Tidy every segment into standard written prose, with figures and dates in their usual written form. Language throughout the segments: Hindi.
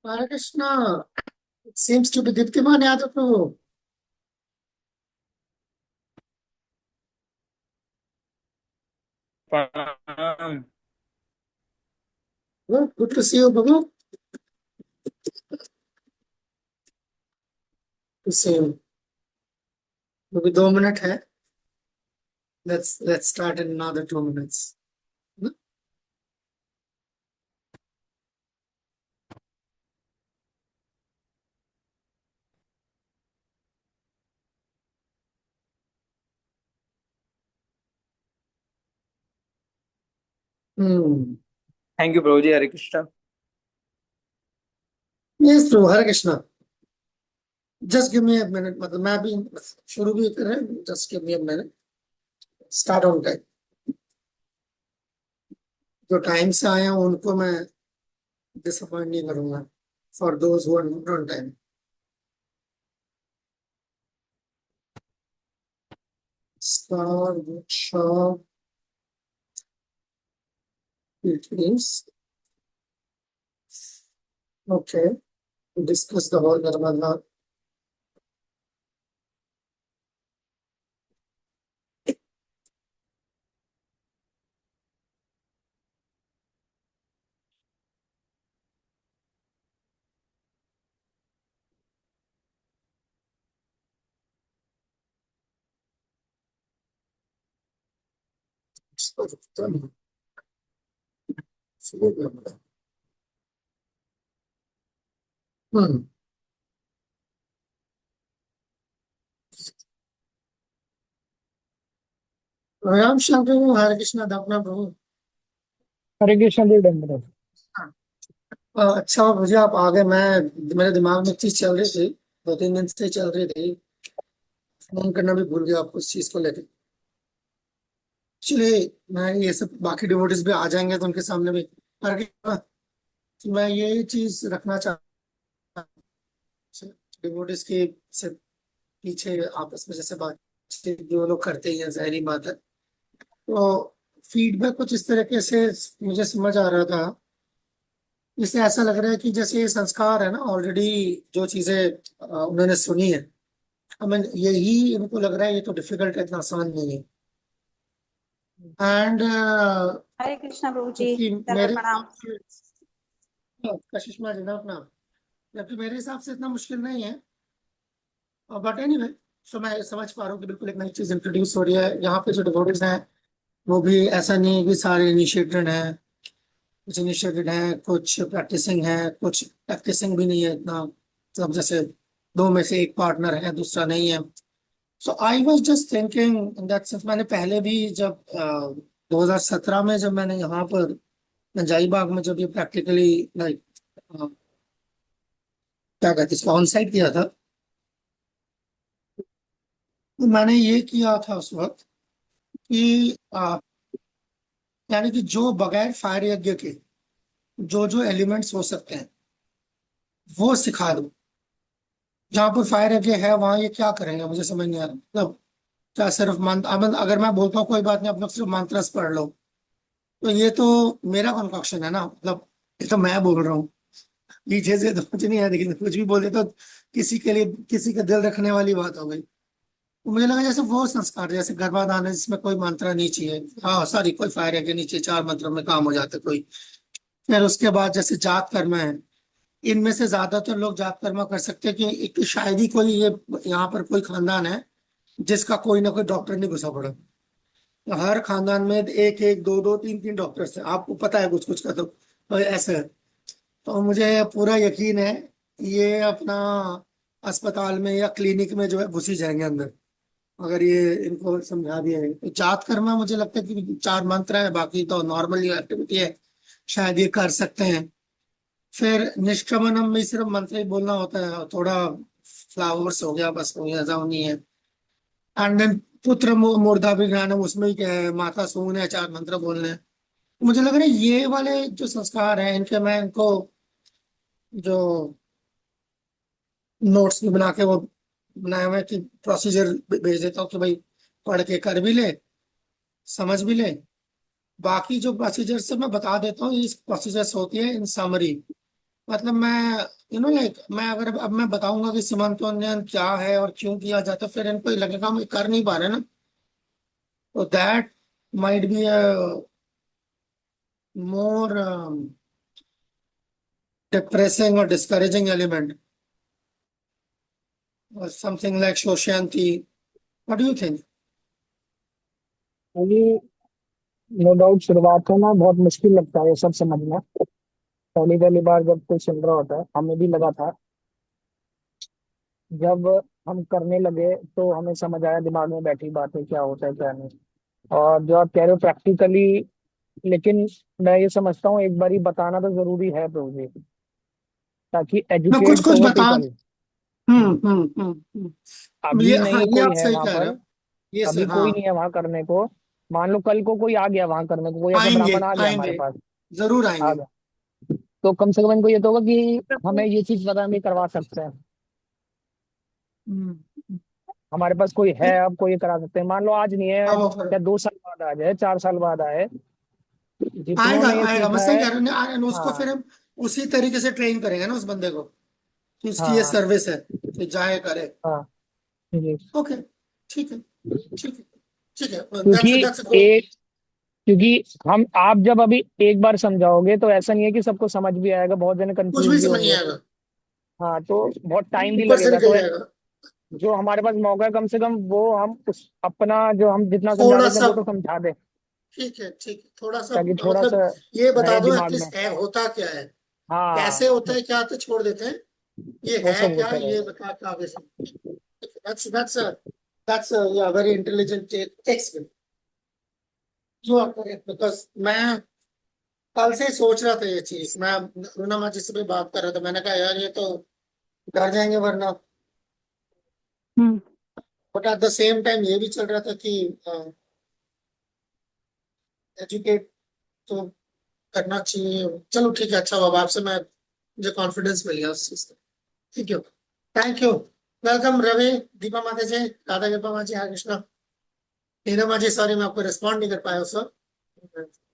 Hare Krishna. It seems to be Diptiman Yadav Prabhu. प्रणाम। Good to see you, Babu. To see you. अभी 2 मिनट है. Let's start in another 2 minutes. Hmm. Thank you Prabhu ji. Hare Krishna. Yes, Prabhu. Hare Krishna. Just give me a minute. मतलब मैं अभी शुरू भी कर रहे हैं. Just give me a minute. Start on time. जो टाइम से आए हैं उनको मैं डिसअपॉइंट नहीं करूंगा. For those who are not on time. Star workshop. It is okay. Discuss the whole Nirmala. Hmm. Ram Shankar हरे कृष्णा दापना प्रभु. हरे कृष्ण जी डंडा। अच्छा मुझे आप आ गए. मैं मेरे दिमाग में एक चीज चल रही थी. 2-3 दिन से चल रही थी. फोन करना भी भूल गया आपको इस चीज को लेकर. एक्चुअली मैं ये सब बाकी डिवोटीज भी आ जाएंगे तो उनके सामने भी हरे कृष्णा, मैं ये चीज रखना चाहता हूँ. डिवोटीज की से पीछे आपस में जैसे बातचीत जो लोग करते ही हैं जाहिर बात है. तो फीडबैक कुछ इस तरीके से मुझे समझ आ रहा था. इससे ऐसा लग रहा है कि जैसे ये संस्कार है ना ऑलरेडी जो चीजें उन्होंने सुनी है. I mean, यही इनको लग रहा है ये तो डिफिकल्ट है, इतना आसान नहीं है. एंड हरे कृष्णा प्रभु जी। क्योंकि दंडवत मेरे प्रणाम। कशिश में जिना अपना जबकि मेरे हिसाब से इतना मुश्किल नहीं है. बट एनीवे सो मैं समझ पा रहा हूँ कि बिल्कुल एक नई चीज इंट्रोड्यूस हो रही है. यहाँ पे जो डिवोटीज हैं वो भी ऐसा नहीं है कि सारे इनिशिएटेड हैं. कुछ इनिशिएटेड हैं, कुछ प्रैक्टिसिंग है, कुछ प्रैक्टिसिंग भी नहीं है इतना. सब जैसे दो में से एक पार्टनर है दूसरा नहीं है. So I was just thinking in that sense. मैंने पहले भी जब 2017 में जब मैंने यहाँ पर नंजाई बाग में जब ये प्रैक्टिकली लाइक क्या कहते हैं इसको ऑन साइट किया था. तो मैंने ये किया था उस वक्त कि यानी कि जो बगैर फायर यज्ञ के जो जो एलिमेंट्स हो सकते हैं वो सिखा दो. जहाँ पर फायर एगे है वहां ये क्या करेंगे, मुझे समझ नहीं आ रहा। मतलब क्या सिर्फ मंत्र, अगर मैं बोलता हूँ कोई बात नहीं, आप लोग सिर्फ मंत्र पढ़ लो, तो ये तो मेरा कॉन्कॉक्शन है ना, मतलब ये तो मैं बोल रहा हूँ पीछे से, तो कुछ नहीं है, लेकिन कुछ भी बोले तो किसी के लिए किसी का दिल रखने वाली बात हो गई। तो मुझे लगा जैसे वो संस्कार जैसे गर्भाधान है जिसमें कोई मंत्र नहीं चाहिए, हाँ सॉरी कोई फायर एगे नहीं चाहिए, 4 मंत्रों में काम हो जाता है कोई। फिर उसके बाद जैसे जात कर्म है, इनमें से ज्यादातर लोग जात कर्म कर सकते हैं कि एक शायद ही कोई ये यहाँ पर कोई खानदान है जिसका कोई ना कोई डॉक्टर नहीं घुसा पड़ा। तो हर खानदान में एक एक दो दो तीन तीन डॉक्टर्स हैं, आपको पता है कुछ कुछ का तो ऐसे है। तो मुझे पूरा यकीन है ये अपना अस्पताल में या क्लिनिक में जो है घुस ही जाएंगे अंदर, अगर ये इनको समझा दिया है। तो जात कर्म मुझे लगता है कि 4 मंत्र है, बाकी तो नॉर्मल एक्टिविटी है, शायद ये कर सकते हैं। फिर निष्क्रमणम में सिर्फ मंत्र ही बोलना होता है, थोड़ा फ्लावर्स हो गया बस, हो गया, ऐसा नहीं है। एंड देन पुत्र मूर्धा भी ज्ञानम, उसमें ही क्या है, माता सून है, 4 मंत्र बोलने हैं। मुझे लग रहा है ये वाले जो संस्कार हैं इनके मैं इनको जो नोट्स भी बना के वो बनाए हुए हैं कि प्रोसीजर भेज देता हूँ कि भाई पढ़ के कर भी ले, समझ भी ले। बाकी जो प्रोसीजर्स है मैं बता देता हूँ, इस प्रोसीजर्स होती है इन समरी। मतलब मैं लाइक मैं अगर अब मैं बताऊंगा कि सीमांतोन्नयन क्या है और क्यों किया जाता है, फिर इनको ये लगेगा हम ये कर नहीं पा रहे ना, तो that might be a more depressing और discouraging element, or something like Shoshanti. What do you think? ये नो डाउट शुरुआत में ना बहुत मुश्किल लगता है ये सब समझना। पहली पहली बार जब कोई सुन रहा होता है, हमें भी लगा था। जब हम करने लगे तो हमें समझ आया, दिमाग में बैठी बात है क्या होता है क्या नहीं। और जो आप कह रहे हो प्रैक्टिकली, लेकिन मैं ये समझता हूँ एक बार ही बताना तो जरूरी है प्रोजेक्ट, ताकि मैं कुछ एजुकेट तो कुछ हो बता। पीपल। ये अभी हाँ, नहीं ये कोई आप है सही वहां कह रहे पर, हो। ये से अभी हाँ, कोई नहीं है वहां करने को। मान लो कल को कोई आ गया वहां करने को, कोई ऐसा आएंगे ब्राह्मण आ गया हमारे आएंगे, पास, जरूर आ आएंगे। गया, तो कम से कम इनको ये तो होगा कि हमें ये चीज पता नहीं करवा सकते हैं। हम्म, हमारे पास कोई है, अब कोई ये करा सकते हैं। मान लो आज नहीं है, अब ऑफर या 2 साल बाद आ जाए, 4 साल बाद आए, जितनों आएगा ने ये आएगा, मैं सीखा सही है। कह रहा हूँ and उसको हाँ फिर हम उसी तरीके से ट्रेन करेंगे ना उस बंदे को, कि उसकी ये हाँ सर्विस है कि जाए करे। हाँ जी। ओके, ठीक है, ठीक है, ठीक है, क्योंकि दैट्स अ गुड। एक क्योंकि हम आप जब अभी एक बार समझाओगे तो ऐसा नहीं है कि सबको समझ भी आएगा, बहुत जने कुछ कंफ्यूज भी भी समझ नहीं होंगे। आएगा, हाँ, तो बहुत टाइम भी ऊपर से लगेगा। निकल तो जाएगा। जो हमारे पास मौका है, कम से कम वो हम उस अपना जो हम जितना समझा थोड़ा सकते हैं सा, वो तो समझा दें, ठीक है, ठीक है, थोड़ा सा ताकि थोड़ा मतलब सा ये बता रहे दो दिमाग में। एटलीस्ट है होता क्या है, हाँ, कैसे होता है क्या, तो छोड़ देते हैं। ये वो है सब क्या, होता ये रहेगा। बता के आगे से। that's a yeah, very intelligent take. You are correct, because मैं कल से ही सोच रहा था ये चीज, मैं रुना माँ जी से भी बात कर रहा था, मैंने कहा यार ये तो डर जाएंगे वरना। हम्म। But at the same time ये भी चल रहा था कि एजुकेट तो करना चाहिए। चलो ठीक है, अच्छा बाबा आपसे मैं मुझे कॉन्फिडेंस मिल गया उस चीज का। Thank you, thank you. Welcome Ravi, Deepa Mata ji, Radha कृपा माँ जी, हरे कृष्णा। हीना माँ जी सॉरी मैं आपको रिस्पॉन्ड नहीं कर पाया उस वक्त,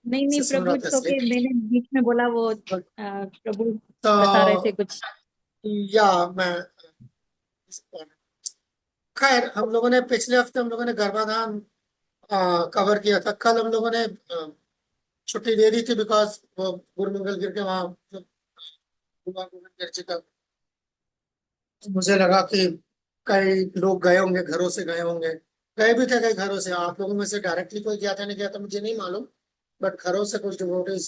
नहीं नहीं से सुन प्रभु, रहा था इट्स इसलिए। ओके, मैंने बीच में बोला वो प्रभु तो बता रहे थे कुछ। या मैं खैर, हम लोगों ने पिछले हफ्ते हम लोगों ने गर्भाधान कवर किया था। कल हम लोगों ने छुट्टी दे दी थी बिकॉज वो गुरुमंगल गिर के वहाँ जो हुआ गोविंद गिर जी का, मुझे लगा कि कई लोग गए होंगे, घरों से गए होंगे, गए भी थे कई घरों से। आप लोगों में से डायरेक्टली कोई गया था नहीं गया था मुझे नहीं मालूम, बट घरों से कुछ डिवोटीज,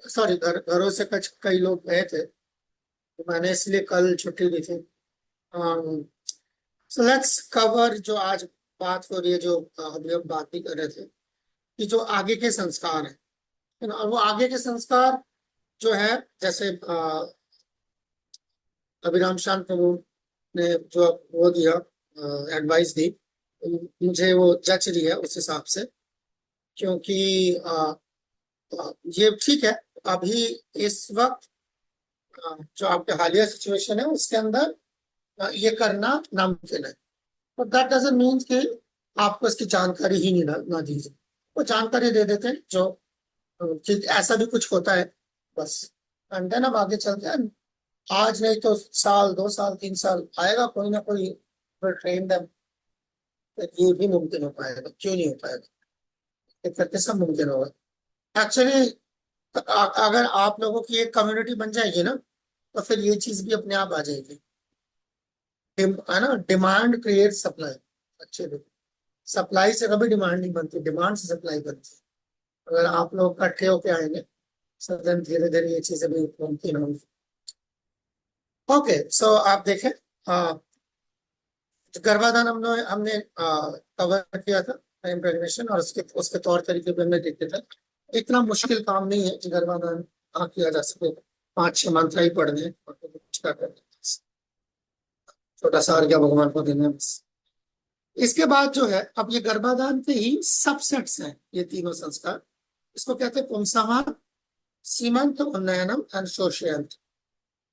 सॉरी घरों से कुछ कई लोग गए थे, तो मैंने इसलिए कल छुट्टी दी थी। सो लेट्स कवर जो आज बात हो रही है, जो अभी हम बात भी कर रहे थे कि जो आगे के संस्कार हैं, और वो आगे के संस्कार जो है, जैसे अभिराम शांत प्रभु ने जो वो दिया एडवाइस दी, मुझे वो जच रही है उस हिसाब से। क्योंकि ये ठीक है, अभी इस वक्त जो आपके हालिया सिचुएशन है उसके अंदर ये करना नामुमकिन है। तो दैट डजंट मीन कि आपको इसकी जानकारी ही नहीं ना दीजिए, वो जानकारी दे देते हैं जो कि ऐसा भी कुछ होता है बस। एंड देन अब आगे चलते हैं, आज नहीं तो साल 2 साल 3 साल आएगा कोई ना कोई ट्रेन देम, ये भी मुमकिन हो पाएगा, क्यों नहीं हो पाएगा, एक करके सब मुमकिन होगा एक्चुअली। अगर आप लोगों की एक कम्युनिटी बन जाएगी ना, तो फिर ये चीज भी अपने आप आ जाएगी। है ना, डिमांड क्रिएट सप्लाई। अच्छे, सप्लाई से कभी डिमांड नहीं बनती, डिमांड से सप्लाई बनती है। अगर आप लोग इकट्ठे होके आएंगे सदन, धीरे धीरे ये चीजें भी मुमकिन होंगी। ओके, सो आप देखें, गर्भाधान हमने हमने कवर किया था, इम्प्रेग्नेशन, और उसके उसके तौर तरीके भी हमने देखे थे। इतना मुश्किल काम नहीं है कि गर्भाधान किया जा सके, 5-6 मंत्र ही पढ़ने हैं और तो कुछ कर करते हैं। छोटा सा अर्घ्य भगवान को देना है बस। इसके बाद जो है, अब ये गर्भाधान के ही सबसेट्स हैं ये तीनों संस्कार। इसको कहते हैं पुंसवान, सीमंत, उन्नयनम एंड शोषयंत।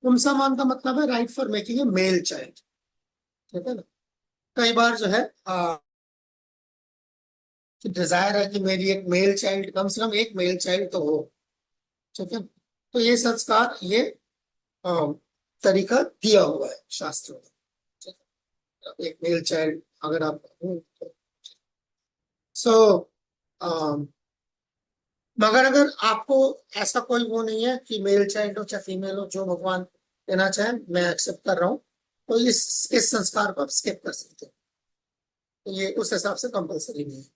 पुंसवान का मतलब है right for making a male child, ठीक है ना। कई बार जो है डिजायर है कि मेरी एक मेल चाइल्ड, कम से कम एक मेल चाइल्ड तो हो, ठीक है। तो ये संस्कार, ये अ, तरीका दिया हुआ है शास्त्रों में, ठीक है? एक मेल चाइल्ड अगर आप सो मगर अगर आपको ऐसा कोई वो नहीं है कि मेल चाइल्ड हो चाहे फीमेल हो, जो भगवान देना चाहे मैं एक्सेप्ट कर रहा हूँ, तो इस संस्कार को आप स्किप कर सकते हैं। तो ये उस हिसाब से कंपलसरी नहीं है।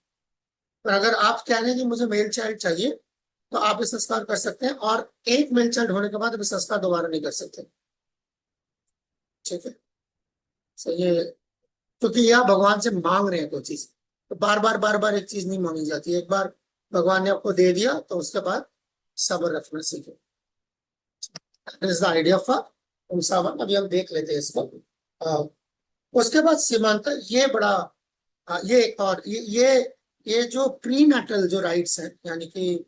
पर अगर आप कह रहे हैं कि मुझे मेल चाइल्ड चाहिए, तो आप इस संस्कार कर सकते हैं, और एक मेल चाइल्ड होने के बाद अब इस संस्कार दोबारा नहीं कर सकते, ठीक है। सो ये, क्योंकि ये आप भगवान से मांग रहे हैं कोई चीज, तो बार बार एक चीज नहीं मांगी जाती। एक बार भगवान ने आपको दे दिया तो उसके बाद सब्र रखना सीखो। द आइडिया ऑफ पुंसावन, अभी हम देख लेते हैं इसको। उसके बाद सीमांत, ये बड़ा ये एक और ये जो प्रीनेटल जो राइट्स हैं, यानी कि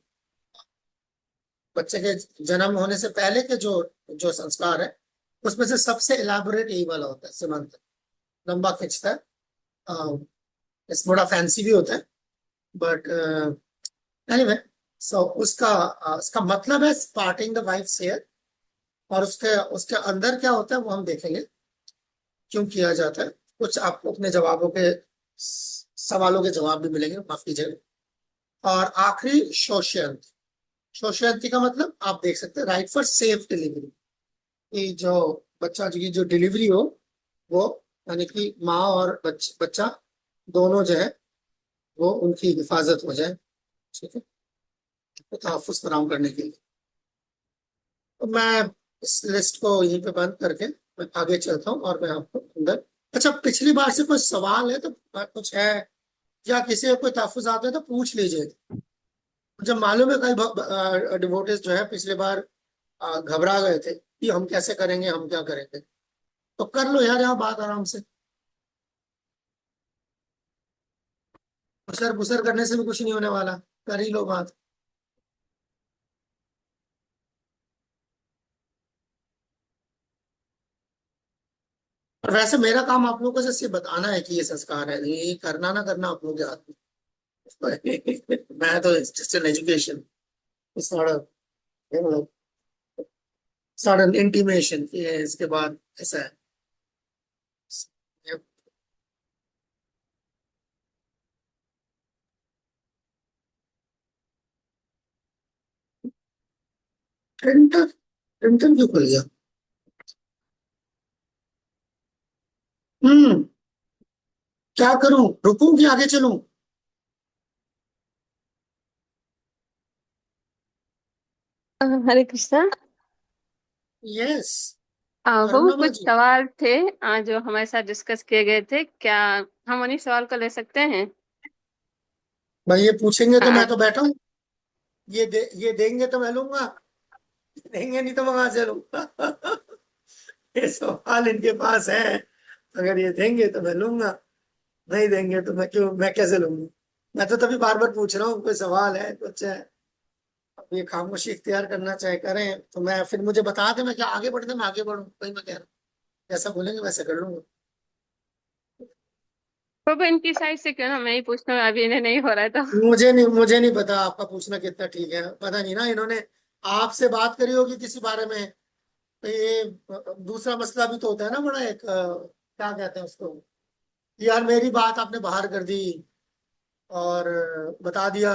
बच्चे के जन्म होने से पहले के जो जो संस्कार है, उसमें से सबसे इलाबोरेट यही वाला होता है सीमांत। लंबा खिंचता है, इस बड़ा फैंसी भी होता है, बट एनीवे, सो उसका मतलब है पार्टिंग द वाइफ्स हेयर। और उसके उसके अंदर क्या होता है वो हम देखेंगे क्यों किया जाता है। कुछ आपको अपने जवाबों के सवालों के जवाब भी मिलेंगे, माफ कीजिएगा। और आखिरी शोषयंत, शोषयंती का मतलब आप देख सकते हैं राइट फॉर सेफ डिलीवरी, कि जो बच्चा की जो डिलीवरी हो वो, यानी कि माँ और बच्चा दोनों जो है वो उनकी हिफाजत हो जाए, ठीक है, तो तहफ़्फ़ुज़ फराहम करने के लिए। तो मैं इस लिस्ट को यहीं पे बंद करके मैं आगे चलता हूँ और मैं आपको अंदर, अच्छा पिछली बार से कोई सवाल है तो कुछ है, या किसी को कोई तहफ़्फ़ुज़ आता है तो पूछ लीजिए। मुझे मालूम है कई डिवोटीज जो है पिछली बार घबरा गए थे कि हम कैसे करेंगे, हम क्या करेंगे। तो कर लो यार यहाँ बात आराम से, बुसर बुसर करने से भी कुछ नहीं होने वाला, कर ही लो बात। और वैसे मेरा काम आप लोगों को सिर्फ ये बताना है कि ये संस्कार है, ये करना ना करना आप लोगों के हाथ में। मैं तो just an education, it's not an intimation इसके बाद ऐसा है। प्रिंटर, प्रिंटर क्यों खुल गया? हम्म, क्या करूं, रुकूं कि आगे चलूं? हरे कृष्णा। यस, बाबू अरुणा कुछ जी। सवाल थे जो हमारे साथ डिस्कस किए गए थे, क्या हम उन्हीं सवाल को ले सकते हैं? भाई ये पूछेंगे तो मैं हाँ। तो बैठा हूँ, ये देंगे तो मैं लूंगा, देंगे नहीं तो मैं वहां से लूंगा। ये सवाल इनके पास है, अगर ये देंगे तो मैं लूंगा, नहीं देंगे तो मैं कैसे लूंगा। मैं तो तभी बार बार पूछ रहा हूँ, कोई सवाल है कुछ है। अब ये खामोशी इख्तियार करना चाहे करें, तो मैं फिर मुझे बता दे, मैं क्या आगे बढ़ दे, मैं आगे बढ़ूँ, वही मैं कह रहा हूँ। जैसा बोलेंगे वैसे कर लूंगा। प्रभु इनकी साइड से क्यों ना, मैं ही पूछता हूँ, अभी इन्हें नहीं हो रहा है तो। मुझे नहीं पता आपका पूछना कितना ठीक है, पता नहीं ना, इन्होंने आपसे बात करी होगी किसी बारे में। तो ये दूसरा मसला भी तो होता है ना बड़ा एक, क्या कहते हैं उसको, यार मेरी बात आपने बाहर कर दी और बता दिया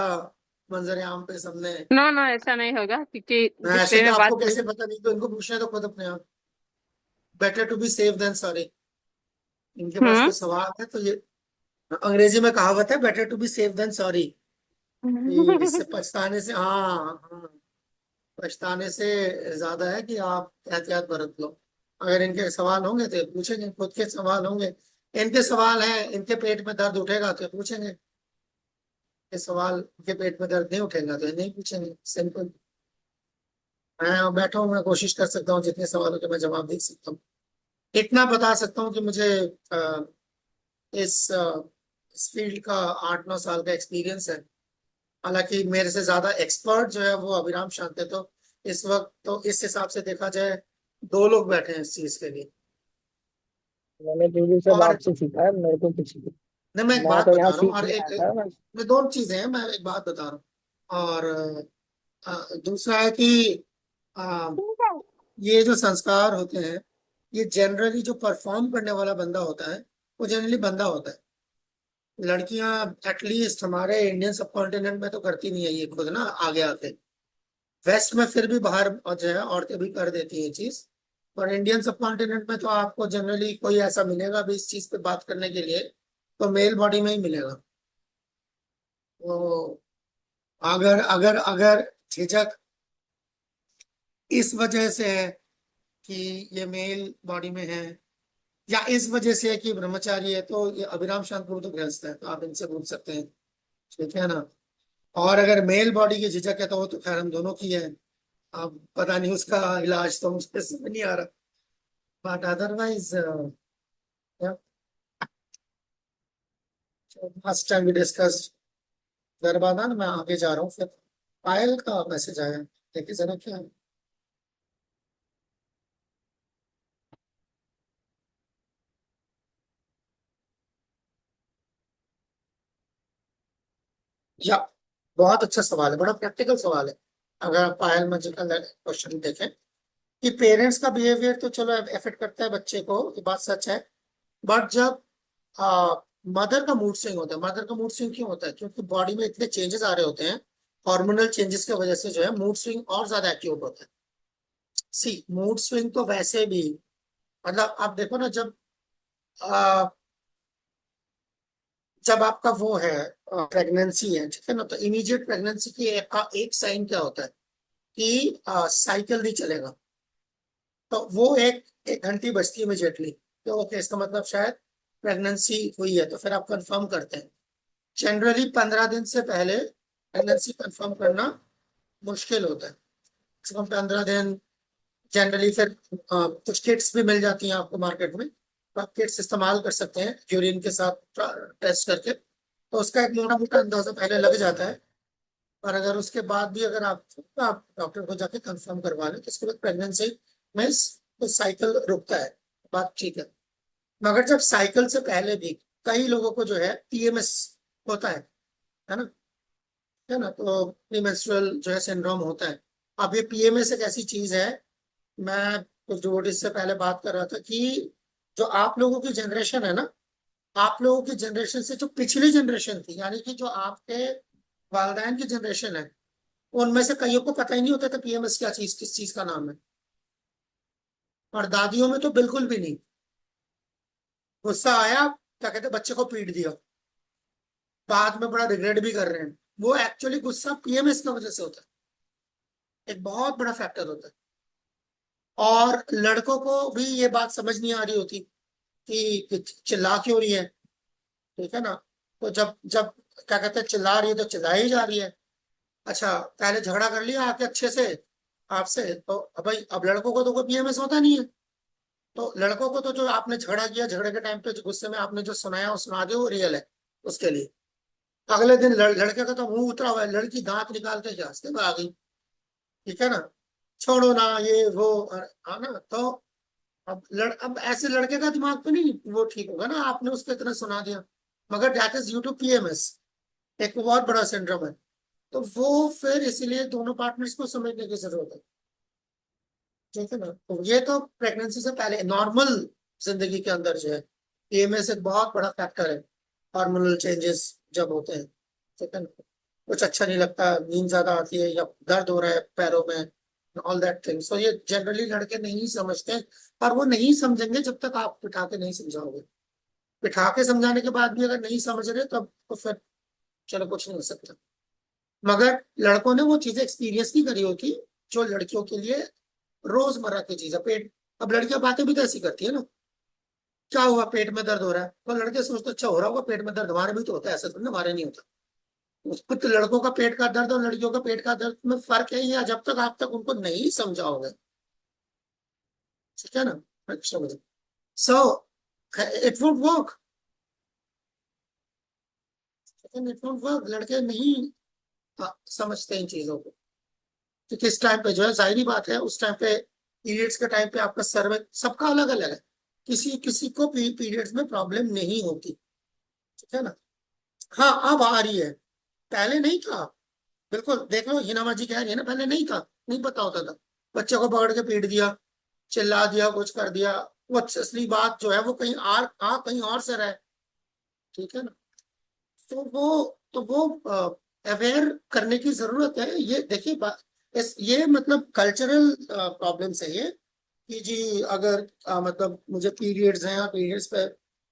मंजर आम पे सबने। नो नो, ऐसा नहीं होगा, क्योंकि जिस ऐसे वे तो में बात आपको हुई। कैसे पता, नहीं तो इनको पूछना तो खुद अपने आप। Better to be safe than sorry, इनके पास कोई सवाल है तो ये, अंग्रेजी में कहावत है better to be safe than sorry. इससे पछताने से, हाँ हाँ, पछताने से ज्यादा है कि आप एहतियात बरत लो। अगर इनके सवाल होंगे तो ये पूछेंगे, खुद के सवाल होंगे, इनके सवाल हैं, इनके पेट में दर्द उठेगा तो ये पूछेंगे, ये सवाल इनके पेट में दर्द नहीं उठेगा तो ये नहीं पूछेंगे, सिंपल। मैं बैठा हूँ, मैं कोशिश कर सकता हूँ जितने सवालों के मैं जवाब दे सकता हूँ। इतना बता सकता हूँ कि मुझे अ, इस इस फील्ड का 8-9 साल का एक्सपीरियंस है। हालांकि मेरे से ज्यादा एक्सपर्ट जो है वो अभिराम शांत है, तो इस वक्त तो इस हिसाब से देखा जाए 2 लोग बैठे हैं इस चीज के लिए। मैंने दीदी से और आपसे सीखा है, मेरे को कुछ नहीं। नहीं, मैं एक मैं बात तो यहाँ बता रहा हूँ, और सीखने आया था बस। मैं 2 चीजें हैं, मैं एक बात बता रहा हूँ। और दूसरा है कि अ, ये जो संस्कार होते हैं, ये जनरली जो परफॉर्म करने वाला बंदा होता है वो जनरली बंदा होता है। लड़कियां एटलीस्ट हमारे इंडियन सब कॉन्टिनेंट में तो करती नहीं है ये खुद ना आगे आके। वेस्ट में फिर भी बाहर जो है औरतें भी कर देती है चीज, पर इंडियन सब कॉन्टिनेंट में तो आपको जनरली कोई ऐसा मिलेगा भी इस चीज पे बात करने के लिए, तो मेल बॉडी में ही मिलेगा। तो अगर अगर अगर झिझक इस वजह से है कि ये मेल बॉडी में है, या इस वजह से है कि ब्रह्मचारी है, तो ये अभिराम शांतपुर तो गृहस्थ है, तो आप इनसे पूछ सकते हैं, ठीक है ना। और अगर मेल बॉडी की झिझक है तो वो तो खैर हम दोनों की है। अब पता नहीं उसका इलाज तो मुझे समझ नहीं आ रहा, but otherwise last time we discuss. गरबाना मैं आगे जा रहा हूँ फिर। पायल का मैसेज आया, देखिए जरा क्या है। या बहुत अच्छा सवाल है, बड़ा प्रैक्टिकल सवाल है। अगर आप पायल मजी का क्वेश्चन देखें कि पेरेंट्स का बिहेवियर तो चलो अफेक्ट करता है बच्चे को, ये बात सच है। बट जब मदर का मूड स्विंग होता है, मदर का मूड स्विंग क्यों होता है, क्योंकि बॉडी में इतने चेंजेस आ रहे होते हैं, हार्मोनल चेंजेस की वजह से जो है मूड स्विंग और ज्यादा एक्यूट होता है। सी मूड स्विंग तो वैसे भी, मतलब आप देखो ना, आ, जब आपका वो है प्रेगनेंसी है, ठीक है ना, तो इमीडिएट प्रेगनेंसी की एक साइन क्या होता है कि साइकिल नहीं चलेगा। तो वो एक घंटी बजती है इमीडिएटली, तो ओके, इसका मतलब शायद प्रेगनेंसी हुई है, तो फिर आप कंफर्म करते हैं। जनरली 15 दिन से पहले प्रेगनेंसी कंफर्म करना मुश्किल होता है, कम से कम 15 दिन। जनरली फिर कुछ किट्स भी मिल जाती हैं आपको मार्केट में, तो आप किट्स इस्तेमाल कर सकते हैं यूरिन के साथ टेस्ट करके, तो उसका एक मोटा मोटा अंदाजा पहले लग जाता है। और अगर उसके बाद भी अगर आप डॉक्टर को जाके कंफर्म करवा लें तो उसके बाद प्रेगनेंसी में तो साइकिल रुकता है, बात ठीक है। मगर जब साइकिल से पहले भी कई लोगों को जो है पीएमएस होता है ना, है ना, तो प्रीमेंस्ट्रुअल जो है सिंड्रोम होता है। अब ये पीएमएस एक ऐसी चीज है, मैं कुछ डिवोटीज से पहले बात कर रहा था कि जो आप लोगों की जनरेशन है ना, आप लोगों की जनरेशन से जो पिछली जनरेशन थी, यानी कि जो आपके वालदैन की जनरेशन है, उनमें से कईयों को पता ही नहीं होता था पीएमएस क्या चीज, किस चीज का नाम है। और दादियों में तो बिल्कुल भी नहीं। गुस्सा आया, क्या कहते हैं, बच्चे को पीट दिया, बाद में बड़ा रिग्रेट भी कर रहे हैं। वो एक्चुअली गुस्सा पीएमएस की वजह से होता है, एक बहुत बड़ा फैक्टर होता है। और लड़कों को भी ये बात समझ नहीं आ रही होती कि चिल्ला क्यों रही है, ठीक है ना। तो जब जब क्या कहते हैं चिल्ला रही है तो चिल्लाई जा रही है। अच्छा, पहले झगड़ा कर लिया आके अच्छे से आपसे, तो अब भाई अब लड़कों को तो कोई पीएमएस होता नहीं है। तो लड़कों को तो जो आपने झगड़ा किया, झगड़े के टाइम पे जो गुस्से में आपने जो सुनाया वो सुना दिया, वो रियल है उसके लिए। अगले दिन लड़के का तो मुंह उतरा हुआ है, लड़की दांत निकाल के रास्ते में आ गई, ठीक है ना, छोड़ो ना ये वो, हाँ ना। तो अब ऐसे लड़के का दिमाग तो नहीं वो ठीक होगा ना, आपने उसको इतना सुना दिया, मगर that is due to PMS, एक बहुत बड़ा सिंड्रोम है। तो वो फिर इसीलिए दोनों पार्टनर्स को समझने की जरूरत है, ठीक है ना। तो ये तो प्रेगनेंसी से पहले नॉर्मल जिंदगी के अंदर जो है पीएमएस एक बहुत बड़ा फैक्टर है, हार्मोनल चेंजेस जब होते हैं, ठीक है ना, कुछ अच्छा नहीं लगता, नींद ज्यादा आती है या दर्द हो रहा है पैरों में, ऑल दैट थिंग। सो ये जनरली लड़के नहीं समझते, और वो नहीं समझेंगे जब तक आप बिठा के नहीं समझाओगे। बिठा के समझाने के बाद भी अगर नहीं समझ रहे तब तो फिर चलो कुछ नहीं हो सकता। मगर लड़कों ने वो चीजें एक्सपीरियंस नहीं करी होती जो लड़कियों के लिए रोजमर्रा की चीज है। पेट, अब लड़कियां बातें भी तो ऐसी करती है ना, क्या हुआ पेट में दर्द हो रहा है, तो लड़के सोचते अच्छा हो रहा होगा पेट में दर्द, हमारे भी तो होता है, ऐसा थोड़ी ना हमारे नहीं होता। उसको तो लड़कों का पेट का दर्द और लड़कियों का पेट का दर्द में फर्क है, या जब तक आप तक उनको नहीं समझाओगे, ठीक है ना। अच्छा, so it would work, it would work. लड़के नहीं समझते इन चीजों को, कि किस टाइम पे जो है, जाहिर बात है उस टाइम पे पीरियड्स के टाइम पे आपका सर्वे सबका अलग अलग है, किसी किसी को पीरियड्स में प्रॉब्लम नहीं होती, ठीक है ना। हाँ अब आ रही है, पहले नहीं था। बिल्कुल देख लो, हिना जी कह रही है ना, पहले नहीं था, नहीं पता होता था, बच्चे को पकड़ के पीट दिया, चिल्ला दिया, कुछ कर दिया, वो असली बात जो है वो कहीं कहीं और से रहे, ठीक है ना। तो वो अवेयर करने की जरूरत है। ये देखिए ये मतलब कल्चरल प्रॉब्लम्स है ये, कि जी अगर मतलब मुझे पीरियड्स हैं और पीरियड्स पे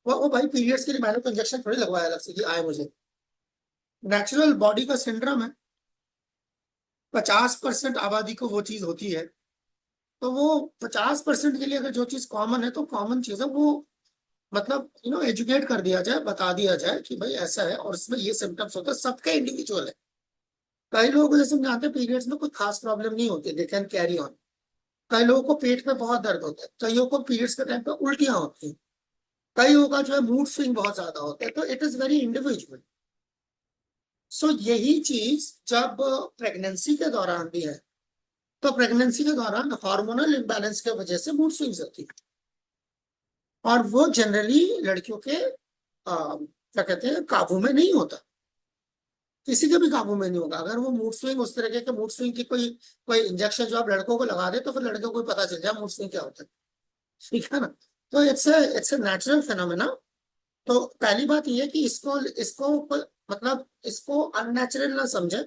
वो भाई पीरियड्स के लिए मैंने तो इंजेक्शन थोड़ी लगवाया अलग से कि आए मुझे, नेचुरल बॉडी का सिंड्रोम है। 50% आबादी को वो चीज होती है, तो वो 50% के लिए अगर जो चीज कॉमन है तो कॉमन चीज है वो, मतलब एजुकेट कर दिया जाए, बता दिया जाए कि भाई ऐसा है और इसमें ये सिम्टम्स होते हैं, सबका इंडिविजुअल है। कई लोगों को जैसे हम जानते हैं पीरियड्स में कोई खास प्रॉब्लम नहीं होती, दे कैन कैरी ऑन। कई लोगों को पेट में बहुत दर्द होता है, कईयों को पीरियड्स के टाइम पे उल्टियां होती हैं, कई लोगों का जो है मूड स्विंग बहुत ज्यादा होता है, तो इट इज वेरी इंडिविजुअल। सो यही चीज जब प्रेगनेंसी के दौरान भी है, तो प्रेगनेंसी के दौरान हार्मोनल इम्बैलेंस की वजह से मूड स्विंग्स होती है, और वो जनरली लड़कियों के क्या कहते हैं काबू में नहीं होता, किसी के भी काबू में नहीं होगा। अगर वो मूड स्विंग उस तरह के मूड स्विंग की कोई कोई इंजेक्शन जो आप लड़कों को लगा दे तो फिर लड़कों को पता चल जाए मूड स्विंग क्या होता है, ठीक है ना। तो इट्स ए नेचुरल फिनोमेना। तो पहली बात ये है कि इसको इसको मतलब इसको अननेचुरल ना समझे,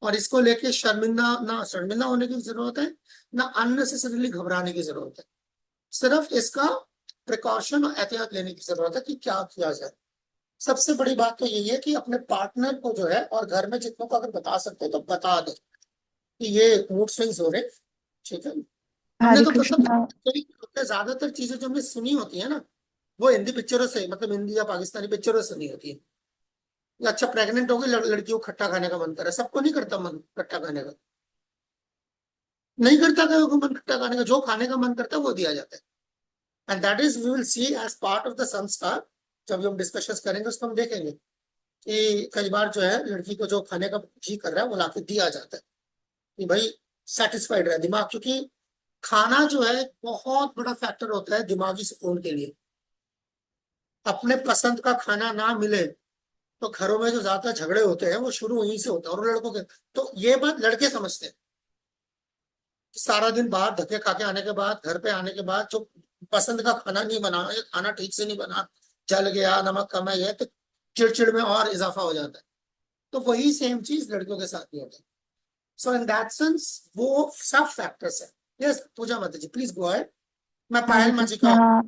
और इसको लेके शर्मिंदा होने की जरूरत है, ना अननेसेसरीली घबराने की जरूरत है। सिर्फ इसका प्रिकॉशन और एहतियात लेने की जरूरत है कि क्या किया जाए। सबसे बड़ी बात तो यही है कि अपने पार्टनर को जो है, और घर में जितनों को अगर बता सकते हो तो बता दो कि ये मूड स्विंग्स हो रहे, ठीक है। हमने हरे तो कृष्णा। ज्यादातर चीजें जो हमने सुनी होती है ना, वो हिंदी पिक्चरों से, मतलब हिंदी या पाकिस्तानी पिक्चरों से नहीं होती है। अच्छा प्रेग्नेंट हो गई लड़कियों को खट्टा खाने का मन कर रहा है, सबको नहीं करता मन खट्टा खाने का, नहीं करता कहीं को मन खट्टा खाने का, जो खाने का मन करता है वो दिया जाता है। And that is we will see as part of the sanskar, जब हम डिस्कशन करेंगे उसको हम देखेंगे कि कई बार जो है लड़की को जो खाने का जी कर रहा है वो लाके दिया जाता है, कि भाई सेटिस्फाइड रहे दिमाग, क्योंकि खाना जो है बहुत बड़ा फैक्टर होता है दिमागी सुकून के लिए। अपने पसंद का खाना ना मिले तो घरों में जो ज्यादा झगड़े होते हैं वो शुरू वहीं से होता है, और लड़कों के, तो ये बात लड़के समझते हैं कि सारा दिन बाहर धक्के खा के आने के बाद घर पे आने के बाद जो पसंद का खाना नहीं बना, खाना ठीक से नहीं बना, जल गया, नमक कम है, तो चिड़चिड़ में और इजाफा हो जाता है। तो वही सेम चीज लड़कियों के साथ भी होता है। सो इन दैट सेंस वो सब फैक्टर्स है। यस पूजा माता जी प्लीज गो अहेड। मैं हरे पायल माँ जी का कृष्णा।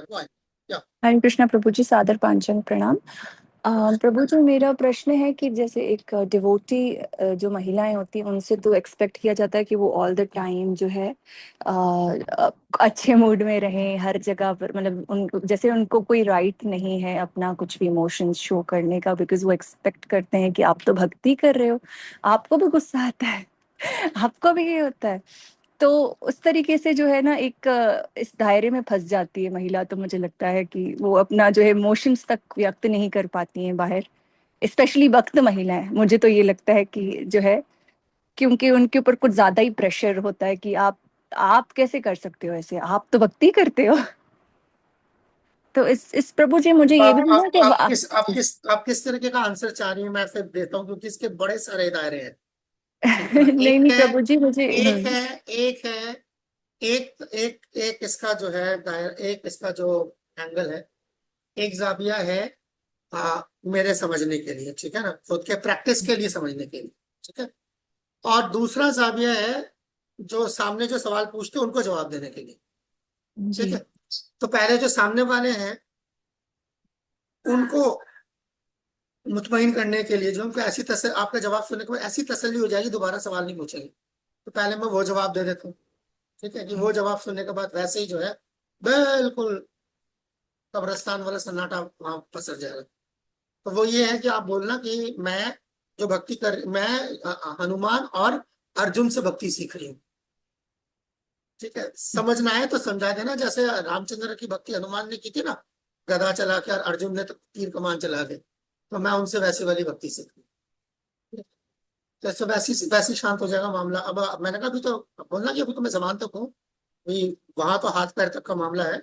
Go ahead. या हरे कृष्णा प्रभु जी, सादर पांचन प्रणाम। प्रभु जी, मेरा प्रश्न है कि जैसे एक डिवोटी जो महिलाएं होती हैं उनसे तो एक्सपेक्ट किया जाता है कि वो ऑल द टाइम जो है अच्छे मूड में रहें हर जगह पर, मतलब उनको जैसे उनको कोई राइट नहीं है अपना कुछ भी इमोशंस शो करने का, बिकॉज वो एक्सपेक्ट करते हैं कि आप तो भक्ति कर रहे हो, आपको भी गुस्सा आता है आपको भी ये होता है। तो उस तरीके से जो है ना एक इस दायरे में फंस जाती है महिला, तो मुझे लगता है कि वो अपना जो है इमोशंस तक व्यक्त नहीं कर पाती हैं बाहर, स्पेशली वक्त महिलाएं। मुझे तो ये लगता है कि जो है, क्योंकि उनके ऊपर कुछ ज्यादा ही प्रेशर होता है कि आप आप कैसे कर सकते हो ऐसे? आप तो भक्ति करते हो। तो इस प्रभु जी मुझे ये भी बोलना कि आप किस तरीके का आंसर चाह रही हैं, मैं फिर देता हूँ, क्योंकि इसके बड़े सारे दायरे हैं। ठीक है ना? नहीं नहीं प्रभु जी मुझे एक इसका जो है एक इसका जो एंगल है, एक जाविया है मेरे समझने के लिए, ठीक है ना, खुद के प्रैक्टिस के लिए समझने के लिए, ठीक है। और दूसरा जाविया है जो सामने जो सवाल पूछते हैं उनको जवाब देने के लिए, ठीक जी है। तो पहले जो सामने वाले हैं उनको मुतमईन करने के लिए, जो उनको आपका जवाब सुनने के बाद ऐसी तसल्ली हो जाएगी दोबारा सवाल नहीं पूछेंगे, तो पहले मैं वो जवाब दे देता हूँ, ठीक है, कि वो जवाब सुनने के बाद वैसे ही जो है बिल्कुल कब्रिस्तान वाला सन्नाटा वहां पसर जाएगा। तो वो ये है कि आप बोलना कि मैं हनुमान और अर्जुन से भक्ति सीख रही हूँ, ठीक है। समझना है तो समझा देना, जैसे रामचंद्र की भक्ति हनुमान ने की थी ना, गदा चला के, और अर्जुन ने तो तीर कमान चला के, तो मैं उनसे वैसी वाली भक्ति सीख रही हूँ। तो इससे वैसी शांत हो जाएगा मामला। अब मैंने कहा अभी तो बोलना कि अभी तो मैं जबान तक हूँ, वहां तो हाथ पैर तक का मामला है,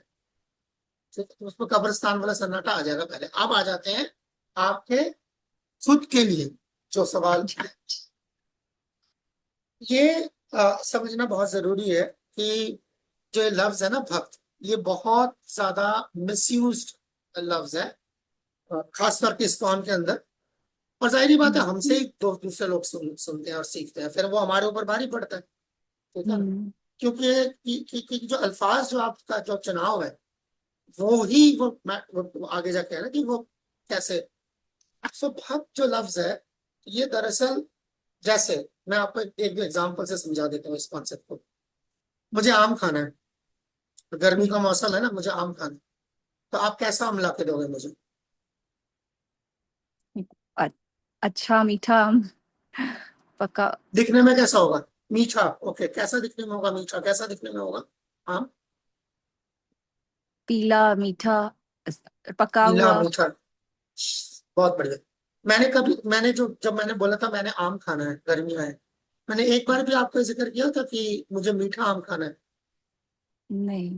ठीक है, तो उसमें कब्रिस्तान वाला सन्नाटा आ जाएगा। पहले अब आ जाते हैं आपके खुद के लिए जो सवाल, ये समझना बहुत जरूरी है कि जो ये लफ्ज है ना भक्त, ये बहुत ज्यादा मिसयूज्ड लफ्ज है, खासतौर के इस्कॉन के अंदर। और जाहिर बात है हमसे ही दूसरे लोग सुनते हैं और सीखते हैं, फिर वो हमारे ऊपर भारी पड़ता है, ठीक है ना? क्योंकि जो अल्फाज जो आपका जो चुनाव है वो आगे जाके है ना कि वो कैसे। सो भक्त जो लफ्ज है ये दरअसल, जैसे मैं आपको एक दो एग्जांपल से समझा देता हूँ इस कॉन्सेप्ट को। मुझे आम खाना है, गर्मी का मौसम है ना, मुझे आम खाना है, तो आप कैसा आम ला के दोगे मुझे? अच्छा मीठा आम, पक्का। दिखने में कैसा होगा? मीठा, ओके। कैसा दिखने में होगा? मीठा कैसा दिखने में होगा? आम पीला मीठा, पका पीला हुआ। मीठा, बहुत बढ़िया। मैंने जब मैंने बोला था मैंने आम खाना है, गर्मियां है, मैंने एक बार भी आपको जिक्र किया था कि मुझे मीठा आम खाना है? नहीं।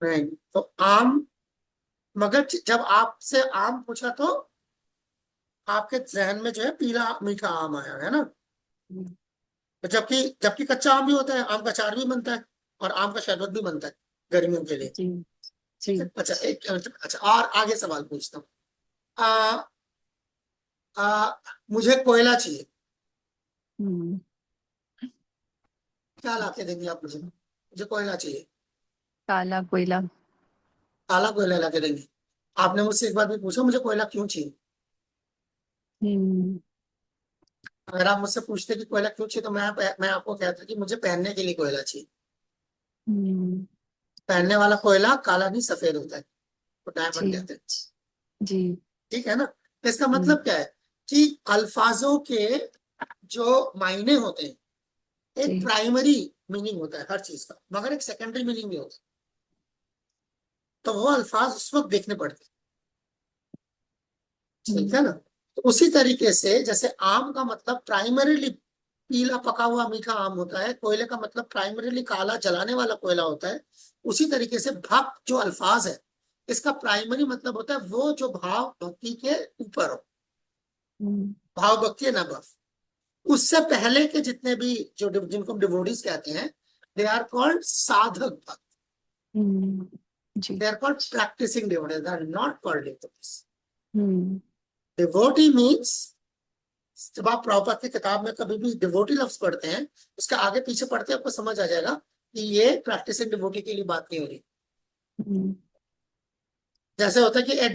नहीं। तो आम, मगर जब आपसे आम पूछा तो आपके जहन में जो है पीला मीठा आम आया है ना। तो जबकि जबकि कच्चा आम भी होता है, आम का अचार भी बनता है और आम का शरबत भी बनता है गर्मियों के लिए। जी जी। अच्छा अच्छा, और आगे सवाल पूछता हूँ। आ, आ, मुझे कोयला चाहिए, हम्म, क्या ला के देंगे आप मुझे? मुझे कोयला चाहिए, काला कोयला। काला कोयला ला के देंगे। आपने मुझसे एक बार भी पूछा मुझे कोयला क्यों चाहिए? हम्म, अगर आप मुझसे पूछते कि कोयला क्यों चाहिए, तो मैं आपको कहता कि मुझे पहनने के लिए कोयला चाहिए। हम्म, पहनने वाला कोयला काला नहीं सफेद होता है, तो डायमंड जी कहते हैं, जी। ठीक है ना। तो इसका हम्म, मतलब क्या है कि अल्फाजों के जो मायने होते हैं, एक जी प्राइमरी मीनिंग होता है हर चीज का, मगर एक सेकेंडरी मीनिंग भी होता है, तो वो अल्फाज उस वक्त देखने पड़ते हैं, ठीक है ना। तो उसी तरीके से जैसे आम का मतलब प्राइमरीली पीला पका हुआ मीठा आम होता है, कोयले का मतलब प्राइमरीली काला जलाने वाला कोयला होता है, उसी तरीके से भक्त जो अल्फाज है इसका प्राइमरी मतलब होता है वो जो भाव भक्ति के ऊपर हो, हम्म, भाव भक्ति है ना भाव। उससे पहले के जितने भी जो जिनको हम डिवोटीज कहते हैं, दे आर कॉल्ड साधक भक्त, जी। They are called practising devotees, they are not called devotees. Hmm, devotee means, जब आप प्रभुपाद की किताब में कभी भी डिवोटी लफ्ज पढ़ते हैं, उसका आगे पीछे पढ़ते आपको समझ आ जाएगा कि ये प्रैक्टिसिंग डिवोटी के लिए बात नहीं हो रही। हम्म, जैसे होता है कि a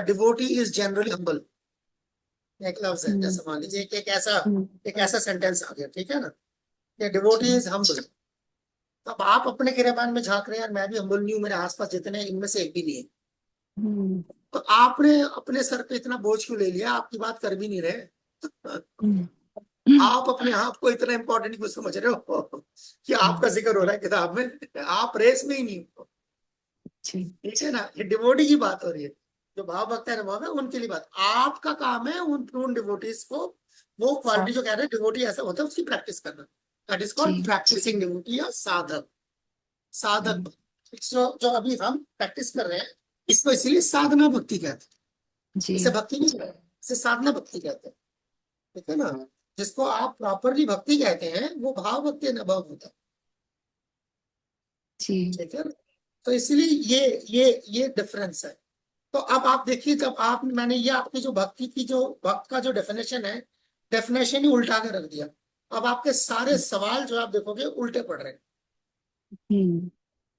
devotee is generally humble, एक लफ्ज है। हम्म, जैसे मान लीजिए हम्म, एक ऐसा सेंटेंस आ गया, ठीक है ना, ये डिवोटी इज हम्बल। तो अब आप अपने गिरेबान में झांक रहे हैं, यार मैं भी हम्बल नहीं हूँ, मेरे आसपास जितने हैं, इनमें से एक भी नहीं है। हम्म, तो आपने अपने सर पे इतना बोझ क्यों ले लिया? आपकी बात कर भी नहीं रहे। हम्म, आप अपने आप को इतना इंपॉर्टेंट क्यों समझ रहे हो कि आपका जिक्र हो रहा है किताब में, आप रेस में ही नहीं हो, जी ठीक है ना। ये डिवोटी की बात हो रही है, जो भाव भक्त है भाव है उनके लिए बात। आपका काम है उन डिवोटीज को, वो क्वालिटी जो कह रहे हैं डिवोटी ऐसा होता है उसकी प्रैक्टिस करना। दैट इज कॉल्ड जी। प्रैक्टिसिंग डिवोटी या साधक। साधक भक्ति। जो अभी हम प्रैक्टिस कर रहे हैं इसको इसीलिए साधना भक्ति कहते हैं। जी। इसे भक्ति नहीं कहते हैं, इसे साधना भक्ति कहते हैं। ठीक है ना। जिसको आप प्रॉपरली भक्ति कहते हैं वो भाव भक्ति अनुभव होता है। जी। ठीक है ना? तो इसीलिए ये डिफरेंस है। तो अब आप देखिए, जब आप मैंने ये आपकी जो भक्ति की जो भक्त का जो डेफिनेशन है, डेफिनेशन ही उल्टा के रख दिया। अब आपके सारे सवाल जो आप देखोगे उल्टे पड़ रहे हैं हम्म।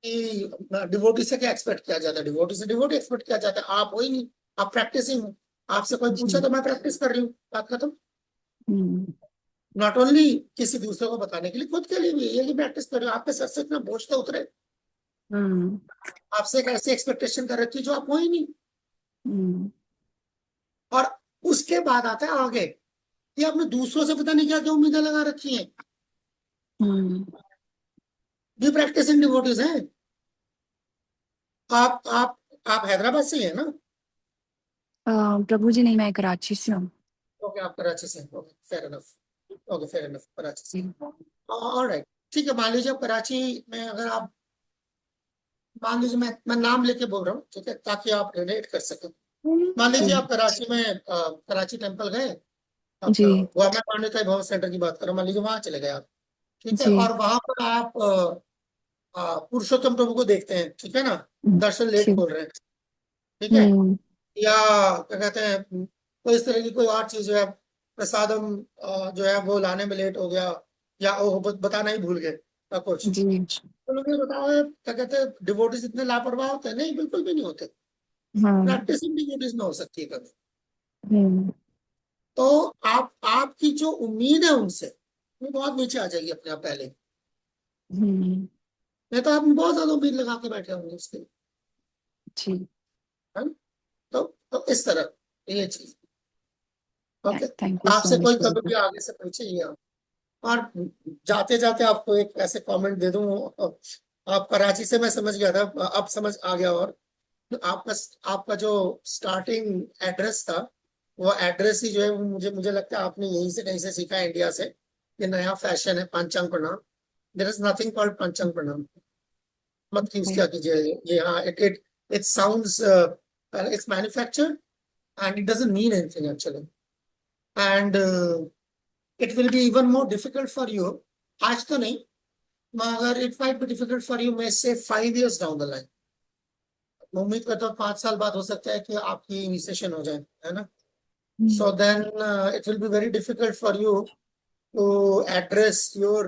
कि डिवोटी से क्या एक्सपेक्ट किया जाता है, डिवोटी से डिवोटी एक्सपेक्ट किया जाता है। आप वही नहीं, आप प्रैक्टिसिंग हो। आपसे कोई पूछा जी। तो मैं प्रैक्टिस कर रही हूँ, बात खत्म। हम्म। नॉट ओनली किसी दूसरे को बताने के लिए, खुद के लिए भी ये प्रैक्टिस कर रहे हो। आपके सर से इतना बोझ तो उतरे। हम्म। आपसे एक ऐसी एक्सपेक्टेशन कर रखी है जो आप हो ही नहीं। हम्म। और उसके बाद आता है आगे कि आपने दूसरों से पता नहीं क्या क्या उम्मीदें लगा रखी हैं। हम्म। ये प्रैक्टिसिंग डिवोटीज हैं। आप हैदराबाद से ही है ना? प्रभु जी नहीं, मैं कराची से हूँ। ओके, आप कराची से हैं। Okay, fair enough. Okay, fair enough, Karachi से। जी। ऑलराइट, ठीक है। मान लीजिए आप कराची में, अगर आप मान लीजिए, मैं नाम लेके बोल रहा हूँ, ठीक है, ताकि आप रिलेट कर सकें। मान लीजिए जी। आप कराची में कराची टेम्पल गए। जी। गोवा पांडिताई भवन सेंटर की बात करो, मान लीजिए वहां चले गए आप। ठीक है, जी। और वहां पर आप पुरुषोत्तम प्रभु को देखते हैं। ठीक है ना। दर्शन लेट जी। खोल रहे हैं। ठीक है। हम्म। या क्या कहते हैं, कोई इस तरह की कोई और चीज जो है, प्रसादम जो है वो लाने में लेट हो गया, या वो बताना ही भूल गए या कुछ। जी। तो लोग ये बताओ, क्या कहते हैं, डिवोटीज इतने लापरवाह होते हैं? नहीं, बिल्कुल भी नहीं होते। हाँ। प्रैक्टिसिंग डिवोटीज में हो सकती है कभी। हम्म। तो आपकी जो उम्मीद है उनसे, वो बहुत नीचे आ जाएगी अपने आप पहले। हम्म। नहीं तो आप बहुत ज्यादा उम्मीद लगा के बैठे होंगे उसके लिए, जी। है ना? तो इस तरह ये चीज। ओके। थैंक यू सो आपसे कोई मच कभी प्रभु। भी आगे से पूछे ये आप। और जाते जाते आपको एक ऐसे कमेंट दे दूं, आप कराची से, मैं समझ गया था, अब समझ आ गया। और आपका आपका जो स्टार्टिंग एड्रेस था, वो एड्रेस ही जो है वो मुझे लगता है आपने यहीं से कहीं से सीखा है, इंडिया से। ये नया फैशन है पंचांग प्रणाम। देयर इज नथिंग कॉल्ड पंचांग प्रणाम। मत यूज क्या कीजिए ये। हाँ, it sounds, it's manufactured and it doesn't mean anything actually. And it will be even more difficult for you. आज तो नहीं, मगर it might be difficult for you may से 5 years डाउन द लाइन। उम्मीद करता हूँ 5 साल बाद हो सकता है कि आपकी इनिशिएशन हो जाए, है ना। So then it will be very difficult for you to address your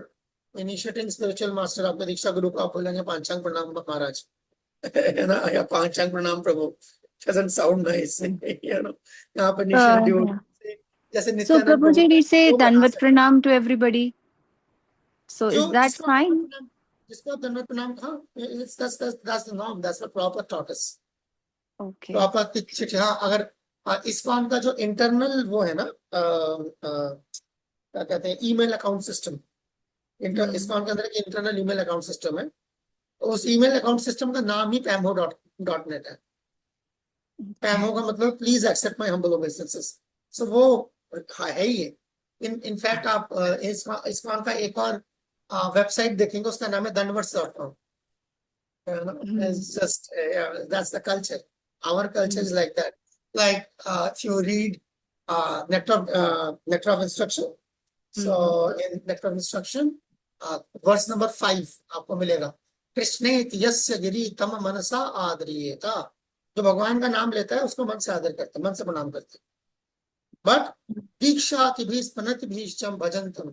initiating spiritual master. आपके दीक्षा गुरु को आप बोलेंगे पांचांग प्रणाम महाराज, है ना, या पांचांग प्रणाम प्रभु। Doesn't sound nice, you know. यहाँ पर initiating devotee जैसे So Nityanand Prabhu Prabhu ji, we say वो बता Danvat सकते। Pranam to everybody. So जो is that जिसको fine? जिसको दंडवत प्रणाम कहा, that's the norm, that's the proper tortoise, Okay. proper। हाँ, अगर इस्कॉन का जो इंटरनल वो है ना, क्या कहते हैं, ईमेल अकाउंट सिस्टम। इस्कॉन के अंदर एक इंटरनल ईमेल अकाउंट सिस्टम है। तो उस ईमेल अकाउंट सिस्टम का नाम ही pamho.net है। पैमो का मतलब please accept my humble obeisances. So वो है ही है। इनफैक्ट आप इस्कॉन का एक और वेबसाइट देखेंगे, उसका नाम है danvats.com। It's just that's the culture. Our culture is like that. Like if you read Nectar of Instruction, so in Nectar of Instruction, verse number 5 आपको मिलेगा, कृष्णे यस्य गिरि तम मनसा आदरियेता। जो भगवान का नाम लेता है उसको मन से आदर करते हैं, मन से प्रणाम करते हैं। बट दीक्षा की भी स्पनति भी भजंतम।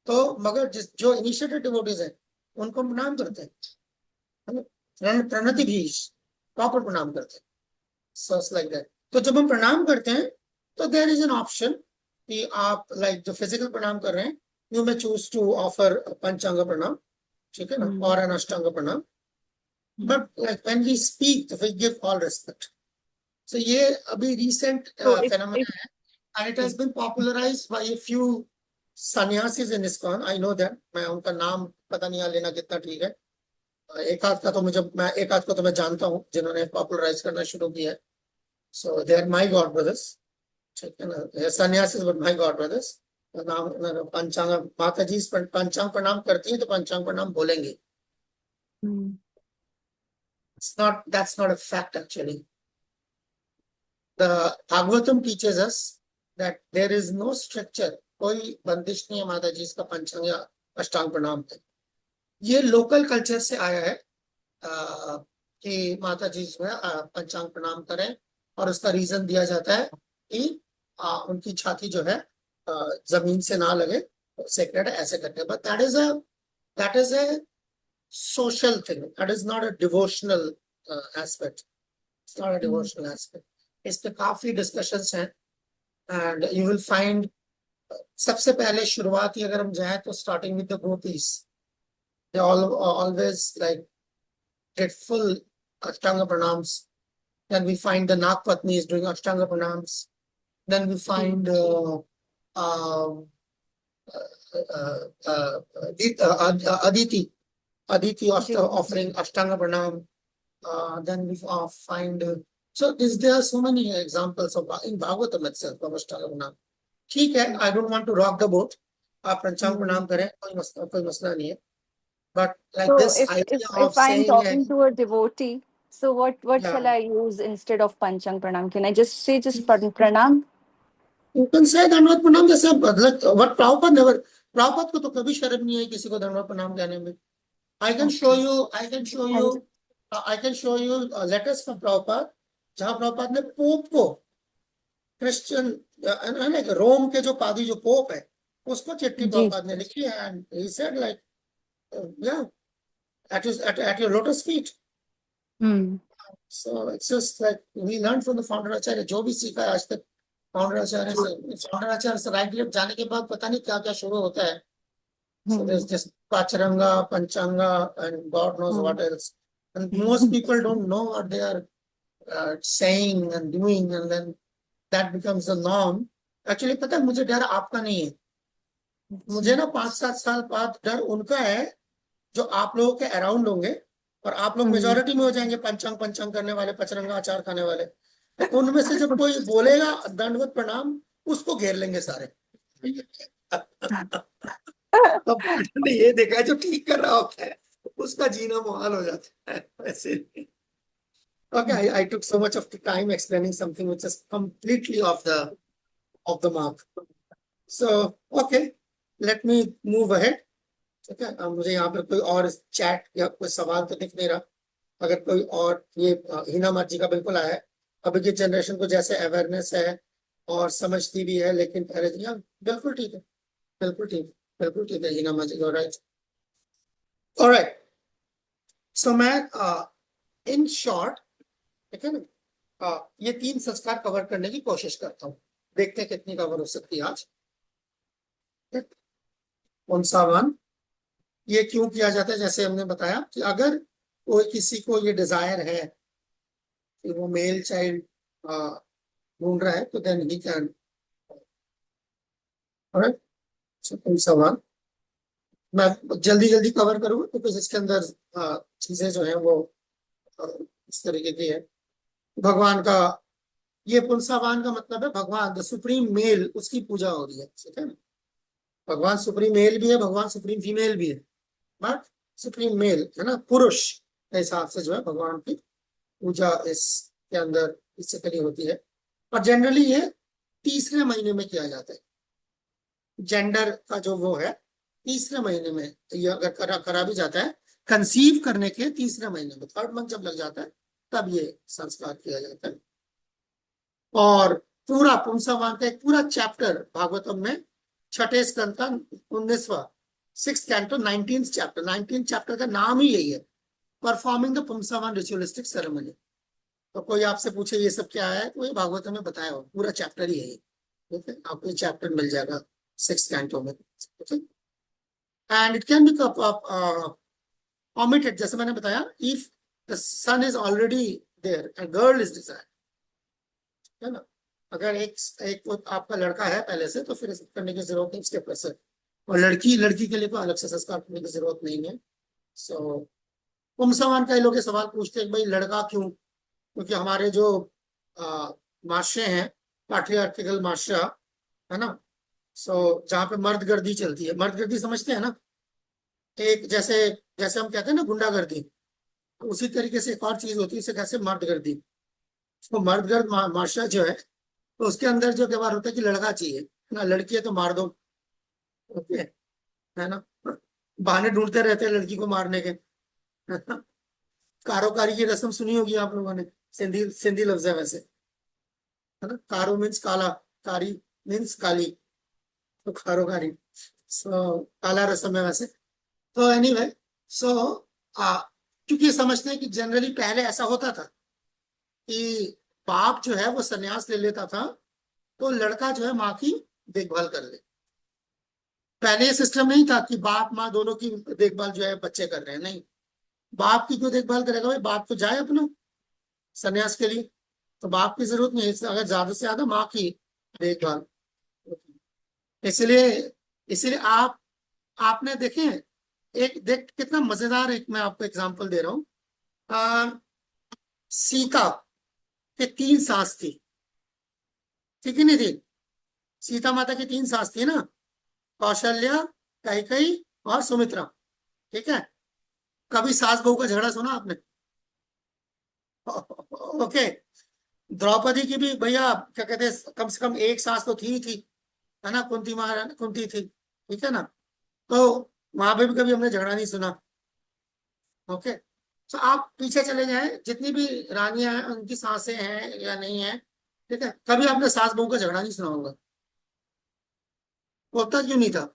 तो मगर जो इनिशिएटेड डिवोटीज हैं उनको प्रणाम करते हैं, प्रणति भी प्रॉपर प्रणाम करते हैं। So it's like that. तो जब हम प्रणाम करते हैं तो देयर इज एन ऑप्शन कि आप लाइक जो फिजिकल प्रणाम कर रहे हैं, you may choose to offer panchang pranam, ठीक है ना, और an ashtanga pranam. But like when we speak we give all respect. So ये अभी रिसेंट फेनोमेना है, and it has been popularized by a few sannyasis in ISKCON. I know that. मैं उनका नाम पता नहीं लेना कितना ठीक है। एक आध को तो मैं जानता हूँ जिन्होंने पॉपुलराइज करना शुरू किया है। So they are my god brothers, ठीक है ना, सन्यासीज बट माय गॉड ब्रदर्स। नाम पंचांग माता जी पंचांग प्रणाम करती है तो पंचांग प्रणाम बोलेंगे. That's not a fact actually. The Bhagavatam teaches us that there is no structure, कोई बंदिश नहीं है माता जी इसका पंचांग या अष्टांग प्रणाम पे. ये लोकल कल्चर से आया है कि माता जी जो है पंचांग प्रणाम करें, और उसका रीजन दिया जाता है कि उनकी छाती जो है जमीन से ना लगे, सेक्रेट है ऐसे करके. But that is a social thing. That is not a devotional aspect. It's not a devotional aspect. इस पे काफी डिस्कशंस हैं, एंड यू विल फाइंड सबसे पहले शुरुआत ही अगर हम जाएं तो starting with the gopis, they always like did full Ashtanga pranams. Then we find the Nag Patnis doing Ashtanga pranams. Then we find Aditi offering Ashtanga pranam. Then we find so there are so many examples of in Bhagavatam itself of Ashtanga pranam. ठीक है, I don't want to rock the boat. आप पंचांग प्रणाम करें, कोई मसला नहीं है. But like So this if idea if of I'm saying talking to a devotee, so what Yeah. shall I use instead of Panchang Pranam? Can I just say just Pranam? you can say दंडवत प्रणाम, जैसे what Prabhupada को तो कभी शर्म नहीं है किसी को दंडवत प्रणाम कहने में. I can show you letters from Prabhupada जहाँ प्रभुपाद ने पोप को क्रिश्चियन रोम के जो पादी जो पोप है उसको चिट्ठी प्रभुपाद ने लिखी है, and he said like yeah, at your lotus feet. So it's just like we learned from the founder आचार्य, जो भी सीखा है आज तक फाउंडर आचार्य से राइट लेफ्ट जाने के बाद पता नहीं क्या क्या शुरू होता है. So there's just Pacharanga, Panchanga, and God knows what else. And most people don't know what they are saying and doing, and then that becomes the norm. Actually, पता है मुझे डर आपका नहीं है. मुझे ना 5-7 साल बाद डर उनका है जो आप लोगों के अराउंड होंगे, और आप लोग मेजोरिटी में हो जाएंगे पंचांग करने वाले, पचरंगा अचार खाने वाले. उनमें से जब कोई बोलेगा दंडवत प्रणाम, उसको घेर लेंगे सारे. तो ने ये देखा है जो ठीक कर रहा होता है उसका जीना मुहाल हो जाता है वैसे. Okay, I took so much of the time explaining something which is completely off the mark. So okay, let me move ahead. ठीक है, मुझे यहाँ पर कोई और चैट या कोई सवाल तो दिख नहीं रहा. अगर कोई और, ये हिना मात जी का बिल्कुल आया है. अभी की जनरेशन को जैसे अवेयरनेस है और समझती भी है, लेकिन पहले बिल्कुल ठीक है, बिल्कुल ठीक है हिना मात जी. Alright, alright. सो मैं इन शॉर्ट, ठीक है ना, ये 3 संस्कार कवर करने की कोशिश करता हूँ. देखते हैं कितनी कवर हो सकती है आज. पुंसावन ये क्यों किया जाता है, जैसे हमने बताया कि अगर कोई किसी को ये डिजायर है कि वो मेल चाइल्ड ढूंढ रहा है, तो देन ही कैन. पुंसावन मैं जल्दी कवर करूंगा क्योंकि इसके अंदर चीजें जो है वो इस तरीके की है. भगवान का ये पुंसावान का मतलब है भगवान द सुप्रीम मेल, उसकी पूजा हो रही है. ठीक है ना, भगवान सुप्रीम मेल भी है, भगवान सुप्रीम फीमेल भी है, बट सुप्रीम मेल है ना, पुरुष के हिसाब से जो है भगवान की पूजा इसके अंदर बेसिकली होती है. और जनरली ये 3रे महीने में किया जाता है. जेंडर का जो वो है 3रे महीने में ये अगर करा भी जाता है, कंसीव करने के 3रे महीने में, 3rd मंथ जब लग जाता है तब ये संस्कार किया जाता है. और पूरा पुंसावान का एक पूरा चैप्टर भागवतम में 6ठे स्कंद का 19वां 6th canto 19th chapter, 19th chapter का नाम ही यही है, परफॉर्मिंग द पुंसावान रिचुअलिस्टिक सेरेमनी. तो कोई आपसे पूछे ये सब क्या है, तो ये भागवतम में बताया हो, पूरा चैप्टर ही है. ठीक है, आपको ये चैप्टर मिल जाएगा 6th कैंटो में. And it can be omitted, जैसे मैंने बताया, if the son is already there and girl is desired, है ना. अगर एक आपका लड़का है पहले से, तो फिर इस करने की जरूरत नहीं इसके ऊपर से. और लड़की के लिए तो अलग से संस्कार करने की जरूरत नहीं है. सो पुंसावान कई लोग ये सवाल पूछते हैं भाई लड़का क्यों, क्योंकि हमारे जो माशरे हैं, पैट्रियार्किकल माशरा है ना, जहाँ पे मर्दगर्दी चलती है, मर्दगर्दी समझते हैं ना, एक जैसे जैसे हम कहते हैं ना गुंडागर्दी, तो उसी तरीके से एक और चीज होती है, इसे कैसे मर्दगर्दी। तो मर्दगर्द माशरा जो है, तो उसके अंदर जो व्यवहार होता है कि लड़का चाहिए ना, लड़की है तो मार दो, ओके, है ना, बहाने ढूंढते रहते हैं लड़की को मारने के। कारोकारी की रस्म सुनी होगी आप लोगों ने, सिंधी सिंधी लफ्ज है वैसे, है ना, कारो मीन्स काला, कारी मीन्स काली, तो कारोकारी, काला रस्म है वैसे। तो एनीवे, सो क्योंकि समझते हैं कि जनरली पहले ऐसा होता था कि बाप जो है वो संन्यास ले लेता था, तो लड़का जो है माँ की देखभाल कर ले। पहले ये सिस्टम नहीं था कि बाप माँ दोनों की देखभाल जो है बच्चे कर रहे हैं, नहीं, बाप की क्यों देखभाल करेगा भाई, बाप तो जाए अपना संन्यास के लिए, तो बाप की जरूरत नहीं है, अगर ज्यादा से ज्यादा माँ की देखभाल। इसलिए इसलिए आपने देखे, एक देख कितना मजेदार, एक मैं आपको एग्जांपल दे रहा हूँ। सीता के 3 सास थी, ठीक है नहीं थी, सीता माता की 3 सास थी ना, कौशल्या, कैकेयी और सुमित्रा, ठीक है। कभी सास बहू का झगड़ा सुना आपने? ओके, द्रौपदी की भी भैया क्या कहते हैं, कम से कम एक सास तो थी, है ना, कुंती महारानी कुंती थी, ठीक है ना, तो वहां पे भी कभी हमने झगड़ा नहीं सुना। ओके, तो आप पीछे चले जाएं, जितनी भी रानियां हैं उनकी सासें हैं या नहीं है, ठीक है, कभी आपने सास बहू का झगड़ा नहीं सुना होगा। होता क्यों नहीं था?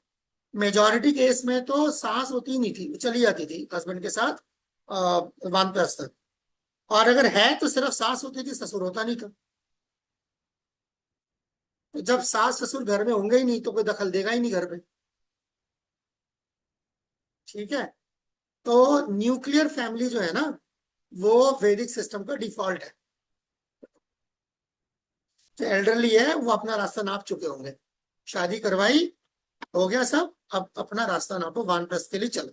मेजॉरिटी केस में तो सास होती ही नहीं थी, चली जाती थी हस्बैंड के साथ वानप्रस्थ तक, और अगर है तो सिर्फ सास होती थी, ससुर होता नहीं था। तो जब सास ससुर घर में होंगे ही नहीं तो कोई दखल देगा ही नहीं घर में, ठीक है। तो न्यूक्लियर फैमिली जो है ना, वो वैदिक सिस्टम का डिफॉल्ट है। जो एल्डरली है वो अपना रास्ता नाप चुके होंगे, शादी करवाई, हो गया सब, अब अपना रास्ता नापो, वानप्रस्थ के लिए चलो।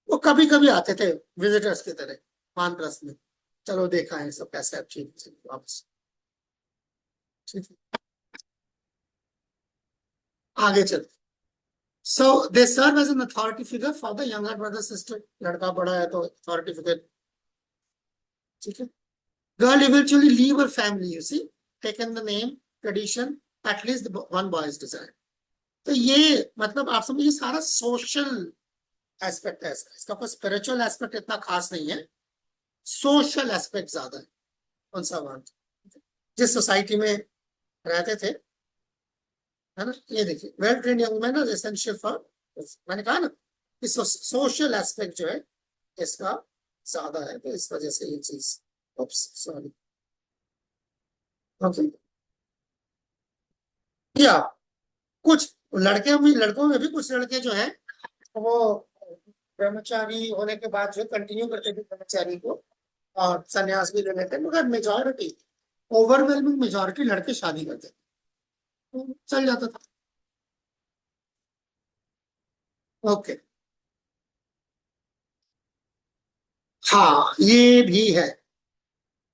वो कभी कभी आते थे विजिटर्स की तरह वानप्रस्थ में, चलो देखा है सब कैसे, अब ठीक है वापस, ठीक है, आगे चलते। So they serve as an authority figure for the younger brother sister, लड़का बड़ा है तो authority figure, ठीक है। Girl eventually leave her family, you see, taken the name, tradition, at least one boy is desired. तो ये मतलब आप समझिए सारा सोशल एस्पेक्ट है इसका कोई स्पिरिचुअल एस्पेक्ट इतना खास नहीं है, सोशल एस्पेक्ट ज्यादा है। कौन सा बात, जिस सोसाइटी में रहते थे, है ना, ये देखिए, well trained young man is essential for, मैंने कहा ना कि सोशल एस्पेक्ट जो है इसका ज्यादा है, तो इस वजह से ये चीज, सॉरी, ओके। या कुछ लड़कों में भी कुछ लड़के जो है वो ब्रह्मचारी होने के बाद जो कंटिन्यू करते थे ब्रह्मचारी को, और संन्यास भी ले लेते, मगर मेजॉरिटी, ओवरवेलमिंग मेजॉरिटी लड़के शादी करते, तो चल जाता था। ओके, हाँ ये भी है,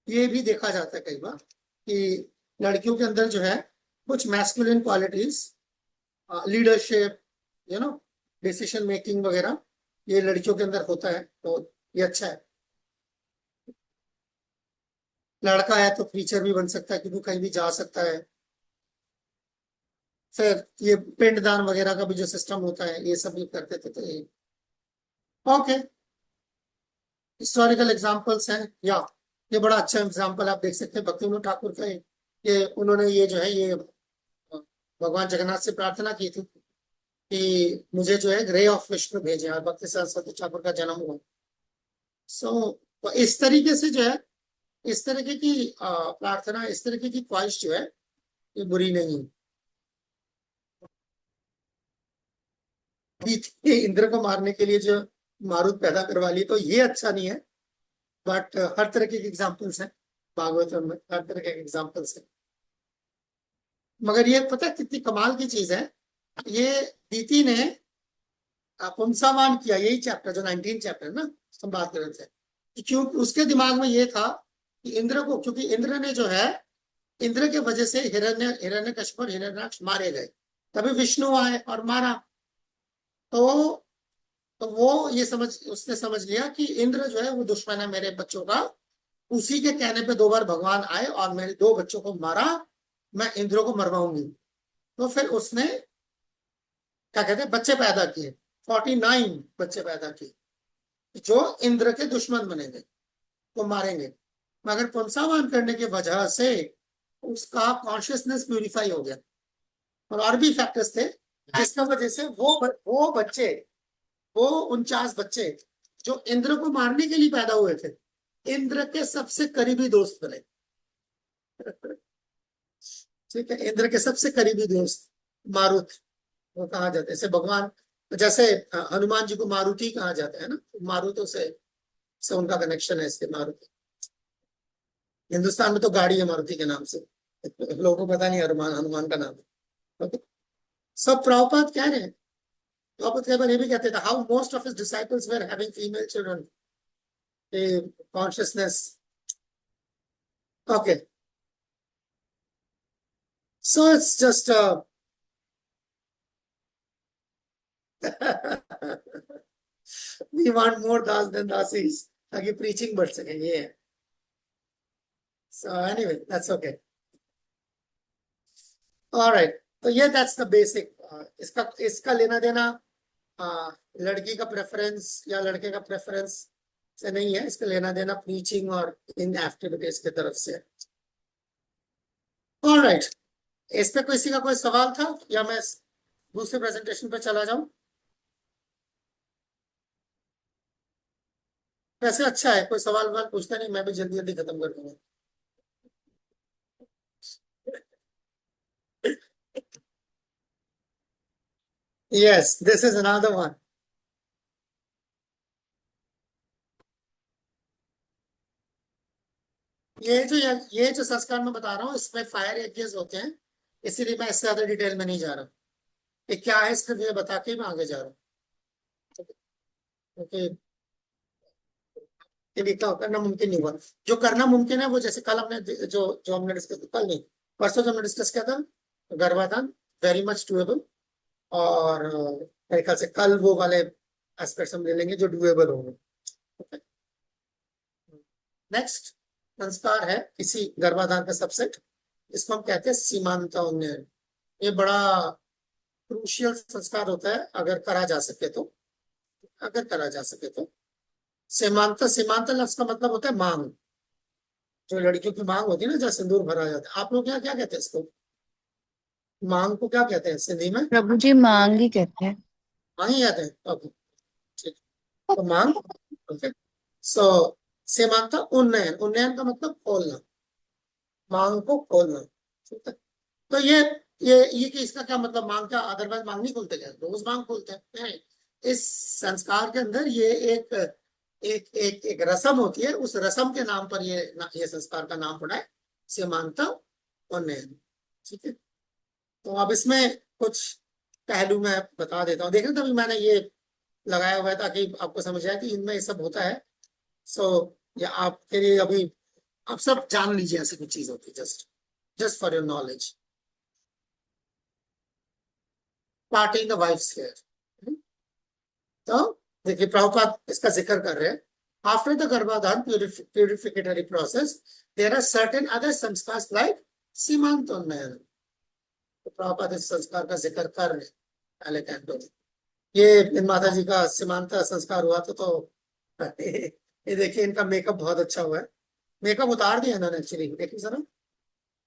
ये भी देखा जाता है कई बार कि लड़कियों के अंदर जो है कुछ masculine qualities, leadership, you know, decision making वगैरह, ये लड़कियों के अंदर होता है, तो ये अच्छा है। लड़का है तो टीचर भी बन सकता है क्योंकि कहीं भी जा सकता है। फिर ये पिंडदान वगैरह का भी जो सिस्टम होता है, ये सब भी करते थे, तो ये ओके, हिस्टोरिकल एग्जांपल्स हैं। या ये बड़ा अच्छा एग्जांपल आप देख सकते हैं भक्ति विनोद ठाकुर का, ये उन्होंने ये जो है ये भगवान जगन्नाथ से प्रार्थना की थी कि मुझे जो है रे ऑफ विष्णु भेजे, और भक्ति सरस्वती ठाकुर का जन्म हुआ। तो इस तरीके से जो है, इस तरीके की प्रार्थना, इस तरीके की ख्वाहिश जो है ये बुरी नहीं है। इंद्र को मारने के लिए जो मारुत पैदा करवा ली, तो ये अच्छा नहीं है, बट हर तरह के एग्जाम्पल्स हैं भागवतम में, हर तरह के एग्जाम्पल्स हैं। मगर ये पता है कितनी कमाल की चीज है, ये दीति ने पुंसावान किया, यही चैप्टर जो 19 चैप्टर ना हम बात कर रहे थे, कि क्यों उसके दिमाग में ये था कि इंद्र को, क्योंकि इंद्र ने जो है, इंद्र के वजह से हिरण्यकश्यप और हिरण्याक्ष मारे गए, तभी विष्णु आए और मारा। तो वो ये उसने समझ लिया कि इंद्र जो है वो दुश्मन है मेरे बच्चों का। उसी के कहने पे 2 बार भगवान आए और मेरे 2 बच्चों को मारा, मैं इंद्र को मरवाऊंगी। तो फिर उसने क्या कहते हैं बच्चे पैदा किए, 49 बच्चे पैदा किए जो इंद्र के दुश्मन बनेंगे, तो मारेंगे। मगर पुंसावान करने की वजह से उसका कॉन्शियसनेस प्यूरिफाई हो गया, और भी फैक्टर्स थे जिसका वजह से वो बच्चे, वो 49 बच्चे जो इंद्र को मारने के लिए पैदा हुए थे, इंद्र के सबसे करीबी दोस्त बने। ठीक है, इंद्र के सबसे करीबी दोस्त मारुत वो कहा जाता है। जैसे भगवान, जैसे हनुमान जी को मारुति कहा जाता है ना, मारुतों से उनका कनेक्शन है। इसके मारुति, हिंदुस्तान में तो गाड़ी है मारुति के नाम से, लोगों को पता नहीं हनुमान का नाम है। ओके, सब प्रभुपाद कह रहे हैं, प्रभुपाद कई बार ये भी कहते थे, how most of his disciples were having female children, consciousness. Okay, so it's just we want more das than dasis ताकि preaching बढ़ सके, ये है। So anyway, that's okay. All right, तो ये that's the basic। इसका लेना देना लड़की का प्रेफरेंस या लड़के का प्रेफरेंस से नहीं है, इसका लेना देना preaching और इन एक्टिविटीज की तरफ से। All right, इस पे किसी का कोई सवाल था या मैं दूसरे प्रेजेंटेशन पे चला जाऊं? वैसे अच्छा है, कोई सवाल वाल पूछता नहीं, मैं भी जल्दी जल्दी खत्म कर दूंगा। Yes, this is another one. ये जो संस्कार मैं बता रहा हूँ, इसमें फायर यज्ञ होते हैं, इसीलिए मैं इससे ज्यादा डिटेल में नहीं जा रहा। ये क्या है सिर्फ ये बता के मैं आगे जा रहा हूँ, क्योंकि ये करना मुमकिन नहीं हुआ। जो करना मुमकिन है वो, जैसे कल हमने जो हमने डिस्कस, कल नहीं परसों जो हमने डिस्कस किया था, गर्भाधान, वेरी मच डूएबल। और मेरे ख्याल से कल वो वाले एस्पेक्ट्स हम ले लेंगे जो डूएबल होंगे। नेक्स्ट संस्कार है इसी गर्भाधान का सबसेट, इसको हम कहते हैं सीमांत उन्नयन। ये बड़ा क्रूशियल संस्कार होता है अगर करा जा सके तो। सीमांत लफ्ज का मतलब होता है मांग, जो लड़कियों की मांग होती है ना, जहाँ सिंदूर भरा जाता है। आप लोग क्या क्या कहते हैं इसको, मांग को क्या कहते हैं सिंधी में? प्रभु जी मांग ही कहते हैं। मांग ही कहते हैं, ओके ठीक। तो मांग, ओके। सो सीमांत उन्नयन, उन्नयन का मतलब खोलना, मांग को खोलना, ठीक है। तो ये कि इसका क्या मतलब, मांग क्या अदरवाइज मांग नहीं खोलते क्या, रोज मांग खोलते हैं? नहीं, इस संस्कार के अंदर ये एक रस्म होती है, उस रस्म के नाम पर ये संस्कार का नाम पड़ा है सीमांत उन्नयन, ठीक है। तो अब इसमें कुछ पहलू मैं बता देता हूँ। देख रहे, तभी मैंने ये लगाया हुआ है ताकि आपको समझ आए कि इनमें ये सब होता है। सो या आपके लिए अभी आप सब जान लीजिए ऐसी कुछ चीज होती है, just for your knowledge. Parting the wife's hair, तो देखिए प्रभुपाद इसका जिक्र कर रहे हैं। After the garbhadhan purificatory process there are certain other sanskaras like simant unnayan. तो प्रभुपाद इस संस्कार का जिक्र कर रहे हैं पहले कैंटो में। ये माता जी का सीमांत संस्कार हुआ तो ये देखिए इनका मेकअप बहुत अच्छा हुआ है। मेकअप उतार दिया इन्होंने एक्चुअली, देखिए सर,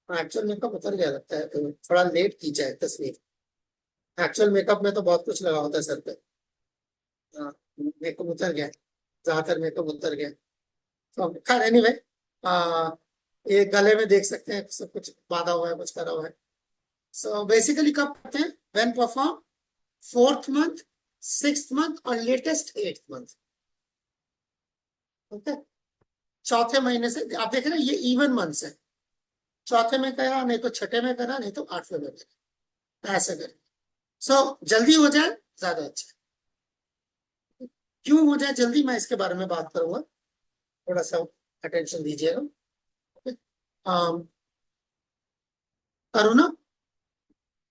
एक्चुअल मेकअप उतर गया लगता है, थोड़ा लेट खींचा है तस्वीर। एक्चुअल मेकअप में तो बहुत कुछ लगा होता है सर पे। मेकअप उतर गया, ज्यादातर मेकअप उतर गया। तो खैर एनीवे, ये गले में देख सकते हैं सब कुछ बांधा हुआ है, कुछ करा हुआ है। सो बेसिकली कब करते हैं, when perform 4th month, 6th month और लेटेस्ट 8th month। ओके, चौथे महीने से आप देख रहे हैं, ये इवन मंथ्स है। चौथे में करा, नहीं तो छठे में करा, नहीं तो 8वें में करा, ऐसे करें। सो जल्दी हो जाए ज्यादा अच्छा। क्यों हो जाए जल्दी, मैं इसके बारे में बात करूंगा, थोड़ा सा अटेंशन दीजिएगा। करुणा,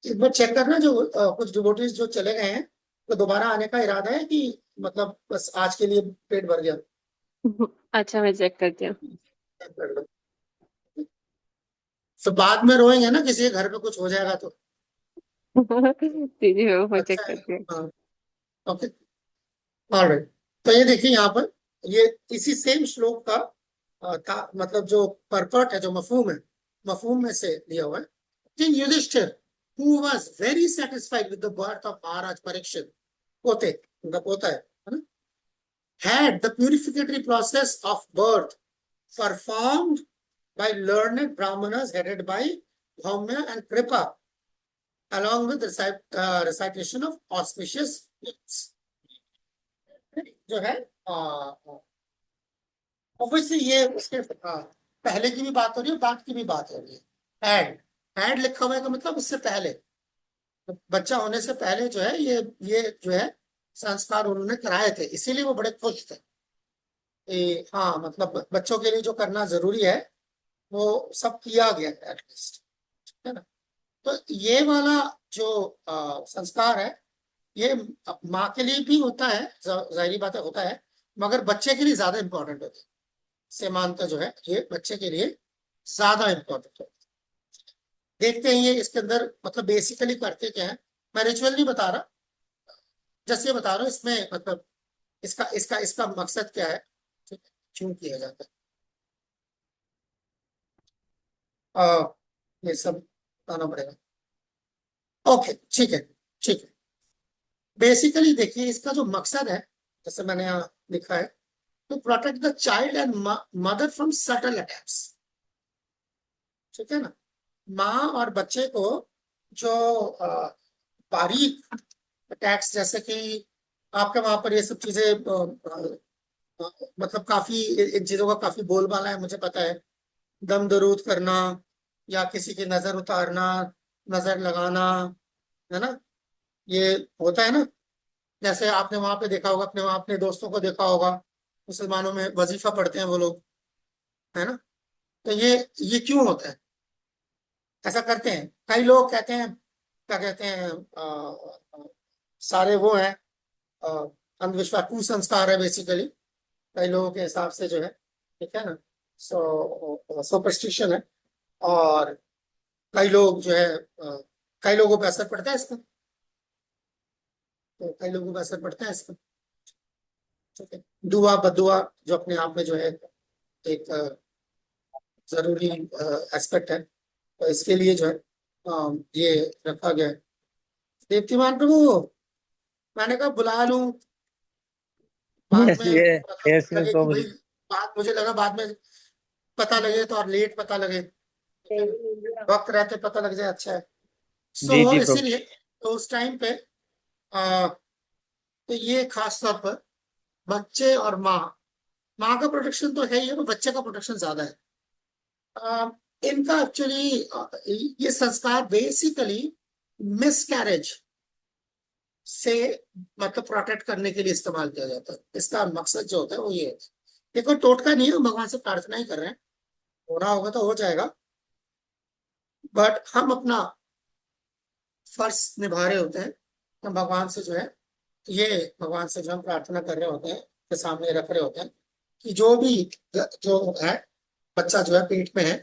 एक बार चेक करना जो कुछ डिवोटीज जो चले गए हैं तो दोबारा आने का इरादा है कि मतलब बस आज के लिए पेट भर गया। अच्छा, मैं चेक करती हूँ। तो बाद में रोएंगे ना किसी के घर पे कुछ हो जाएगा तो। जी जी, मैं चेक अच्छा है। करती हूँ। हाँ, ओके, ऑलराइट। तो ये देखिए यहाँ पर ये इसी सेम श्लोक का मतलब जो परपट है, जो मफहूम में से लिया हुआ है। King Yudhishthira who was very satisfied with the birth of Maharaj Parikshit, पोते, उनका पोता है ना, had the purificatory process of birth performed by learned brahmanas headed by Bhaumya and Kripa along with recitation of auspicious words. जो है ऑब्वियसली ये उसके पहले की भी बात हो रही है, बाद की भी बात हो रही है। हैड लिखा हुआ है का मतलब उससे पहले, तो बच्चा होने से पहले जो है ये जो है संस्कार उन्होंने कराए थे, इसीलिए वो बड़े खुश थे। हाँ, मतलब बच्चों के लिए जो करना जरूरी है वो सब किया गया एटलीस्ट, है ना। तो ये वाला जो संस्कार है ये माँ के लिए भी होता है, जाहिर बात है होता है, मगर बच्चे के लिए ज्यादा इंपॉर्टेंट होता है। समानता जो है ये बच्चे के लिए ज्यादा इंपॉर्टेंट है। देखते हैं ये इसके अंदर मतलब बेसिकली करते क्या है। मैं रिचुअल नहीं बता रहा, जैसे बता रहा हूँ इसमें मतलब इसका इसका इसका मकसद क्या है, ठीक है, क्यों किया जाता है, ये सब बताना पड़ेगा। ओके, ठीक है, ठीक है। बेसिकली देखिए इसका जो मकसद है, जैसे मैंने यहाँ लिखा है, to protect the child and mother from subtle attacks, ठीक है ना। माँ और बच्चे को जो बारीक अटैक्स, जैसे कि आपके वहां पर ये सब चीजें मतलब काफी इन चीजों का काफी बोलबाला है, मुझे पता है। दम दरूद करना या किसी की नजर उतारना, नजर लगाना, है ना, ये होता है ना। जैसे आपने वहां पे देखा होगा, अपने वहां अपने दोस्तों को देखा होगा, मुसलमानों में वजीफा पढ़ते हैं वो लोग, है ना। तो ये क्यों होता है, ऐसा करते हैं। कई लोग कहते हैं, क्या कहते हैं, सारे वो हैं अंधविश्वास, कुसंस्कार है बेसिकली कई लोगों के हिसाब से जो है, ठीक है ना। सुपरस्टिशन है, और कई लोग जो है कई लोगों पे असर पड़ता है इसका, तो कई लोगों पे असर पड़ता है इसका, ठीक है। दुआ बदुआ जो अपने आप में जो है एक जरूरी एस्पेक्ट है, तो इसके लिए जो है ये रखा गया है। दीप्तिमान प्रभु, मैंने कहा बुला लूं, बाद यस में ये यस लगे तो कि भाई, बात मुझे लगा बाद में पता लगे तो, और लेट पता लगे, वक्त रहते पता लग जाए, अच्छा है। जी जी प्रभु। इसीलिए तो उस टाइम पे तो ये खास तौर पर बच्चे और माँ का प्रोटेक्शन तो है ही है, पर बच्चे का प्रोटेक्शन ज्यादा है। इनका एक्चुअली ये संस्कार बेसिकली मिसकैरेज से मतलब प्रोटेक्ट करने के लिए इस्तेमाल किया जाता है। इसका मकसद जो होता है वो ये है, देखो टोटका नहीं है, भगवान से प्रार्थना ही कर रहे हैं, होना होगा तो हो जाएगा, बट हम अपना फर्ज निभा रहे होते हैं। हम भगवान से जो है ये भगवान से जो हम प्रार्थना कर रहे होते हैं, के सामने रख रहे होते हैं कि जो भी जो है बच्चा जो है पेट में है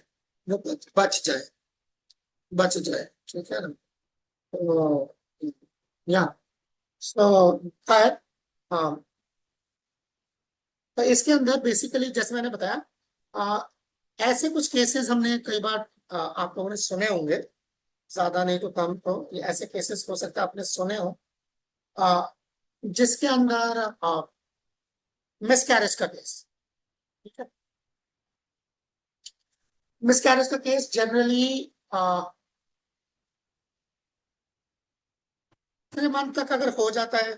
वो बच जाए, ठीक है ना। तो या सो खैर, हाँ, तो इसके अंदर बेसिकली जैसे मैंने बताया ऐसे कुछ केसेस हमने कई बार आप लोगों ने सुने होंगे, ज्यादा नहीं तो कम, तो ये ऐसे केसेस हो सकता है आपने सुने हो जिसके अंदर मिसकैरेज का केस, ठीक है। मिसकैरेज का केस जनरली 3 मंथ तक अगर हो जाता है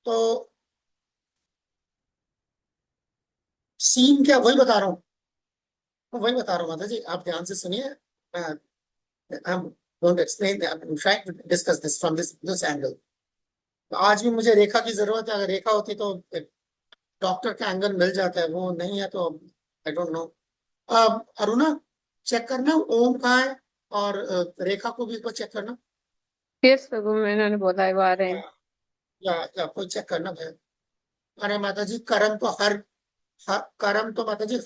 तो सीन क्या, वही बता रहा हूँ, माता जी, आप ध्यान से सुनिए। I'm going to explain, I'm trying to discuss this from this angle. तो आज भी मुझे रेखा की जरूरत है, अगर रेखा होती तो डॉक्टर का एंगल मिल जाता है, वो नहीं है तो I don't know. Aruna, check करना ओम कहाँ है, और रेखा को भी एक बार चेक करना। यस प्रभु, मैंने बोला है वो आ रहे हैं। या कोई चेक करना है। अरे माता जी, कर्म तो कर्म तो माता जी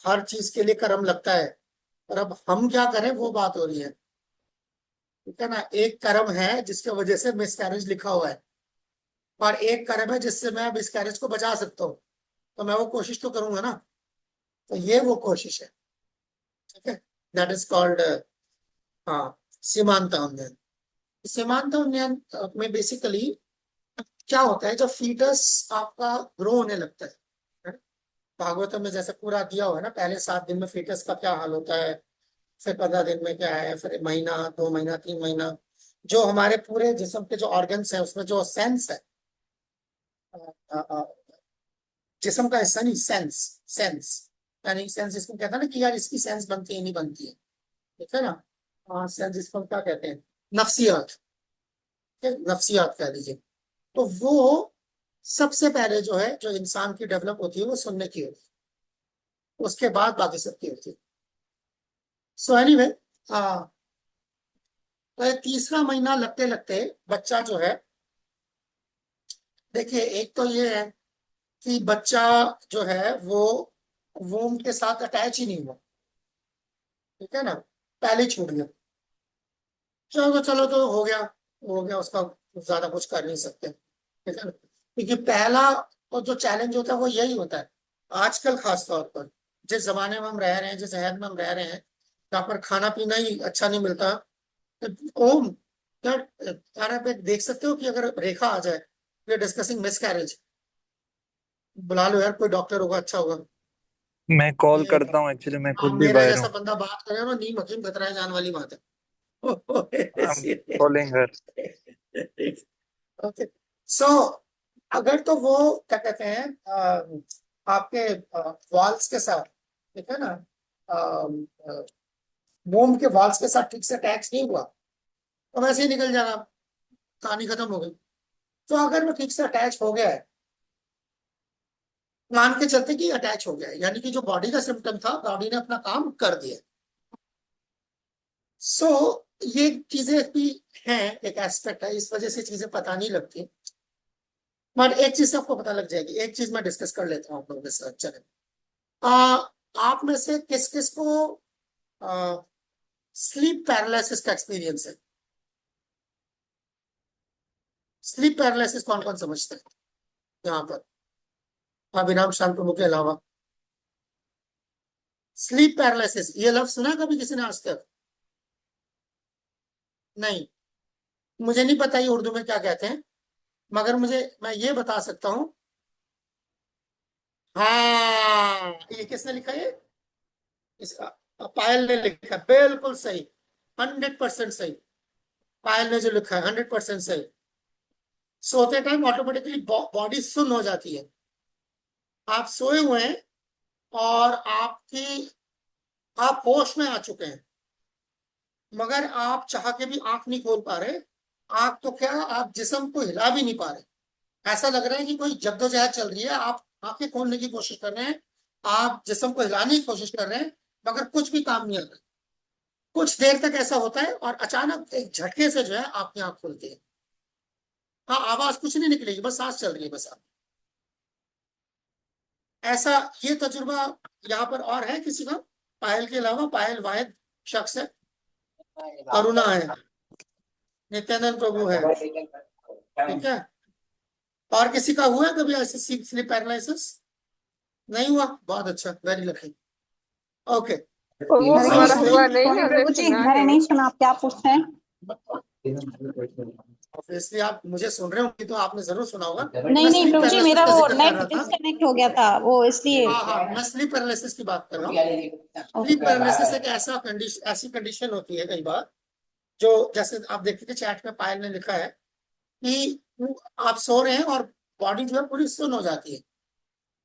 हर चीज के लिए कर्म लगता है, और अब हम क्या करें वो बात हो रही है। ठीक है ना, एक कर्म है जिसके वजह से मिसकैरेज लिखा हुआ है, और एक कर्म है जिससे मैं मिसकैरेज को बचा सकता हूँ, तो मैं वो कोशिश तो करूंगा ना। तो ये वो कोशिश है। ठीक है, दैट इज कॉल्ड हाँ सीमांत उन्नयन। सीमांत उन्नयन में बेसिकली क्या होता है, जब फीटस आपका ग्रो होने लगता है। भागवतम में जैसे पूरा दिया हुआ है ना, पहले 7 दिन में फीटस का क्या हाल होता है, फिर 15 दिन में क्या है, फिर महीना, 2 महीना, 3 महीना, जो हमारे पूरे जिस्म के जो ऑर्गन्स है उसमें जो सेंस है, अ, अ, जिस्म का हिस्सा नहीं, सेंस। सेंस यानी सेंस इसको कहता है ना कि यार इसकी सेंस बनती है नहीं बनती है। ठीक है ना, सेंस इसको क्या कहते हैं, नफ्सियात। ठीक है? नफ्सियात कह दीजिए। तो वो सबसे पहले जो है, जो इंसान की डेवलप होती है वो सुनने की होती है, उसके बाद बाकी सबकी होती है। सो एनीवे, तो ये तीसरा महीना लगते लगते बच्चा जो है, देखिए एक तो ये है कि बच्चा जो है वो वूम के साथ अटैच ही नहीं हुआ। ठीक है ना, पहले छूट गया। चलो तो हो गया उसका, ज्यादा कुछ कर नहीं सकते। ठीक है ना, क्योंकि पहला तो जो चैलेंज होता है वो यही होता है आजकल, खास तौर पर जिस जमाने में हम रह रहे हैं, जिस शहर में हम रह रहे हैं, जहाँ पर खाना पीना ही अच्छा नहीं मिलता। ओम, क्या यार आप एक देख सकते हो कि अगर रेखा आ जाए, we are discussing miscarriage, बुला लो यार, कोई डॉक्टर होगा अच्छा होगा। मैं कॉल ये करता हूँ, एक्चुअली मैं खुद भी मेरा बाहर जैसा हूँ। बंदा बात करे ना, नीम हकीम खतराए जान वाली बात है। I am calling her. Okay, so अगर तो वो क्या कहते हैं, आपके वॉल्स के साथ, ठीक है ना, मोम के वॉल्स के साथ ठीक से अटैच नहीं हुआ, तो वैसे ही निकल जाएगा, कहानी खत्म हो गई। तो अगर वो ठीक से अटैच हो गया है, मान के चलते कि अटैच हो गया है, यानी कि जो बॉडी का सिम्टम था, बॉडी ने अपना काम कर दिया। सो ये चीजें भी हैं, एक एस्पेक्ट है, इस वजह से चीजें पता नहीं लगती। बट एक चीज आपको पता लग जाएगी, एक चीज मैं डिस्कस कर लेता हूँ आप लोगों के साथ। चले, आप में से किस किस को स्लीप पैरालिसिस का एक्सपीरियंस है? स्लीप पैरालिसिस कौन कौन समझता है यहाँ पर, अभिराम शांत प्रभु के अलावा? स्लीप पैरालिसिस ये लफ्ज सुना कभी किसी ने आज तक? नहीं, मुझे नहीं पता ये उर्दू में क्या कहते हैं, मगर मैं ये बता सकता हूँ। हाँ, ये किसने लिखा है? इसका पायल ने लिखा, बिल्कुल सही, 100% सही। पायल ने जो लिखा है 100% सही। सोते टाइम ऑटोमेटिकली बॉडी सुन्न हो जाती है। आप सोए हुए हैं और आप होश में आ चुके हैं, मगर आप चाह के भी आंख नहीं खोल पा रहे। आंख तो क्या, आप जिस्म को हिला भी नहीं पा रहे। ऐसा लग रहा है कि कोई जद्दोजहद चल रही है, आप आंखें खोलने की कोशिश कर रहे हैं, आप जिस्म को हिलाने की कोशिश कर रहे हैं, मगर कुछ भी काम नहीं आ रहा। कुछ देर तक ऐसा होता है और अचानक एक झटके से जो है आपकी आंख खुलती है। हाँ, आवाज कुछ नहीं निकलेगी, बस सांस चल रही है बस। आप ऐसा ये तजुर्बा यहाँ पर और है किसी का? पायल के अलावा, पायल वाहिद शख्स है। करुणा है, नित्यानंद प्रभु है। ठीक है, और किसी का हुआ है कभी ऐसे स्लीप पैरालिसिस? नहीं हुआ, बहुत अच्छा, वेरी लकी। ओके, वो मैंने सो नहीं हमारा सुना हुआ नहीं, सॉरी हमने प्रभु जी, सुना मैंने है। नहीं सुना आप क्या पूछ रहे हैं। ऑब्वियसली आप मुझे सुन रहे होंगे तो आपने जरूर सुना होगा। नहीं मैं नहीं स्लीप प्रभु जी, पैरालिसिस मेरा का वो जिक्र कर नेट रहा था। डिस्कनेक्ट हो गया था वो इसलिए। हाँ, मैं स्लीप पैरालिसिस की बात कर रहा हूँ। स्लीप पैरालिसिस एक ऐसी कंडीशन होती है कई बार, जो जैसे आप देखिए चैट में पायल ने लिखा है कि आप सो रहे हैं और बॉडी जो है पूरी सुन्न हो जाती है,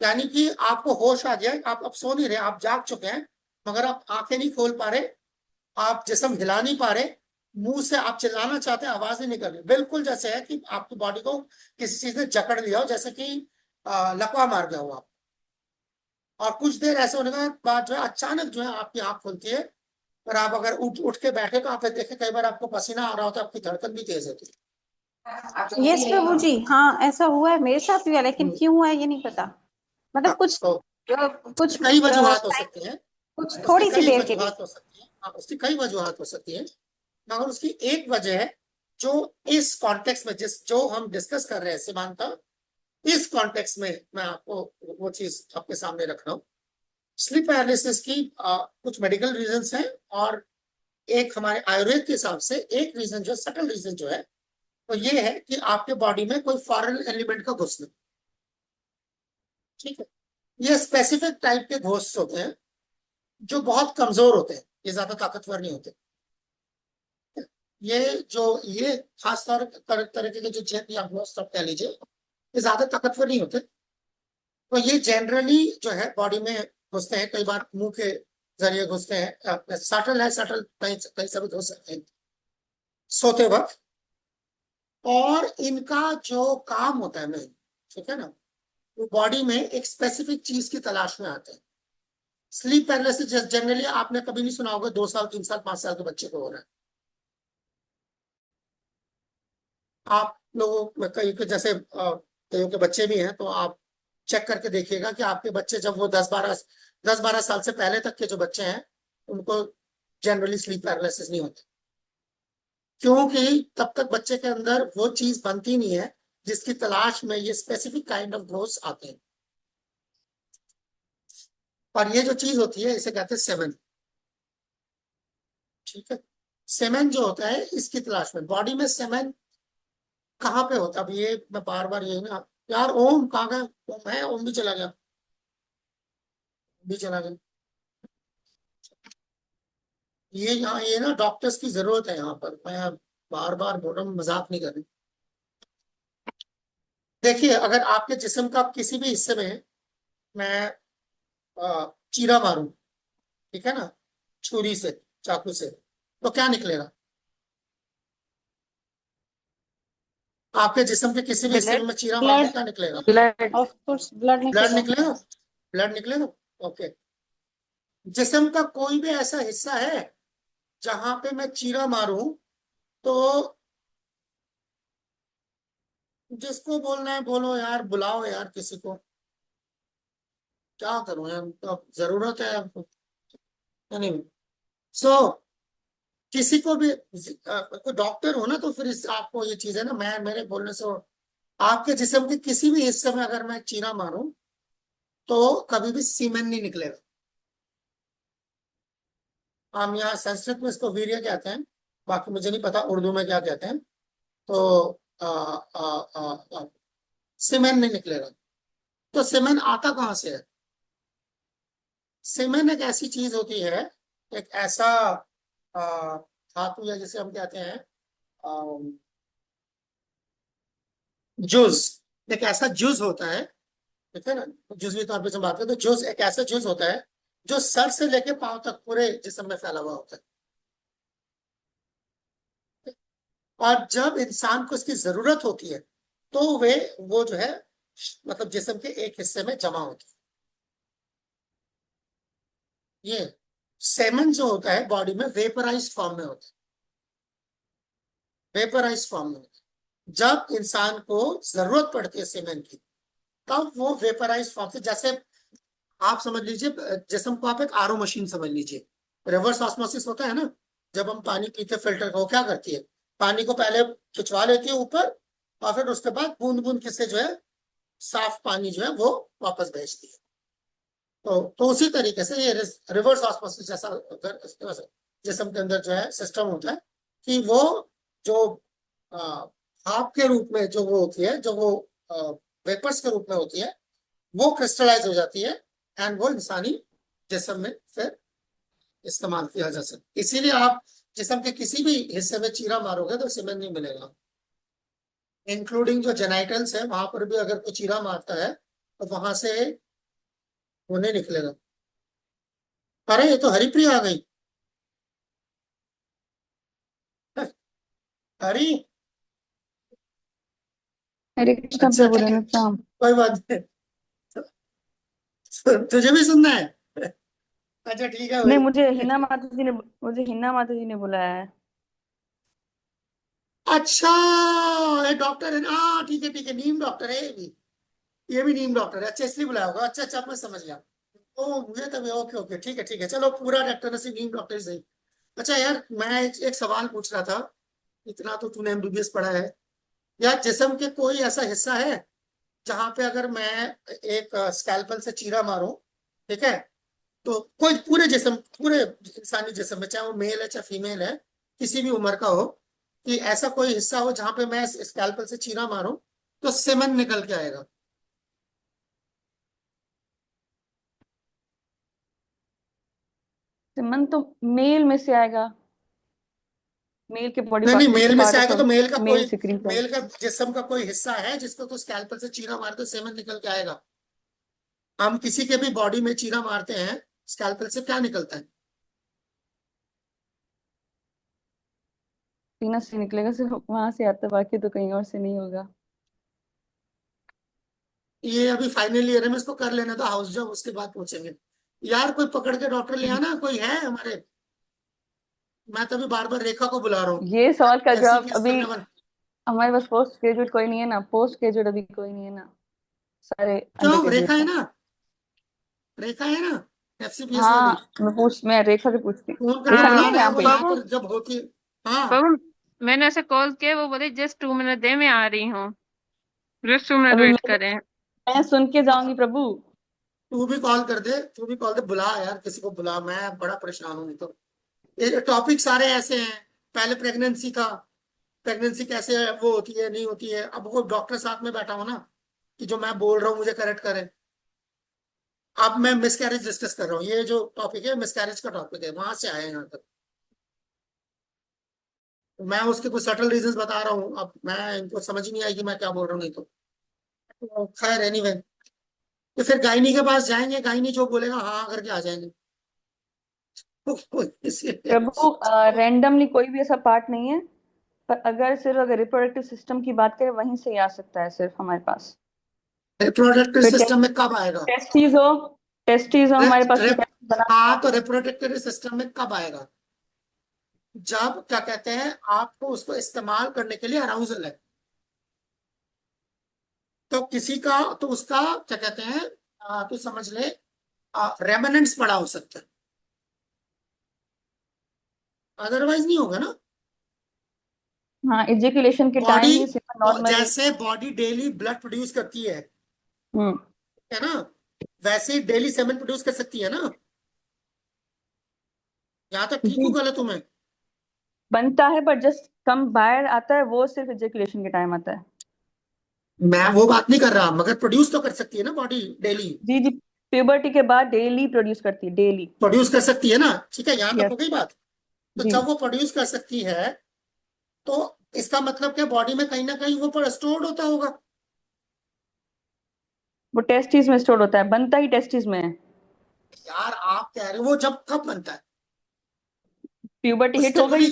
यानी कि आपको होश आ गया, आप अब सो नहीं रहे, आप जाग चुके हैं, मगर आप आंखें नहीं खोल पा रहे, आप जिस्म हिला नहीं पा रहे, मुंह से आप चिल्लाना चाहते हैं, आवाज नहीं निकल रही। बिल्कुल जैसे है कि आपकी बॉडी को किसी चीज ने जकड़ लिया हो, जैसे कि लकवा मार गया हो आप। और कुछ देर ऐसे होने के बाद जो है अचानक जो है आपकी आंख खुलती है, और आप अगर उठ उठ के बैठे तो आप देखें कई बार आपको पसीना आ रहा होता है, आपकी धड़कन भी तेज होती है। यस प्रभु जी, हाँ ऐसा हुआ है, मेरे साथ भी हुआ, लेकिन क्यों हुआ है ये नहीं पता। मतलब कुछ तो कुछ कई वजूहात हो सकती हैं, कुछ उसकी थोड़ी सी कई देर के लिए। वजूहात हो सकती है। हाँ, उसकी कई वजूहात हो सकती है, मगर उसकी एक वजह है जो इस कॉन्टेक्स्ट में जो हम डिस्कस कर रहे हैं सिमांता, इस कॉन्टेक्स्ट में मैं आपको वो चीज आपके सामने रख रहा हूँ। स्लीप पैरालिसिस की कुछ मेडिकल रीजंस हैं, और एक हमारे आयुर्वेद के हिसाब से एक रीजन जो सटल रीजन जो है तो ये है कि आपके बॉडी में कोई फॉरेन एलिमेंट का घुसना। ठीक है, ये स्पेसिफिक टाइप के घोस्ट होते हैं जो बहुत कमजोर होते हैं, ये ज्यादा ताकतवर नहीं होते। ये खास तरीके के जो जेन या घोस्ट आप कह लीजिए, ये ज्यादा ताकतवर नहीं होते। तो ये जनरली जो है बॉडी में घुसते हैं, कई बार मुंह के जरिए घुसते हैं, सटल है, सटल कहीं से भी घुस सकते हैं सोते वक्त। और इनका जो काम होता है मेन, ठीक है ना, वो बॉडी में एक स्पेसिफिक चीज की तलाश में आते हैं। स्लीप पैरालिसिस जनरली आपने कभी नहीं सुना होगा 2 साल 3 साल 5 साल के बच्चे को हो रहा है। आप लोगों में कई के जैसे कईयों के बच्चे भी हैं, तो आप चेक करके देखिएगा कि आपके बच्चे जब वो 10-12 साल से पहले तक के जो बच्चे हैं उनको जनरली स्लीप पैरालिसिस नहीं होता, क्योंकि तब तक बच्चे के अंदर वो चीज बनती नहीं है जिसकी तलाश में ये स्पेसिफिक काइंड ऑफ ग्रोथ्स आते हैं। और ये जो चीज होती है इसे कहते हैं सेमेन। ठीक है, सेमेन जो होता है इसकी तलाश में बॉडी में सेमेन कहाँ पे होता है। अब ये मैं बार बार यही ना, यार ओम कहाँ गया, ओम है, ओम भी चला गया, भी चला गया। ये यहाँ ये ना डॉक्टर्स की जरूरत है यहाँ पर, मैं बार बार बोल रहा हूँ, मजाक नहीं कर रही। देखिए, अगर आपके जिस्म का किसी भी हिस्से में मैं चीरा मारूं, ठीक है ना, छुरी से, चाकू से, तो क्या निकलेगा? आपके जिस्म के किसी भी हिस्से में मैं चीरा मारूं तो क्या निकलेगा? Blood. Of course blood blood निकलेगा। निकलेगा, ब्लड निकलेगा। ओके, जिस्म का कोई भी ऐसा हिस्सा है जहां पे मैं चीरा मारूं तो जिसको बोलना है बोलो यार, बुलाओ यार किसी को, क्या करूं यार, तो जरूरत है आपको। नहीं, सो किसी को भी कोई डॉक्टर हो ना, तो फिर इस आपको ये चीज है ना, मैं मेरे बोलने से आपके जिस्म के किसी भी हिस्से में अगर मैं चीरा मारूं तो कभी भी सीमेन नहीं निकलेगा। हम यहाँ संस्कृत में इसको वीर्य कहते हैं, बाकी मुझे नहीं पता उर्दू में क्या कहते हैं। तो सीमेन नहीं निकलेगा। तो सीमेन आता कहाँ से है? सीमेन एक ऐसी चीज होती है, एक ऐसा धातु या जिसे हम कहते हैं जुज, एक ऐसा जुज होता है, ठीक है ना, जुजवी तौर पे जब बात करें तो जुज एक ऐसा जुज होता है जो सर से लेके पांव तक पूरे जिस्म में फैला हुआ होता है। और जब इंसान को इसकी जरूरत होती है तो वो जो है मतलब जिस्म के एक हिस्से में जमा होती है। ये सेमन जो होता है बॉडी में वेपराइज फॉर्म में होता है, वेपराइज फॉर्म में होता है। जब इंसान को जरूरत पड़ती है सेमन की तब वो वेपराइज फॉर्म से, जैसे आप समझ लीजिए जिस्म को आप एक आरओ मशीन समझ लीजिए, रिवर्स ऑस्मोसिस होता है ना, जब हम पानी पीते फिल्टर का, वो क्या करती है, पानी को पहले खिंचवा लेती है ऊपर और फिर उसके बाद बूंद बूंद किससे जो है साफ पानी जो है वो वापस भेजती है। तो उसी तरीके से ये रिवर्स ऑस्मोसिस जैसा जिस्म के अंदर जो है सिस्टम होता है कि वो जो भाप के रूप में जो वो होती है, जो वो वेपर्स के रूप में होती है, वो क्रिस्टलाइज हो जाती है एंड वो इंसानी जिस्म में फिर इस्तेमाल किया जा सकता। इसीलिए आप जिस्म के किसी भी हिस्से में चीरा मारोगे तो सीमेन नहीं मिलेगा, इंक्लूडिंग जो जेनाइटल्स है वहां पर भी अगर कोई चीरा मारता है तो वहां से वो नहीं निकलेगा। अरे ये तो हरिप्रिया आ गई। हरी, हरे कृष्ण अच्छा प्रभु ठीक है, प्रणाम। कोई बात नहीं, तुझे भी सुनना है? अच्छा ठीक है नहीं, भाई। मुझे हिना माता जी ने बुलाया है। अच्छा, ये डॉक्टर है ना, हाँ ठीक है, नीम डॉक्टर है ये भी नीम डॉक्टर है। अच्छा इसलिए बुलाया होगा। अच्छा अच्छा, मैं समझ गया। ओ मुझे तभी, ओके ओके, ठीक है, चलो पूरा डॉक्टर ने नीम डॉक्टर ही सही। अच्छा यार, मैं एक सवाल पूछ रहा था। इतना तो तूने एमबीबीएस पढ़ा है यार, जिस्म के कोई ऐसा हिस्सा है जहां पे अगर मैं एक स्कैल्पल से चीरा मारूं, ठीक है, तो कोई पूरे जिस्म, पूरे इंसानी जिस्म में, चाहे वो मेल है चाहे फीमेल है, किसी भी उम्र का हो, कि ऐसा कोई हिस्सा हो जहां पे मैं स्कैल्पल से चीरा मारूं तो सेमन निकल के आएगा? सिमन तो मेल में से आएगा। मेल के बॉडी नहीं नहीं, पार्ट मेल में से पार्ट आएगा तो ऑफ मेल का मेल कोई, सिक्रीट है। मेल का जिस्म का कोई हिस्सा है जिसको तो स्कैल्पल से चीरा मारते सेमन निकल के आएगा? हम किसी के भी बॉडी में चीरा मारते हैं, स्कैल्पल से क्या निकलता है? सीना से निकलेगा, सिर्फ वहां से आता है, बाकी तो कहीं और से नहीं होगा। ये अभी फाइनल ईयर है, मैं इसको कर लेना था हाउस जॉब, उसके बाद पूछेंगे। यार कोई पकड़ के डॉक्टर ले आना, कोई है हमारे। मैं तभी बार बार रेखा को बुला रहा हूँ, ये सवाल का ऐसी जवाब केस अभी करने वाला। हमारे पास पोस्ट ग्रेजुएट कोई नहीं है ना, पोस्ट ग्रेजुएट अभी कोई नहीं है ना, सारे अंडर क्यों, रेखा ग्रेजुएट है हैं। ना, रेखा है ना, एफसीपीएस वाली। हाँ, मैं रेखा से पूछती हूँ। फोन करके रेखा हाँ नहीं बुला है मैं यहाँ पे। यहाँ बाबू, पर जब होती है। हाँ, बाबू, मैंने ऐसे कॉल किया, वो बोले जस्ट 2 मिनट दे, मैं आ रही हूँ, जस्ट 2 मिनट अभी वेट करें। मैं सुन के जाऊंगी प्रभु। तू भी कॉल कर दे, तू भी कॉल दे, बुला यार किसी को बुला, मैं बड़ा परेशान हूँ। नहीं तो ये टॉपिक सारे ऐसे हैं। पहले प्रेगनेंसी का, प्रेगनेंसी कैसे वो होती है नहीं होती है, अब वो डॉक्टर साथ में बैठा हो ना, कि जो मैं बोल रहा हूँ मुझे करेक्ट करे। अब मैं मिसकैरेज डिस्कस कर रहा हूँ, ये जो टॉपिक है मिसकैरेज का टॉपिक है, वहां से आए हैं यहाँ तक। मैं उसके कुछ सटल रीजंस बता रहा हूँ, अब मैं इनको समझ ही नहीं आएगी मैं क्या बोल रहा हूँ। नहीं तो खैर एनीवे, तो फिर गायनी के पास जाएंगे, गायनी जो बोलेगा हाँ करके आ जाएंगे। प्रभु, रैंडमली कोई भी ऐसा पार्ट नहीं है, पर अगर रिप्रोडक्टिव सिस्टम की बात करें वहीं से ही आ सकता है सिर्फ हमारे पास। रिप्रोडक्टिव फिर सिस्टम में कब आएगा? टेस्टीज हो, टेस्टीज हो रे, हमारे पास रे, तो टेस्ट बना हुआ हाँ तो है। रिप्रोडक्टिव सिस्टम में कब आएगा? जब क्या कहते हैं, आपको उसको इस्तेमाल करने के लिए अराउजल है, तो किसी का तो उसका क्या कहते हैं, तो समझ ले रेमनेंट्स पड़ा हो सकता है, अदरवाइज नहीं होगा ना। हाँ, इजेकुलेशन के बॉडी, टाइम ही सिर्फ नॉर्मल। जैसे बॉडी डेली ब्लड प्रोड्यूस करती हम्म है ना, वैसे ही डेली सेमन प्रोड्यूस कर सकती है ना। यहाँ तक ठीक हूँ जी, गलत हूँ मैं? बनता है, पर जस्ट कम बाहर आता है, वो सिर्फ इजेकुलेशन के टाइम आता है। मैं वो बात नहीं कर रहा, मगर प्रोड्यूस तो कर सकती है ना बॉडी डेली, जी जी, प्यूबर्टी के बाद डेली प्रोड्यूस करती है, डेली। प्रोड्यूस कर सकती है ना, ठीक है, यहाँ तक यस। हो गई बात। तो जी, जब वो प्रोड्यूस कर सकती है, तो इसका मतलब क्या, बॉडी में कहीं ना कहीं वो पर स्टोर्ड होता होगा। वो टेस्टिस में स्टोर होता है, बनता ही टेस्टिस में है। यार आप कह रहे हो वो जब कब बनता है? प्यूबर्टी कुछ हिट हो गई।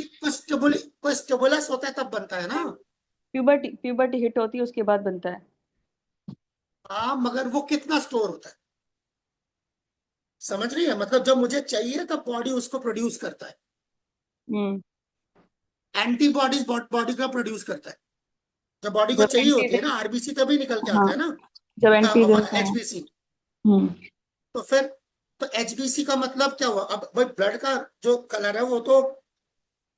कोई स्टिमुलस होता है तब बनता है ना। प्यूबर्टी हिट होती है, उसके बाद बनता है। हाँ मगर वो कितना स्टोर होता है, समझ रही है? मतलब जब मुझे चाहिए तब बॉडी उसको प्रोड्यूस करता है, हम्म एंटीबॉडीज बॉडी का प्रोड्यूस करता है। जब बॉडी को जब चाहिए होती है एंटीजन, ना, आरबीसी तभी निकल के हाँ, आता है ना, जब एंटीजन है। एचबीसी। हम्म तो फिर, तो एचबीसी का मतलब क्या हुआ? अब भाई ब्लड का जो कलर है वो तो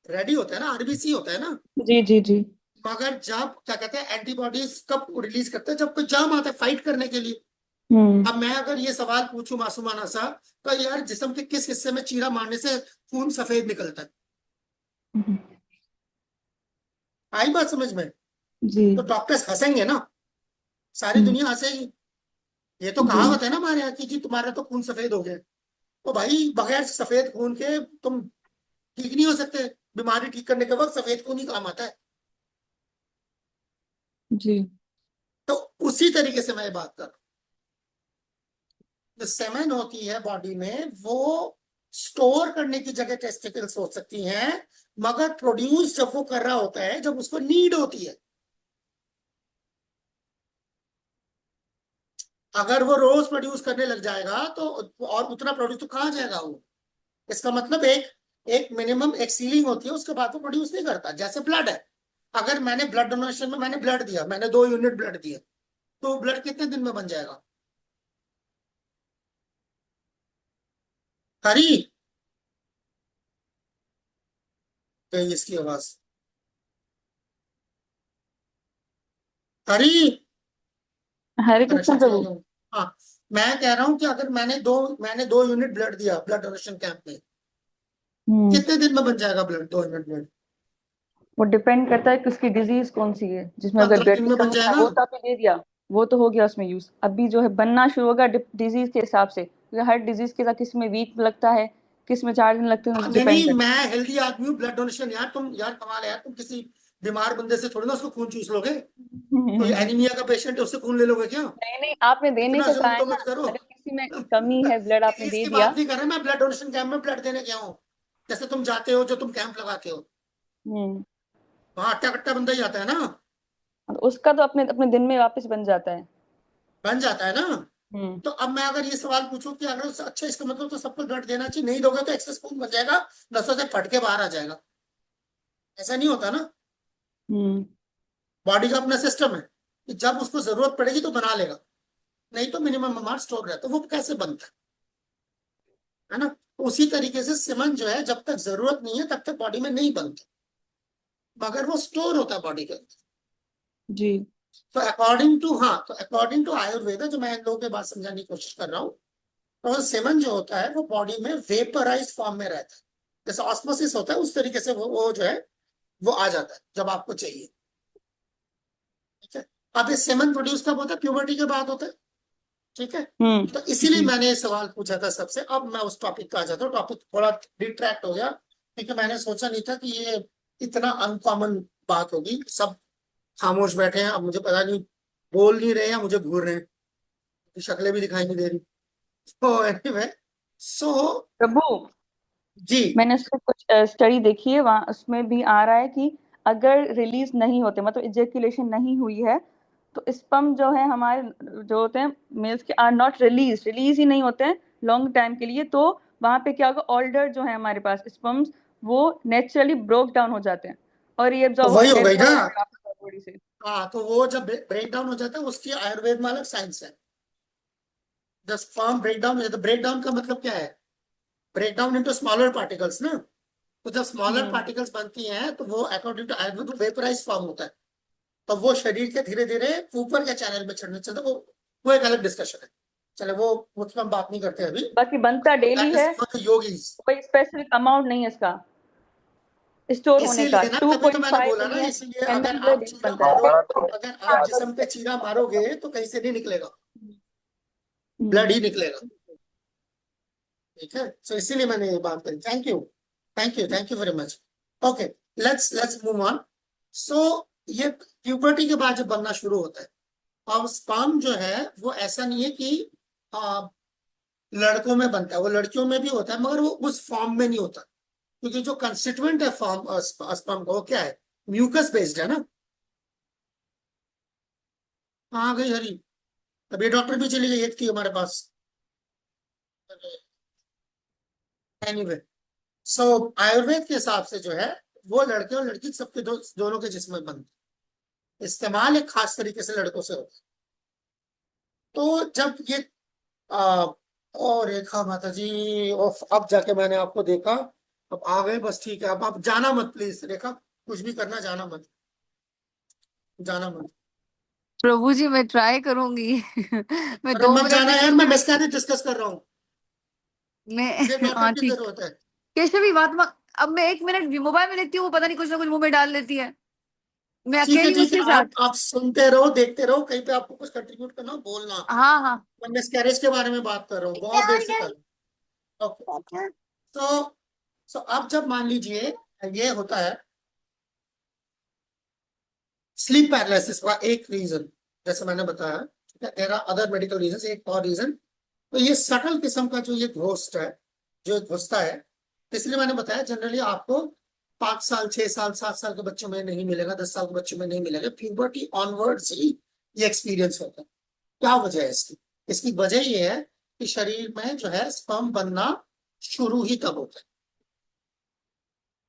रेडी होता है ना, आरबीसी होता है ना। जी जी जी। मगर जब क्या कहते हैं, एंटीबॉडीज कब रिलीज करते हैं? जब कोई जाम आता है फाइट करने के लिए। हम्म अब मैं अगर ये सवाल पूछूं मासूमाना सा, तो यार जिस्म के किस हिस्से में चीरा मारने से खून सफेद निकलता है? हम्म, आई बात समझ में? जी तो डॉक्टर्स हंसेंगे ना, सारी हम्म, दुनिया हंसेगी। ये तो जी कहावत है ना हमारे यहाँ की, जी तुम्हारा तो खून सफेद हो गया। तो भाई बगैर सफेद खून के तुम ठीक नहीं हो सकते। बीमारी ठीक करने के वक्त सफेद खून ही काम आता है। जी। तो उसी तरीके से मैं ये बात कर रहा हूँ, जो सेमेन होती है बॉडी में, वो स्टोर करने की जगह टेस्टिकल्स हो सकती हैं, मगर प्रोड्यूस जब वो कर रहा होता है जब उसको नीड होती है। अगर वो रोज प्रोड्यूस करने लग जाएगा तो, और उतना प्रोड्यूस तो कहाँ जाएगा वो? इसका मतलब एक मिनिमम एक सीलिंग होती है, उसके बाद वो प्रोड्यूस नहीं करता। जैसे ब्लड है, अगर मैंने ब्लड डोनेशन में मैंने ब्लड दिया, मैंने 2 यूनिट ब्लड दिए, तो ब्लड कितने दिन में बन जाएगा? हरी तो इसकी आवाज हरी हरे कृष्ण कनेक्शन चला प्रभु। गया। हाँ, मैं कह रहा हूं कि अगर मैंने दो यूनिट ब्लड दिया ब्लड डोनेशन कैंप में, कितने दिन में बन जाएगा ब्लड, 2 यूनिट ब्लड? वो डिपेंड करता है कि उसकी डिजीज कौन सी है, जिसमें अगर 15 ब्लड दिन की में बन कमी है जाएगा। वो तो आपने दे दिया, वो तो हो गया उसमें यूज। अभी जो है बनना शुरू होगा डिजीज के हिसाब से, क्योंकि हर डिजीज के साथ किसी में वीक लगता है, किसी में 4 दिन लगते हैं, नहीं डिपेंड नहीं, करता मैं हेल्दी आदमी हूँ, ब्लड डोनेशन यार, तुम यार कमाल है यार, तुम किसी बीमार बंदे से थोड़ी ना उसको खून चूस लोगे। कोई है। एनीमिया का पेशेंट है, उससे खून ले लोगे क्या? नहीं नहीं, आपने देने इतना का कहा जुल्म है तो ना, मत करो। अगर किसी में कमी है ब्लड आपने दे इसकी दिया। बात नहीं कर रहा मैं, ब्लड डोनेशन कैंप में ब्लड देने गया हूँ। जैसे तुम जाते हो, जो तुम कैंप लगाते हो, हम्म। वहां अट्टा कट्टा बंदा ही आता है ना, और उसका तो अपने अपने दिन में वापस बन जाता है। बन जाता है ना। हम्म। तो अब मैं अगर ये सवाल पूछूं कि अगर अच्छा, इसका मतलब तो सबको ब्लड देना चाहिए, नहीं दोगे तो एक्सेस खून बन जाएगा, नसों से फट के बाहर आ जाएगा। ऐसा नहीं होता ना। हम्म। बॉडी का अपना सिस्टम है कि जब उसको जरूरत पड़ेगी तो बना लेगा, नहीं तो मिनिमम अमाउंट स्टोर रहता है। वो कैसे बनता है ना? तो उसी तरीके से सीमेंट जो है, जब तक जरूरत नहीं है तब तक बॉडी में नहीं बनता, मगर वो स्टोर होता है बॉडी के अंदर। जी। तो अकॉर्डिंग टू आयुर्वेद, जो मैं इन लोगों के बात समझाने की कोशिश कर रहा हूँ, तो सीमेंट जो होता है वो बॉडी में वेपराइज फॉर्म में रहता है। जैसे ऑस्मोसिस होता है, उस तरीके से वो जो है वो आ जाता है जब आपको चाहिए। ठीक है। अब ये सीमेंट प्रोड्यूस कब होता है? प्यूबर्टी के बाद होता है। ठीक है। तो इसीलिए जी। मैंने ये सवाल पूछा था सबसे। अब मैं उस टॉपिक पे आ जाता हूँ। टॉपिक थोड़ा डिट्रैक्ट हो गया, क्योंकि मैंने सोचा नहीं था कि ये इतना अनकॉमन बात होगी। सब खामोश बैठे हैं, अब मुझे पता नहीं बोल नहीं रहे हैं, मुझे घूर रहे हैं, शक्लें भी दिखाई नहीं दे रही। तो एनीवे, सो प्रभु, जी, मैंने उससे कुछ स्टडी देखी है, वहां उसमें भी आ रहा है कि अगर रिलीज नहीं होते, मतलब इजेक्यूलेशन नहीं हुई है, तो स्पर्म जो है हमारे जो होते हैं मेल्स के आर नॉट रिलीज ही नहीं होते हैं लॉन्ग टाइम के लिए, तो वहां पे क्या होगा, ऑल्डर जो है हमारे पास स्पर्म्स, वो नेचुरली ब्रोक डाउन हो जाते हैं और ये तो एब्जॉर्ब वही होते हो हैं गई ना। बॉडी से। हाँ, तो वो जब ब्रेक डाउन हो जाता है, उसकी आयुर्वेद में अलग साइंस है। जब स्पर्म ब्रेक डाउन हो जाता है, ब्रेक डाउन का मतलब क्या है? Break down into smaller particles ना। तो जब स्मॉलर पार्टिकल्स बनती हैं, तो वो according to Ayurveda vaporise form होता है। तो वो शरीर के धीरे धीरे ऊपर के चैनल में चढ़ने चलता है। वो एक अलग डिस्कशन है। चलो, वो उसमें हम बात नहीं करते अभी। बाकी बनता डेली दैट इज है, फॉर द योगीज। कोई स्पेसिफिक अमाउंट नहीं है इसका स्टोर होने का, इसीलिए ना, तभी तो मैंने 2.5 बोला ना, मिलियन इसीलिए अगर एमएल आप डेली चीरा बनता है। मारो, अगर आप जिस्म पे चीरा मारोगे तो कहीं से नहीं निकलेगा, ब्लड ही निकलेगा। ठीक है। सो इसीलिए मैंने ये बात करी। Thank you very much. Okay, let's move on. So ये प्यूबर्टी के बाद जब बनना शुरू होता है, अब स्पर्म जो है वो ऐसा नहीं है कि लड़कों में बनता है, वो लड़कियों में भी होता है, मगर वो उस फॉर्म में नहीं होता। क्योंकि जो कंस्टिट्यूएंट है फॉर्म स्पर्म का, वो क्या है? म्यूकस बेस्ड है ना। कहाँ गई हरी? अभी डॉक्टर भी चली गई, एक थी हमारे पास। एनीवे, सो आयुर्वेद के हिसाब से जो है, वो लड़के और लड़की सबके दोनों के जिस्म में बनते हैं। इस्तेमाल एक खास तरीके से लड़कों से होता है। तो जब ये आ, ओ रेखा माता जी, अब जाके मैंने आपको देखा। अब आ गए, बस ठीक है। अब आप जाना मत प्लीज रेखा, कुछ भी करना, जाना मत, जाना मत। प्रभु जी मैं ट्राई करूंगी मैं अरे 2 मत मिनट जाना में यार, मैं मिसकैरेज डिस्कस कर रहा हूँ। मुझे मैं डॉक्टर हाँ की ठीक। जरूरत है। केशवी बात मत। अब मैं 1 मिनट भी मोबाइल में देखती हूँ, वो पता नहीं कुछ ना कुछ मुंह में डाल लेती है। मैं ठीक है, अकेली ठीक है, उसके आप साथ। आप सुनते रहो, देखते रहो, कहीं पे आपको कुछ कंट्रीब्यूट करना हो बोलना। हाँ हाँ। मैं मिसकैरेज के बारे में बात कर रहा हूँ, बहुत देर से कर। ओके। तो अब जब मान लीजिए ये होता है स्लीप पैरालिसिस का एक रीजन, जैसे मैंने बताया, ठीक है, there are other medical reason, एक और रीजन। तो ये सटल किस्म का जो ये घोस्ट है, जो घुसता है, इसलिए मैंने बताया जनरली आपको 5 साल, 6 साल, 7 साल के बच्चों में नहीं मिलेगा, 10 साल के बच्चों में नहीं मिलेगा। प्यूबर्टी ऑनवर्ड्स ही ये एक्सपीरियंस होता है। क्या वजह है इसकी? इसकी वजह ये है कि शरीर में जो है स्पर्म बनना शुरू ही तब होता है।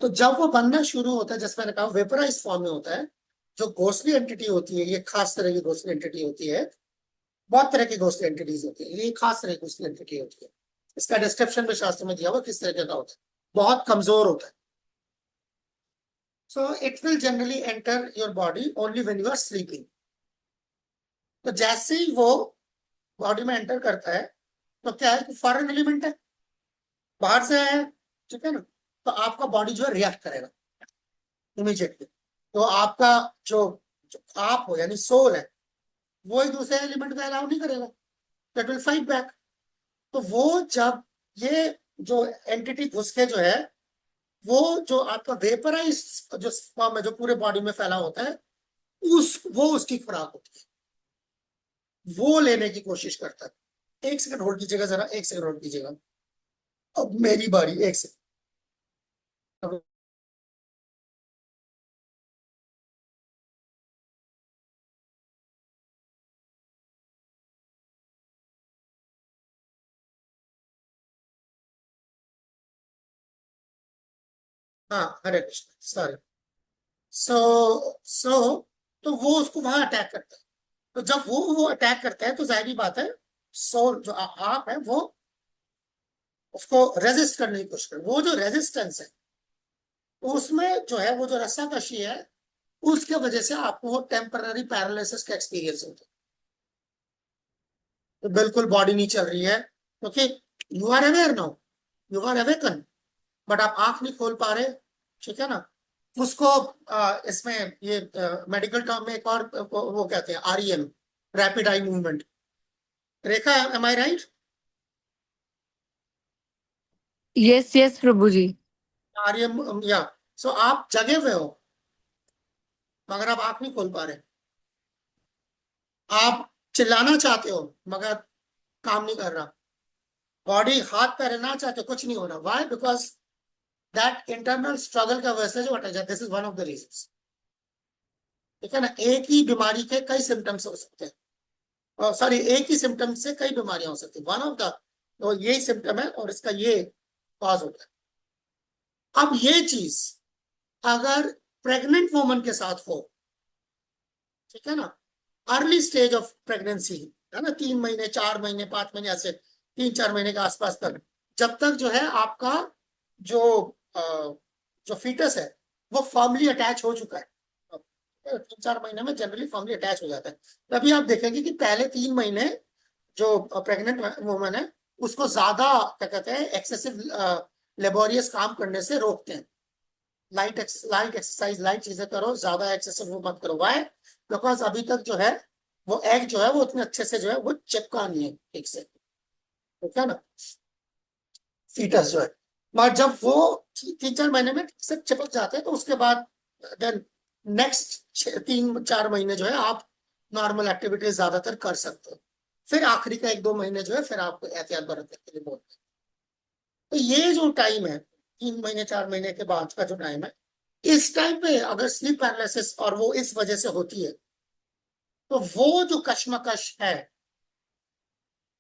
तो जब वो बनना शुरू होता है, जैसे मैंने कहा वेपराइज फॉर्म में होता है, जो घोंसली एंटिटी होती है, ये खास तरह की घोंसली एंटिटी होती है। बहुत तरह की घोंसली एंटिटीज होती है, ये खास तरह की घोंसली एंटिटी होती है। इसका डिस्क्रिप्शन में शास्त्र में दिया हुआ किस तरह का होता है, बहुत कमजोर होता है। So it will generally enter your body only when you are sleeping. तो जैसे ही वो बॉडी में एंटर करता है, तो क्या है कि फॉरेन एलिमेंट है, बाहर से आया है, ठीक है ना, तो आपका बॉडी जो है रिएक्ट करेगा इमीडिएटली। तो आपका जो आप हो यानी सोल है, वो एक दूसरे एलिमेंट को अलाउ नहीं करेगा, दैट विल फाइट बैक। तो वो जब ये जो एंटिटी घुस के जो है, वो जो आपका वेपराइज जो फॉर्म है जो पूरे बॉडी में फैला होता है, वो उसकी खुराक होती है, वो लेने की कोशिश करता है। एक सेकंड होल्ड कीजिएगा जरा, एक सेकंड होल्ड कीजिएगा। अब मेरी बारी, एक सेकंड। हाँ, हरे कृष्ण, सॉरी। सो तो वो उसको वहां अटैक करता है। तो जब वो अटैक करता है, तो जाहिर बात है सोल जो आप है वो उसको रेजिस्ट करने की कोशिश करे। वो जो रेजिस्टेंस है, उसमें जो है वो जो रस्साकशी है, उसके वजह से आपको वो टेम्पररी पैरालिसिस का एक्सपीरियंस होता है। तो बिल्कुल बॉडी नहीं चल रही है, क्योंकि you are aware now, you are awaken, but आप आंख नहीं खोल पा रहे, ठीक है ना। उसको इसमें ये मेडिकल टर्म में एक और वो कहते हैं REM, रैपिड आई मूवमेंट। रेखा, एम आई राइट? यस यस प्रभु जी। REM, या सो आप जगे हुए हो मगर आप आंख नहीं खोल पा रहे। आप चिल्लाना चाहते हो मगर काम नहीं कर रहा। बॉडी हाथ पैर हिलाना चाहते हो, कुछ नहीं हो रहा। Why? Because that internal struggle का वजह से जो अटैक है, this is one of the reasons, ठीक है ना। एक ही बीमारी के कई सिम्टम्स हो सकते हैं, सॉरी एक ही सिम्टम से कई बीमारियां हो सकती है। वन ऑफ द, तो यही सिम्टम है और इसका ये कॉज होता है। अब ये चीज अगर प्रेग्नेंट वुमन के साथ हो, ठीक है ना, अर्ली स्टेज ऑफ प्रेगनेंसी है ना, 3 महीने 4 महीने 5 महीने, ऐसे 3-4 महीने के आसपास तक, जब तक जो है आपका जो जो फीटस है वो फर्मली अटैच हो चुका है, 3-4 महीने में जनरली फर्मली अटैच हो जाता है, तभी आप देखेंगे कि पहले 3 महीने जो प्रेग्नेंट वुमन है उसको ज्यादा क्या कहते हैं एक्सेसिव लेबोरियस काम करने से रोकते हैं। लाइट एक्सरसाइज, लाइट चीजें करो, ज्यादा एक्सेसिव वो मत करो। व्हाई? बिकॉज अभी तक जो है वो एग जो है वो उतने अच्छे से जो है वो चिपका नहीं है ठीक से, ठीक है ना, फीटस जो है। मगर जब वो 3-4 महीने में ठीक से चिपक जाते हैं, तो उसके बाद देन नेक्स्ट 3-4 महीने जो है आप नॉर्मल एक्टिविटीज ज्यादातर कर सकते हो। फिर आखिरी का 1-2 महीने जो है फिर आपको एहतियात बरतने के लिए बोलते हैं। तो ये जो टाइम है 3 महीने 4 महीने के बाद का जो टाइम है, इस टाइम पे अगर स्लीप पैरालिसिस और वो इस वजह से होती है, तो वो जो कश्मकश है,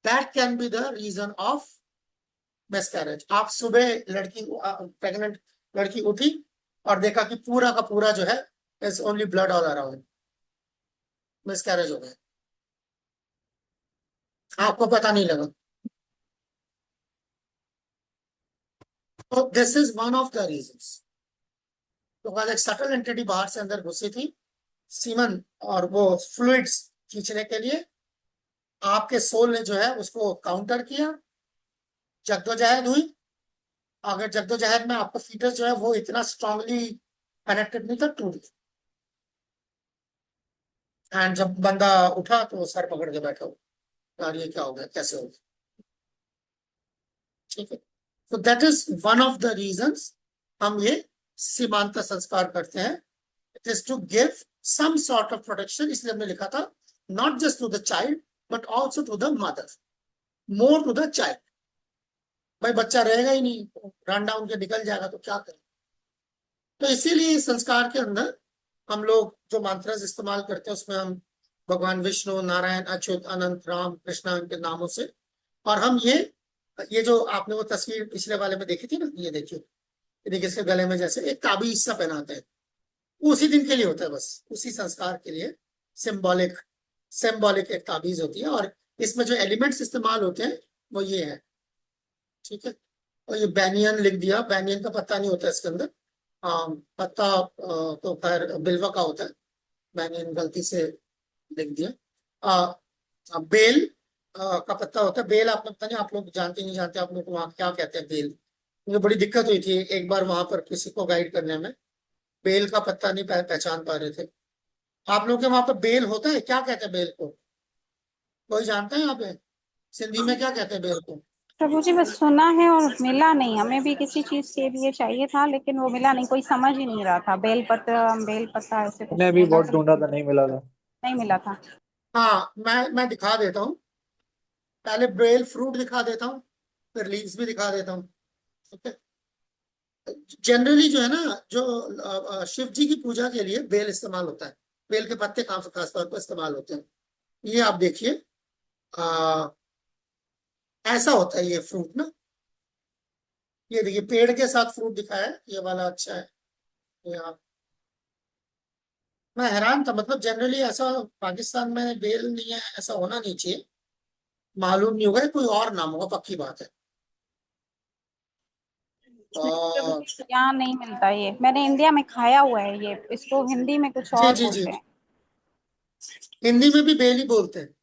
that can be the reason of miscarriage. आप सुबह लड़की प्रेग्नेंट लड़की उठी और देखा कि पूरा का पूरा जो है is only blood all around, miscarriage हो गया, आपको पता नहीं लगा। तो this is one of the reasons. तो एक सटल एंटिटी बाहर से अंदर घुसी थी, सीमन और वो फ्लूइड्स खींचने के लिए। आपके सोल ने जो है उसको काउंटर किया, जद्दोजहद हुई। अगर जद्दोजहद में आपका फीटस जो है वो इतना स्ट्रांगली कनेक्टेड नहीं था, टूट गया। एंड जब बंदा उठा तो सर पकड़ के बैठा हो, यार ये क्या हो गया, कैसे हो गया, ठीक है। तो that is one of the reasons हम ये सीमांत संस्कार करते हैं। It is to give some sort of protection, इसलिए हमने लिखा था not just to the child but also to the mother, more to the child. भाई बच्चा रहेगा ही नहीं, रन डाउन के निकल जाएगा तो क्या करें। तो इसीलिए इस संस्कार के अंदर हम लोग जो मंत्र इस्तेमाल करते हैं उसमें हम भगवान विष्णु, नारायण, अच्युत, अनंत, राम, कृष्णा इनके नामों से, और हम ये ये जो आपने वो तस्वीर पिछले वाले में देखी थी ना, ये देखिए, ये देखिए इसके गले में जैसे एक ताबीज सा पहनाते हैं, वो उसी दिन के लिए होता है, बस उसी संस्कार के लिए सिंबॉलिक सिंबॉलिक एक ताबीज होती है। और इसमें जो एलिमेंट्स इस्तेमाल होते हैं वो ये है, ठीक है। और ये बैनियन लिख दिया, बैनियन का पत्ता नहीं होता इसके अंदर, पत्ता तो खैर बिल्वा का होता है, बैनियन गलती से लिख दिया। बेल का पत्ता होता है, बेल आपने पता नहीं, आप लोग जानते नहीं जानते, आप लोग वहाँ क्या कहते हैं बेल। मुझे बड़ी दिक्कत हुई थी एक बार वहां पर किसी को गाइड करने में, बेल का पत्ता नहीं पहचान पा रहे थे। आप लोग के वहां पर बेल होता है, क्या कहते हैं बेल को, कोई जानता है यहाँ पे सिंधी में क्या कहते हैं बेल को? प्रभु जी बस सुना है और मिला नहीं, हमें भी किसी चीज के लिए चाहिए था लेकिन वो मिला नहीं, कोई समझ ही नहीं रहा था। बेल पत्ता ऐसे कुछ मैंने भी बोला बहुत था, ढूंढा था, नहीं मिला था। नहीं मिला था। हाँ, मैं दिखा देता हूँ, पहले बेल फ्रूट दिखा देता हूँ, फिर लीव्स भी दिखा देता हूँ, ठीक है। जनरली जो है ना, जो शिव जी की पूजा के लिए बेल इस्तेमाल होता है, बेल के पत्ते खास तौर पर इस्तेमाल होते हैं। ये आप देखिए, ऐसा होता है ये फ्रूट ना, ये देखिए पेड़ के साथ फ्रूट दिखाया है, ये वाला अच्छा है। ये आप, मैं हैरान था, मतलब जनरली ऐसा पाकिस्तान में बेल नहीं है, ऐसा होना नहीं चाहिए, मालूम नहीं होगा, कोई और नाम होगा, पक्की बात है। प्रभु और जी यहाँ नहीं मिलता ये, मैंने इंडिया में खाया हुआ है ये, इसको हिंदी में कुछ जी और जी जी, बोलते हैं। हिंदी में भी बेल ही बोलते हैं।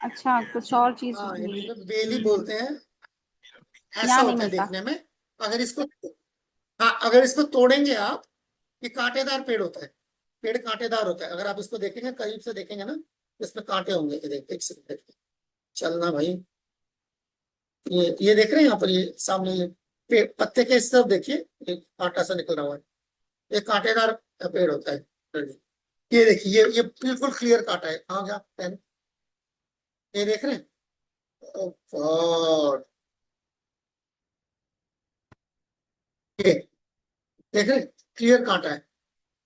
अच्छा, कुछ और चीज हाँ, हिंदी होगी। में बेल ही बोलते हैं। ऐसा यहाँ नहीं होता है मिलता। देखने में, अगर इसको, हाँ अगर इसको तोड़ेंगे आप, ये कांटेदार पेड़ होता है, पेड़ कांटेदार होता है, अगर आप इसको देखेंगे करीब से देखेंगे ना, इसमें कांटे होंगे, ये देख, एक सेकंड देखिए, चलना भाई, ये देख रहे हैं यहाँ पर, ये सामने ये पत्ते के इस तरफ देखिए, एक कांटा सा निकल रहा है, ये कांटेदार पेड़ होता है। ये देखिए, ये बिल्कुल क्लियर कांटा है, कहाँ गया पेन, ये देख रहे हैं? Oh God, ये देख रहे हैं, क्लियर कांटा है,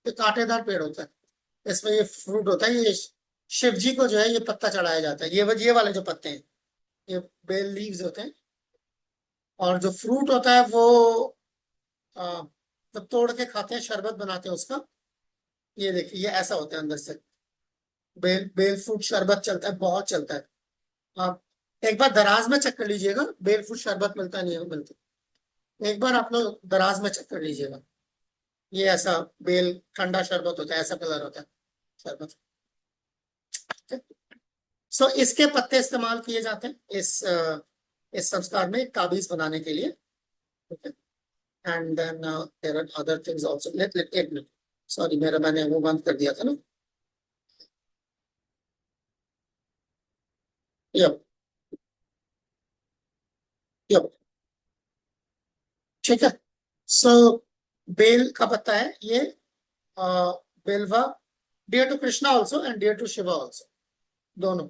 ये कांटेदार पेड़ होता है, इसमें ये फ्रूट होता है, ये शिव जी को जो है ये पत्ता चढ़ाया जाता है, ये वाले जो पत्ते हैं, ये बेल लीव्स होते हैं। और जो फ्रूट होता है वो आ, जब तोड़ के खाते हैं, शरबत बनाते हैं उसका, ये देखिए, ये ऐसा होता है अंदर से, बेल फ्रूट शरबत चलता है, बहुत चलता है। आप एक बार दराज में चेक कर लीजिएगा, बेल फ्रूट शरबत मिलता नहीं है, मिलता, एक बार आप लोग दराज में चेक कर लीजिएगा, ये ऐसा बेल ठंडा शरबत होता है, ऐसा कलर होता है शरबत। सो इसके पत्ते इस्तेमाल किए जाते हैं इस संस्कार में ताबीज बनाने के लिए, and then there are other things also. Let let एक मिनट, सॉरी मैंने वो बंद कर दिया था ना। यप यप, ठीक है। सो बेल का पत्ता है ये, बेलवा, dear to Krishna also and dear to Shiva also, दोनों।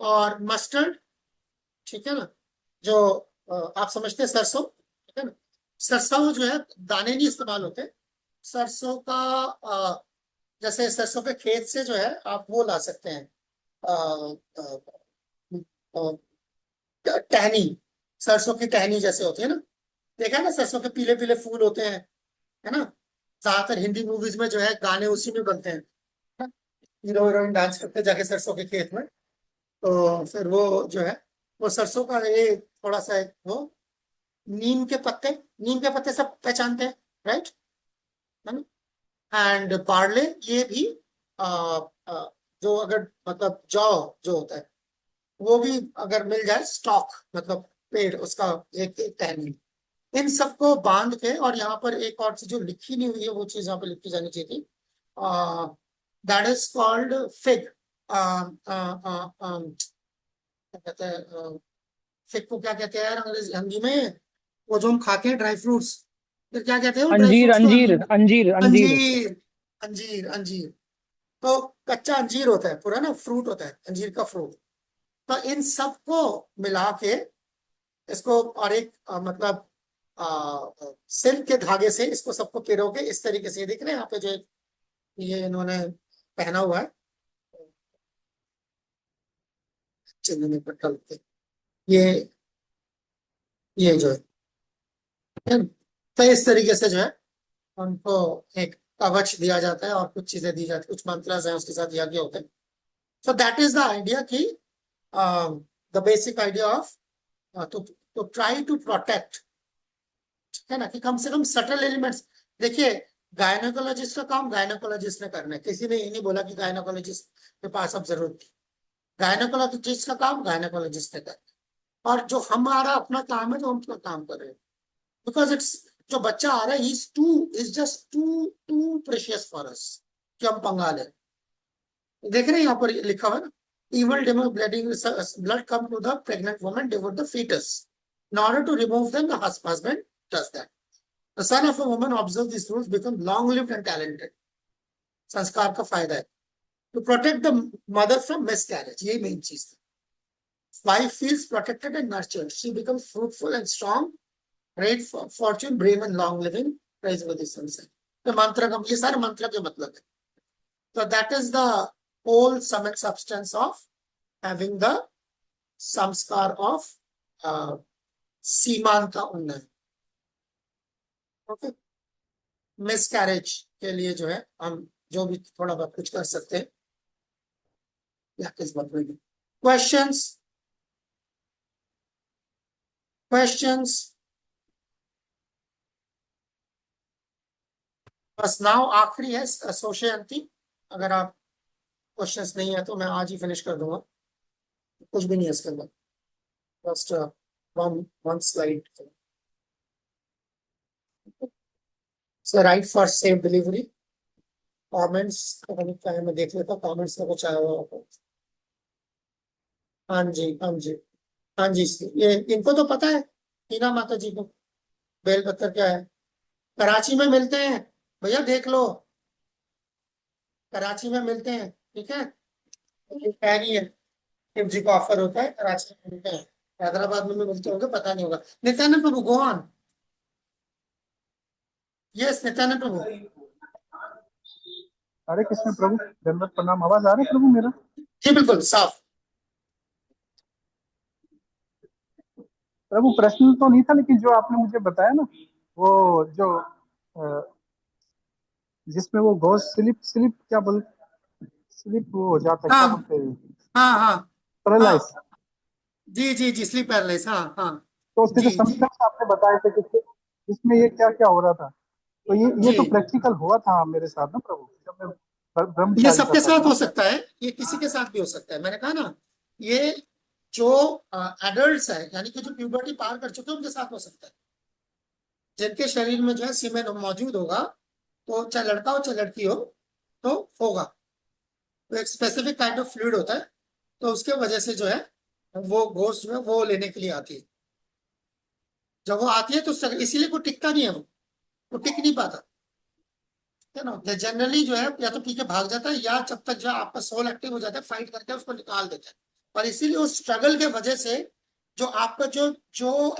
और मस्टर्ड, ठीक है ना, जो आप समझते हैं सरसों, ठीक है ना, सरसों जो है दाने नहीं इस्तेमाल होते, सरसों का जैसे सरसों के खेत से जो है आप वो ला सकते हैं, टहनी, सरसों की टहनी जैसे होती है ना, देखा है ना, सरसों के पीले पीले फूल होते हैं, है ना, ज्यादातर हिंदी मूवीज में जो है गाने उसी में बनते हैं, हीरो हीरोइन डांस करते जाके सरसों के खेत में। तो फिर वो जो है, वो सरसों का ये थोड़ा सा वो, नीम के पत्ते सब पहचानते हैं, राइट, है ना, एंड बार्ले, ये भी आ, आ, जो अगर मतलब जौ जो होता है, वो भी अगर मिल जाए स्टॉक, मतलब पेड़ उसका, एक टहनी, इन सबको बांध के, और यहाँ पर एक और चीज जो लिखी नहीं हुई है, वो चीज यहाँ पे लिखी जानी चाहिए थी, दैट इज कॉल्ड फिग, क्या कहते हैं, फिग को क्या कहते हैं यार अंग्रेजी, हिंदी में, वो जो हम खाते हैं ड्राई फ्रूट्स, फिर क्या कहते हैं वो ड्राई अंजीर फ्रूट्स को अंजीर हिंदी में? अंजीर अंजीर। अंजीर, अंजीर अंजीर, तो कच्चा अंजीर होता है, पूरा ना फ्रूट होता है अंजीर का फ्रूट। तो इन सबको मिला के इसको, और एक मतलब सिल्क के धागे से इसको सबको पिरो के, इस तरीके से, देख रहे हैं यहाँ पे जो ये इन्होंने पहना हुआ है, चिन्ह में पट्टा लगते, ये ये जो है, तो इस तरीके से जो है उनको एक कवच दिया जाता है और कुछ चीजें दी जाती है, कुछ मंत्रास हैं उसके साथ यज्ञ होते हैं. So that is the idea कि the basic idea of to try to protect, है ना, कि कम से कम सटल एलिमेंट्स. देखिए, गायनेकोलॉजिस्ट का काम गायनेकोलॉजिस्ट ने करना है. किसी ने ये नहीं बोला कि गायनेकोलॉजिस्ट के पास अब जरूरत थी. गायनेकोलॉजिस्ट का काम गायनेकोलॉजिस्ट ने करना है. और जो हमारा अपना काम है, जो हम अपना काम कर रहे हैं, बिकॉज इट्स, जो बच्चा आ रहा है, is just too precious for us कि हम पंगा लें. देख रहे हैं यहाँ पर लिखा हुआ है ना, evil demon bleeding blood come to the pregnant woman, devote the fetus. In order to remove them, the husband does that. The son of a woman observes these rules, become long-lived and talented. संस्कार का फायदा है. To protect the mother from miscarriage, यही मेन चीज है. Wife feels protected and nurtured. She becomes fruitful and strong, great fortune, brave and long living. Praise with the sunset. तो मंत्र का, ये सारे मंत्र के मतलब है. So that is the whole sum and substance of having the samskar of सीमांत उन्नयन. ओके, मिसकैरेज के लिए जो है हम जो भी थोड़ा बहुत कुछ कर सकते हैं. क्वेश्चंस बस. नाउ आखिरी है सोशयंती. अगर आप क्वेश्चंस नहीं है तो मैं आज ही फिनिश कर दूंगा. कुछ भी नहीं है इसके अंदर, just one slide. So right for safe delivery. Comments क्या मैं देख लेता हूँ, कमेंट्स का कुछ आया हुआ. हाँ जी, हाँ जी, हाँ जी. ये इनको तो पता है, टीना माता जी को बेलपत्तर क्या है. कराची में मिलते हैं भैया, देख लो, कराची में मिलते हैं. ठीक है, है नहीं है, शिव जी का ऑफर होता है, कराची में मिलते हैं. हैदराबाद में भी मिलते होंगे, पता नहीं होगा. नित्यानंद प्रभु, गो ऑन. यस, नित्यानंद प्रभु. हरे कृष्ण प्रभु, दंडवत प्रणाम. आवाज आ रहा है प्रभु मेरा? जी बिल्कुल साफ. प्रभु प्रश्न तो नहीं था, लेकिन जो आपने मुझे बताया ना, वो जो जिसमें वो गो स्लिप क्या बोल, स्लिप वो हो जाता है, क्या बोलते हैं? हाँ हाँ, पैरालाइज. जी जी जी, स्लीप पैरालाइज. हाँ हाँ, तो उसके जो सिम्टम्स आपने बताए थे कि इसमें ये क्या क्या हो रहा था, तो ये तो प्रैक्टिकल हुआ था मेरे साथ ना प्रभु, जब मैं ब्रह्मचारी. ये सबके साथ हो सकता है, ये किसी के साथ भी हो सकता है. मैंने कहा ना, ये जो एडल्ट्स है, यानी कि जो प्यूबर्टी पार कर चुके हैं, उनके साथ हो सकता है. जिनके शरीर में जो है सीमेन मौजूद होगा, तो चाहे लड़का हो चाहे लड़की हो, तो होगा. तो एक स्पेसिफिक काइंड ऑफ फ्लूइड होता है, तो उसके वजह से जो है वो घोस्ट में वो लेने के लिए आती है. जब वो आती है तो इसीलिए कोई टिकता नहीं है, वो टिक नहीं पाता है ना. जनरली जो है या तो पी के भाग जाता है, या जब तक जो आपका सोल एक्टिव हो जाता है, फाइट करके उसको निकाल देता है. और इसीलिए उस स्ट्रगल के वजह से जो आपका जो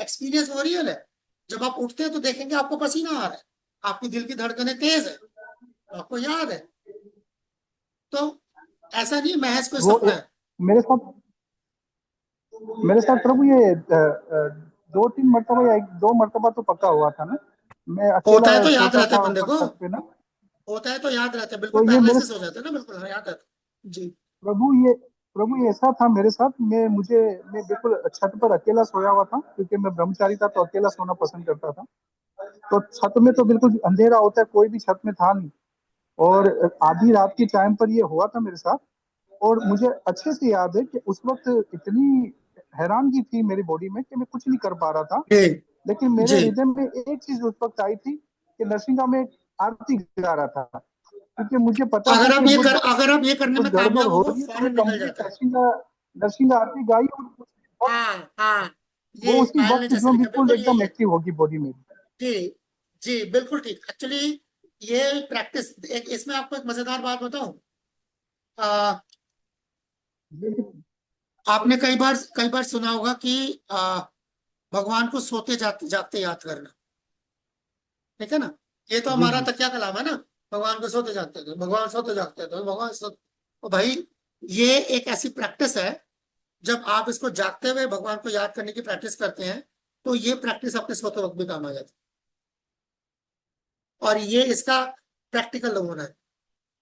एक्सपीरियंस हो रियल है, जब आप उठते हैं तो देखेंगे आपको पसीना आ रहा है, आपकी दिल की धड़कनें तेज है, आपको याद है. तो ऐसा नहीं महज कोई सपना है. मेरे साथ प्रभु ये 2-3 मरतबा या 2 मरतबा तो पक्का हुआ था ना. मैं होता है तो याद रहता है बंदे को, ना, होता है तो याद रहता है. बिल्कुल तो ये पैरालिसिस हो जाता है ना. बिल्कुल हाँ, याद रहता है जी. प्रभु ये ऐसा था मेरे साथ. मैं बिल्कुल छत पर अकेला सोया हुआ था, क्योंकि मैं ब्रह्मचारी था, तो अकेला सोना पसंद करता था. तो छत में तो बिल्कुल अंधेरा होता है, कोई भी छत में था नहीं. और आधी रात के टाइम पर ये हुआ था मेरे साथ. और मुझे अच्छे से याद है कि उस वक्त इतनी हैरानगी थी मेरी बॉडी में कि मैं कुछ नहीं कर पा रहा था. लेकिन मेरे हृदय में एक चीज उस वक्त आई थी कि नरसिंगा में आरती गा रहा था, क्योंकि मुझे पता अगर था आप ये करने में कामयाब हो, फौरन निकल जाता है. नरसिंगा आरती गाई और वो उसी वक्त जो बिल्कुल एकदम एक्टिव होगी बॉडी में. जी जी बिल्कुल ठीक. एक्चुअली ये प्रैक्टिस, इसमें आपको एक मजेदार बात बताऊं. आपने कई बार सुना होगा कि भगवान को सोते जागते याद करना. ठीक है ना, ये तो हमारा तकिया कलाम है ना. भगवान को सोते जागते थे, भगवान सोते जागते थे, भगवान सोते. तो भाई ये एक ऐसी प्रैक्टिस है, जब आप इसको जागते हुए भगवान को याद करने की प्रैक्टिस करते हैं, तो ये प्रैक्टिस आपके सोते वक्त भी काम आ जाती है। और ये इसका प्रैक्टिकल नमूना है।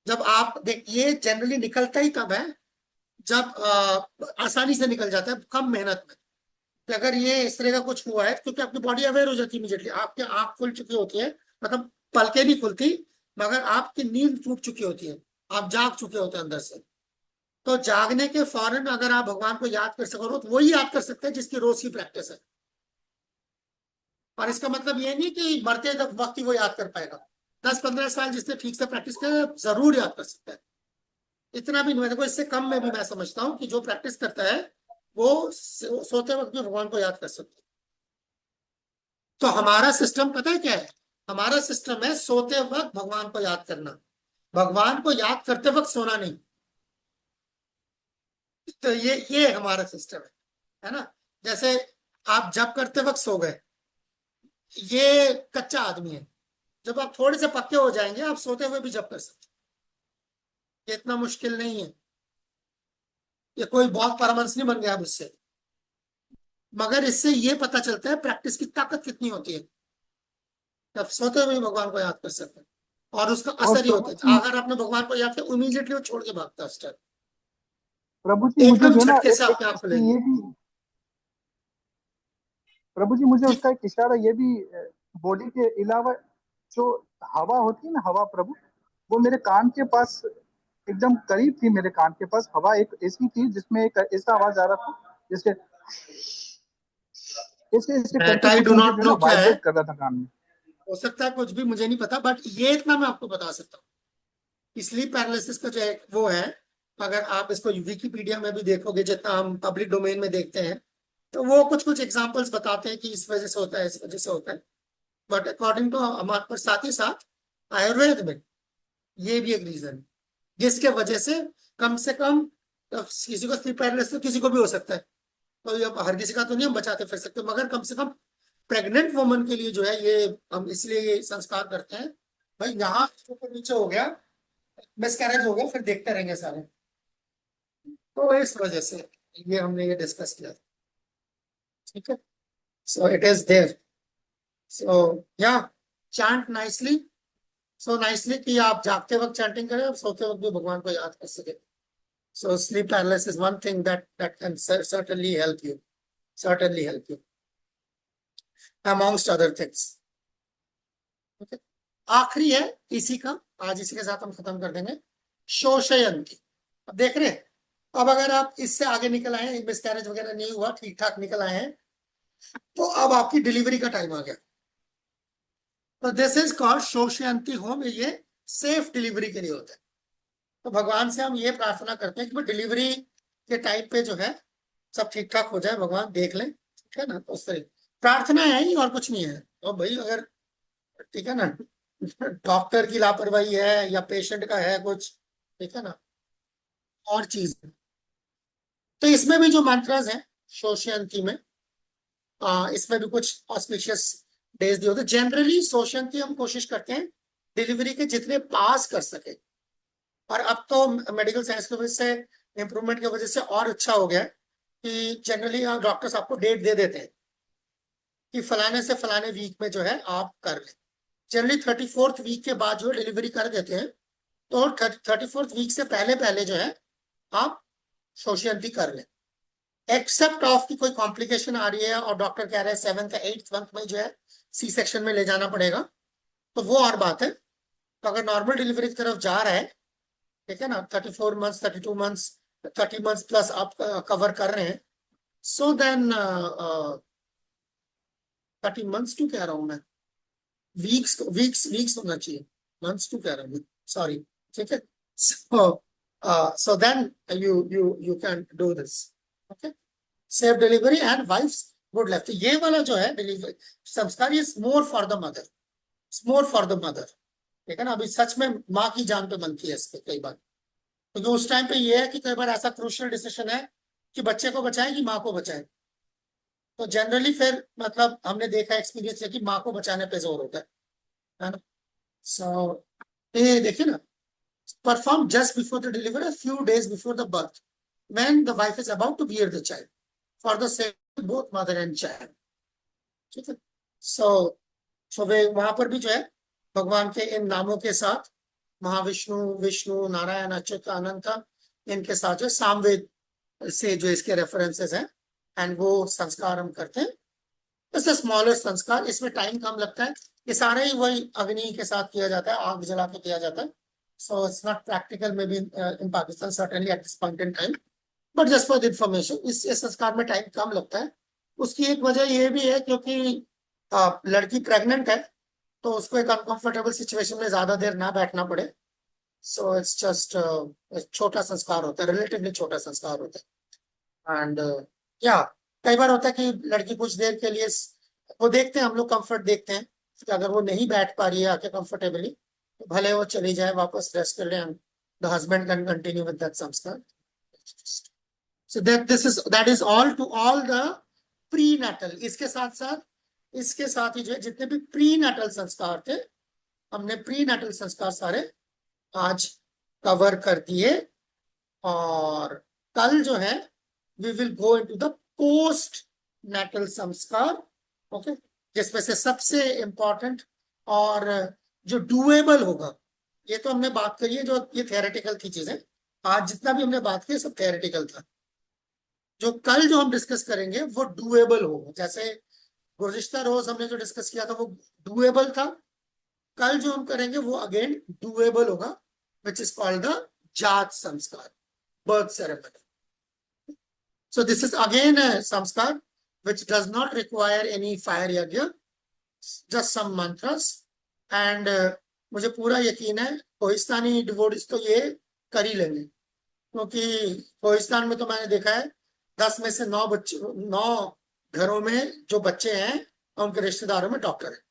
जब आप देख, ये जनरली निकलता ही तब है जब आसानी से निकल जाता है, कम मेहनत में। कि अगर ये इस तरह का कुछ हुआ है, क्योंकि आपकी बॉडी अवेयर हो जाती है इमीडिएटली, आपकी आंख खुल चुकी होती है, मतलब पलकें नहीं खुलती मगर आपकी नींद टूट चुकी होती है, आप जाग चुके होते हैं अंदर से। तो जागने के फौरन अगर आप भगवान को याद कर सको तो वही याद कर सकते हैं जिसकी रोज की प्रैक्टिस है। और इसका मतलब ये नहीं कि मरते वक्त ही वो याद कर पाएगा। 10-15 साल जिसने ठीक से प्रैक्टिस किया जरूर याद कर सकता है। इतना भी नहीं, देखो इससे कम में भी मैं समझता हूँ कि जो प्रैक्टिस करता है वो सोते वक्त भी भगवान को याद कर सकता है। तो हमारा सिस्टम पता है क्या है? हमारा सिस्टम है सोते वक्त भगवान को याद करना, भगवान को याद करते वक्त सोना नहीं। तो ये हमारा सिस्टम है ना। जैसे आप जब करते वक्त सो गए, ये कच्चा आदमी है। जब आप थोड़े से पक्के हो जाएंगे आप सोते हुए भी जब कर सकते हैं। ये इतना मुश्किल नहीं है, ये कोई बहुत परमहंस नहीं बन गया अब इससे। मगर इससे ये पता चलता है प्रैक्टिस की ताकत कितनी होती है। तब सोते हुए भगवान को याद कर सकते हैं और उसका असर ही होता है। अगर आपने भगवान को याद किया इमीडिएटली वो छोड़ के भागता है। प्रभु जी मुझे एकदम जो ना झटके से अपने आप को लेंगे। ये भी प्रभु जी मुझे उसका एक इशारा ये भी, बॉडी के अलावा जो हवा होती है ना, हवा प्रभु, वो मेरे कान के पास एकदम करीब थी। मेरे कान के पास हवा एक ऐसी थी जिसमें एक ऐसा आवाज आ रहा था जैसे ऐसे करके आई कुछ डू मुझे नॉट जो नो ना क्या है, वाइब्रेट कर रहा था कान में। हो सकता है कुछ भी, मुझे नहीं पता, बट ये इतना मैं आपको बता सकता हूँ। स्लीप पैरालिसिस का जो है वो है, अगर आप इसको विकिपीडिया में भी देखोगे, जितना हम पब्लिक डोमेन में देखते हैं, तो वो कुछ कुछ एग्जांपल्स बताते हैं कि इस वजह से होता है, इस वजह से होता है। बट अकॉर्डिंग टू हमारे पर साथ ही साथ आयुर्वेद में ये भी एक रीजन है जिसके वजह से कम किसी को स्लीप पैरालिसिस किसी को भी हो सकता है। तो ये हर किसी का तो नहीं हम बचाते फिर सकते, मगर कम से कम प्रेग्नेंट वुमन के लिए जो है ये हम इसलिए ये संस्कार करते हैं। भाई यहाँ ऊपर नीचे हो गया, मिसकैरेज हो गया, फिर देखते रहेंगे सारे। तो इस वजह से ये हमने ये डिस्कस किया। ठीक है, सो इट इज देयर। सो या चैंट नाइसली, सो नाइसली कि आप जागते वक्त चैंटिंग करें और सोते वक्त भी भगवान को याद कर सके। So sleep paralysis is one thing that can certainly help you amongst other things. Okay? आखिरी है इसी का, आज इसी के साथ हम खत्म कर देंगे, शोषयंती। अब देख रहे हैं, अब अगर आप इससे आगे निकल आए, मिसकैरेज वगैरह नहीं हुआ, ठीक ठाक निकल आए हैं, तो अब आपकी डिलीवरी का टाइम आ गया। तो दिस इज कॉल्ड शोषयंती होम। ये सेफ डिलीवरी के लिए होता है। तो भगवान से हम ये प्रार्थना करते हैं कि डिलीवरी के टाइम पे जो है सब ठीक ठाक हो जाए, भगवान देख लें। ठीक है ना, तो उस तरह प्रार्थना है ही और कुछ नहीं है। तो भाई अगर ठीक है ना, डॉक्टर की लापरवाही है या पेशेंट का है कुछ, ठीक है ना, और चीज है। तो इसमें भी जो मंत्रास हैं शोषयंती में, इसमें भी कुछ ऑस्पिशियस डेज दिए होते। जनरली शोषयंती हम कोशिश करते हैं डिलीवरी के जितने पास कर सके, और अब तो मेडिकल साइंस की वजह से, इम्प्रूवमेंट की वजह से और अच्छा हो गया कि जनरली डॉक्टर्स आपको डेट दे देते हैं कि फलाने से फलाने वीक में जो है आप कर लें। जनरली 34th वीक के बाद जो डिलीवरी कर देते हैं, तो 34th वीक से पहले पहले जो है आप शोषयंती कर लें। एक्सेप्ट ऑफ की कोई कॉम्प्लिकेशन आ रही है और डॉक्टर कह रहे हैं 7th या 8th मंथ में जो है सी सेक्शन में ले जाना पड़ेगा, तो वो और बात है। तो अगर नॉर्मल डिलीवरी की तरफ जा रहा है, ठीक है ना, 34 मंथ्स 32 मंथ्स 30 मंथ्स प्लस आप कवर कर रहे हैं, सो देन 30 मंथ्स क्यों कह रहा हूं मैं, वीक्स होना चाहिए, मंथ्स क्यों कह रहा हूं, सॉरी। ठीक है, so then you can do this. Okay, safe delivery and wife's good life. तो ये वाला जो है डिलीवरी संस्कार, ये more for the mother, more for the mother। ठीक है ना, अभी सच में माँ की जान पे बनती है इस पे कई बार, क्योंकि उस टाइम पे ये है कि कई बार ऐसा क्रूशियल डिसीजन है कि बच्चे को बचाएं कि माँ को बचाएं। तो जनरली फिर मतलब हमने देखा एक्सपीरियंस है कि माँ को बचाने पे जोर होता है ना। सो ये देखिए ना, performed just before the delivery, a few days before the birth, when the wife is about to bear the child, for the sake of both mother and child. ठीक है। सो वे वहां पर भी जो है भगवान के इन नामों के साथ महाविष्णु, विष्णु, नारायण, अच्युत, अनंत, इनके साथ जो सामवेद से जो इसके रेफरेंसेस हैं एंड वो संस्कार हम करते हैं। इससे स्मॉलर संस्कार, इसमें टाइम कम लगता है, ये सारे ही वही अग्नि के साथ किया जाता है, आग जला के किया जाता है। So it's not practical may be in Pakistan certainly at this point in time, but just for the information इस संस्कार में टाइम कम लगता है। उसकी एक वजह ये भी है क्योंकि लड़की प्रेग्नेंट है तो उसको एक अनकंफर्टेबल सिचुएशन में ज्यादा देर ना बैठना पड़े। सो इट्स जस्ट छोटा संस्कार होता है, रिलेटिवली छोटा संस्कार होता है। एंड या कई बार होता है कि लड़की कुछ देर के लिए वो देखते हैं, हम लोग कंफर्ट देखते हैं कि अगर वो नहीं बैठ पा रही है आके कंफर्टेबली तो भले वो चली जाए, वापस रेस्ट कर ले, and the husband can continue with that sanskar. So that is all to all the prenatal. इसके साथ ही जो है जितने भी प्रीनेटल संस्कार थे, हमने प्रीनेटल संस्कार सारे आज कवर कर दिए। और कल जो है we will go into the postnatal sanskar, okay, जिसमें से सबसे इंपॉर्टेंट और जो डूएबल होगा, ये तो हमने बात करी है, जो ये थियोरेटिकल थी चीजें, आज जितना भी हमने बात की सब थियोरेटिकल था। जो कल जो हम डिस्कस करेंगे वो डूएबल होगा। जैसे गुज़िश्ता रोज हमने जो डिस्कस किया था वो डूएबल था, कल जो हम करेंगे वो अगेन डूएबल होगा, विच इज कॉल्ड द जात संस्कार, birth ceremony. So this is again a samskar which does not require any fire yagya, just some mantras. And मुझे पूरा यकीन है कोहिस्तानी डिवोटीज तो ये कर ही लेंगे, क्योंकि कोहिस्तान में तो मैंने देखा है 10 में से 9 घरों में जो बच्चे हैं उनके रिश्तेदारों में डॉक्टर है।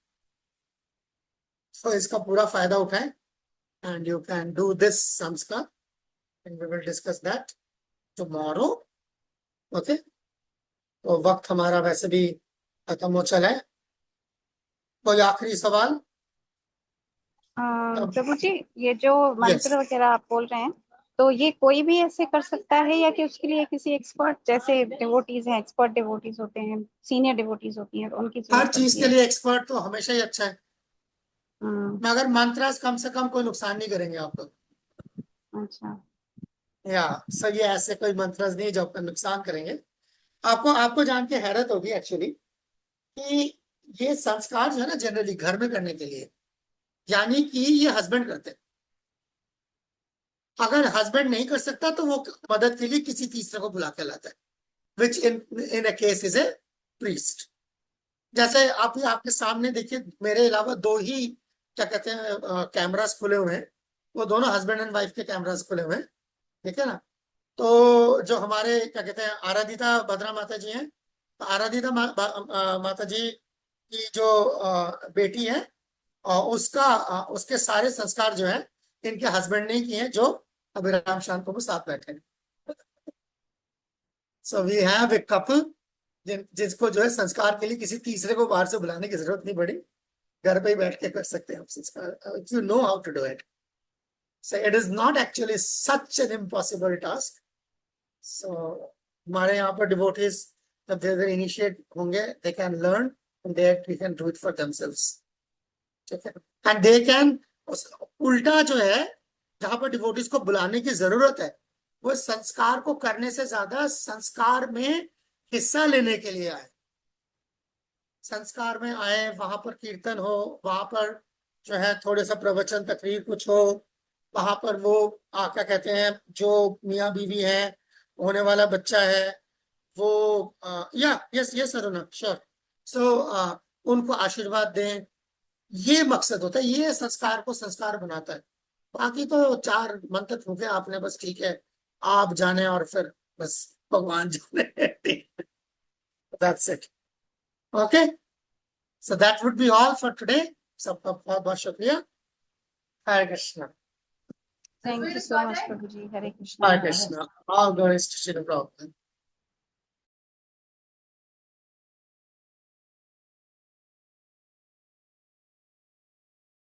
तो इसका पूरा फायदा उठाएं and you can do this samskar and we will discuss that tomorrow. Okay, तो वक्त हमारा वैसे भी खत्म हो चला है। कोई आखिरी सवाल? प्रभु जी, ये जो मंत्र वगैरह आप बोल रहे हैं तो ये कोई भी ऐसे कर सकता है या कि उसके लिए किसी एक्सपर्ट, जैसे डिवोटीज हैं, एक्सपर्ट डिवोटीज होते हैं, सीनियर डिवोटीज होती हैं, उनकी हर चीज के लिए एक्सपर्ट तो हमेशा ही अच्छा है, मगर मंत्रास कम से कम कोई नुकसान नहीं करेंगे आपको। अच्छा, या सर ये ऐसे कोई मंत्रास नहीं जो आपका नुकसान करेंगे। आपको जान के हैरत होगी एक्चुअली कि ये संस्कार जो है ना जनरली घर में करने के लिए, यानी कि ये हस्बैंड करते हैं। अगर हस्बैंड नहीं कर सकता तो वो मदद के लिए किसी तीसरे को बुला के लाता है, which in a case is a priest. जैसे आप आपके सामने देखिए, मेरे अलावा 2 ही क्या कहते हैं कैमरास खुले हुए हैं, वो दोनों हस्बैंड एंड वाइफ के कैमरास खुले हुए हैं, ठीक है ना। तो जो हमारे क्या कहते हैं आराधिता भद्रा माता जी हैं, तो आराधिता माता जी की जो बेटी है उसके सारे संस्कार जो है इनके हस्बैंड ने किए हैं, जो अभिराम शांत को साथ बैठे। So we have a couple जिसको जो है संस्कार के लिए किसी तीसरे को बाहर से बुलाने की जरूरत नहीं पड़ी, घर पे ही बैठ के कर सकते हैं आप संस्कार, if you know how to do it. So it is not actually such an impossible task. So हमारे यहाँ पर devotees जब धीरे इनिशिएट होंगे, they can learn and they can do it for themselves. ठीक है, and they can उल्टा जो है जहाँ पर devotees को बुलाने की जरूरत है, वो संस्कार को करने से ज्यादा संस्कार में हिस्सा लेने के लिए आए। संस्कार में आए, वहां पर कीर्तन हो, वहां पर जो है थोड़े सा प्रवचन तकरीर कुछ हो, वहां पर वो क्या कहते हैं जो मियाँ बीवी है, होने वाला बच्चा है, वो यस अरुणा श्योर, सो उनको आशीर्वाद दें, ये मकसद होता है, ये संस्कार को संस्कार बनाता है। बाकी तो 4 मंत्र फूके आपने, बस ठीक है, आप जाने और फिर बस भगवान जाने। That's it. Okay, so that would be all for today. सबका बहुत बहुत शुक्रिया। Hare Krishna. Thank you so much Prabhu ji. Hare Krishna. Hare Krishna. All glories to Srila Prabhupada.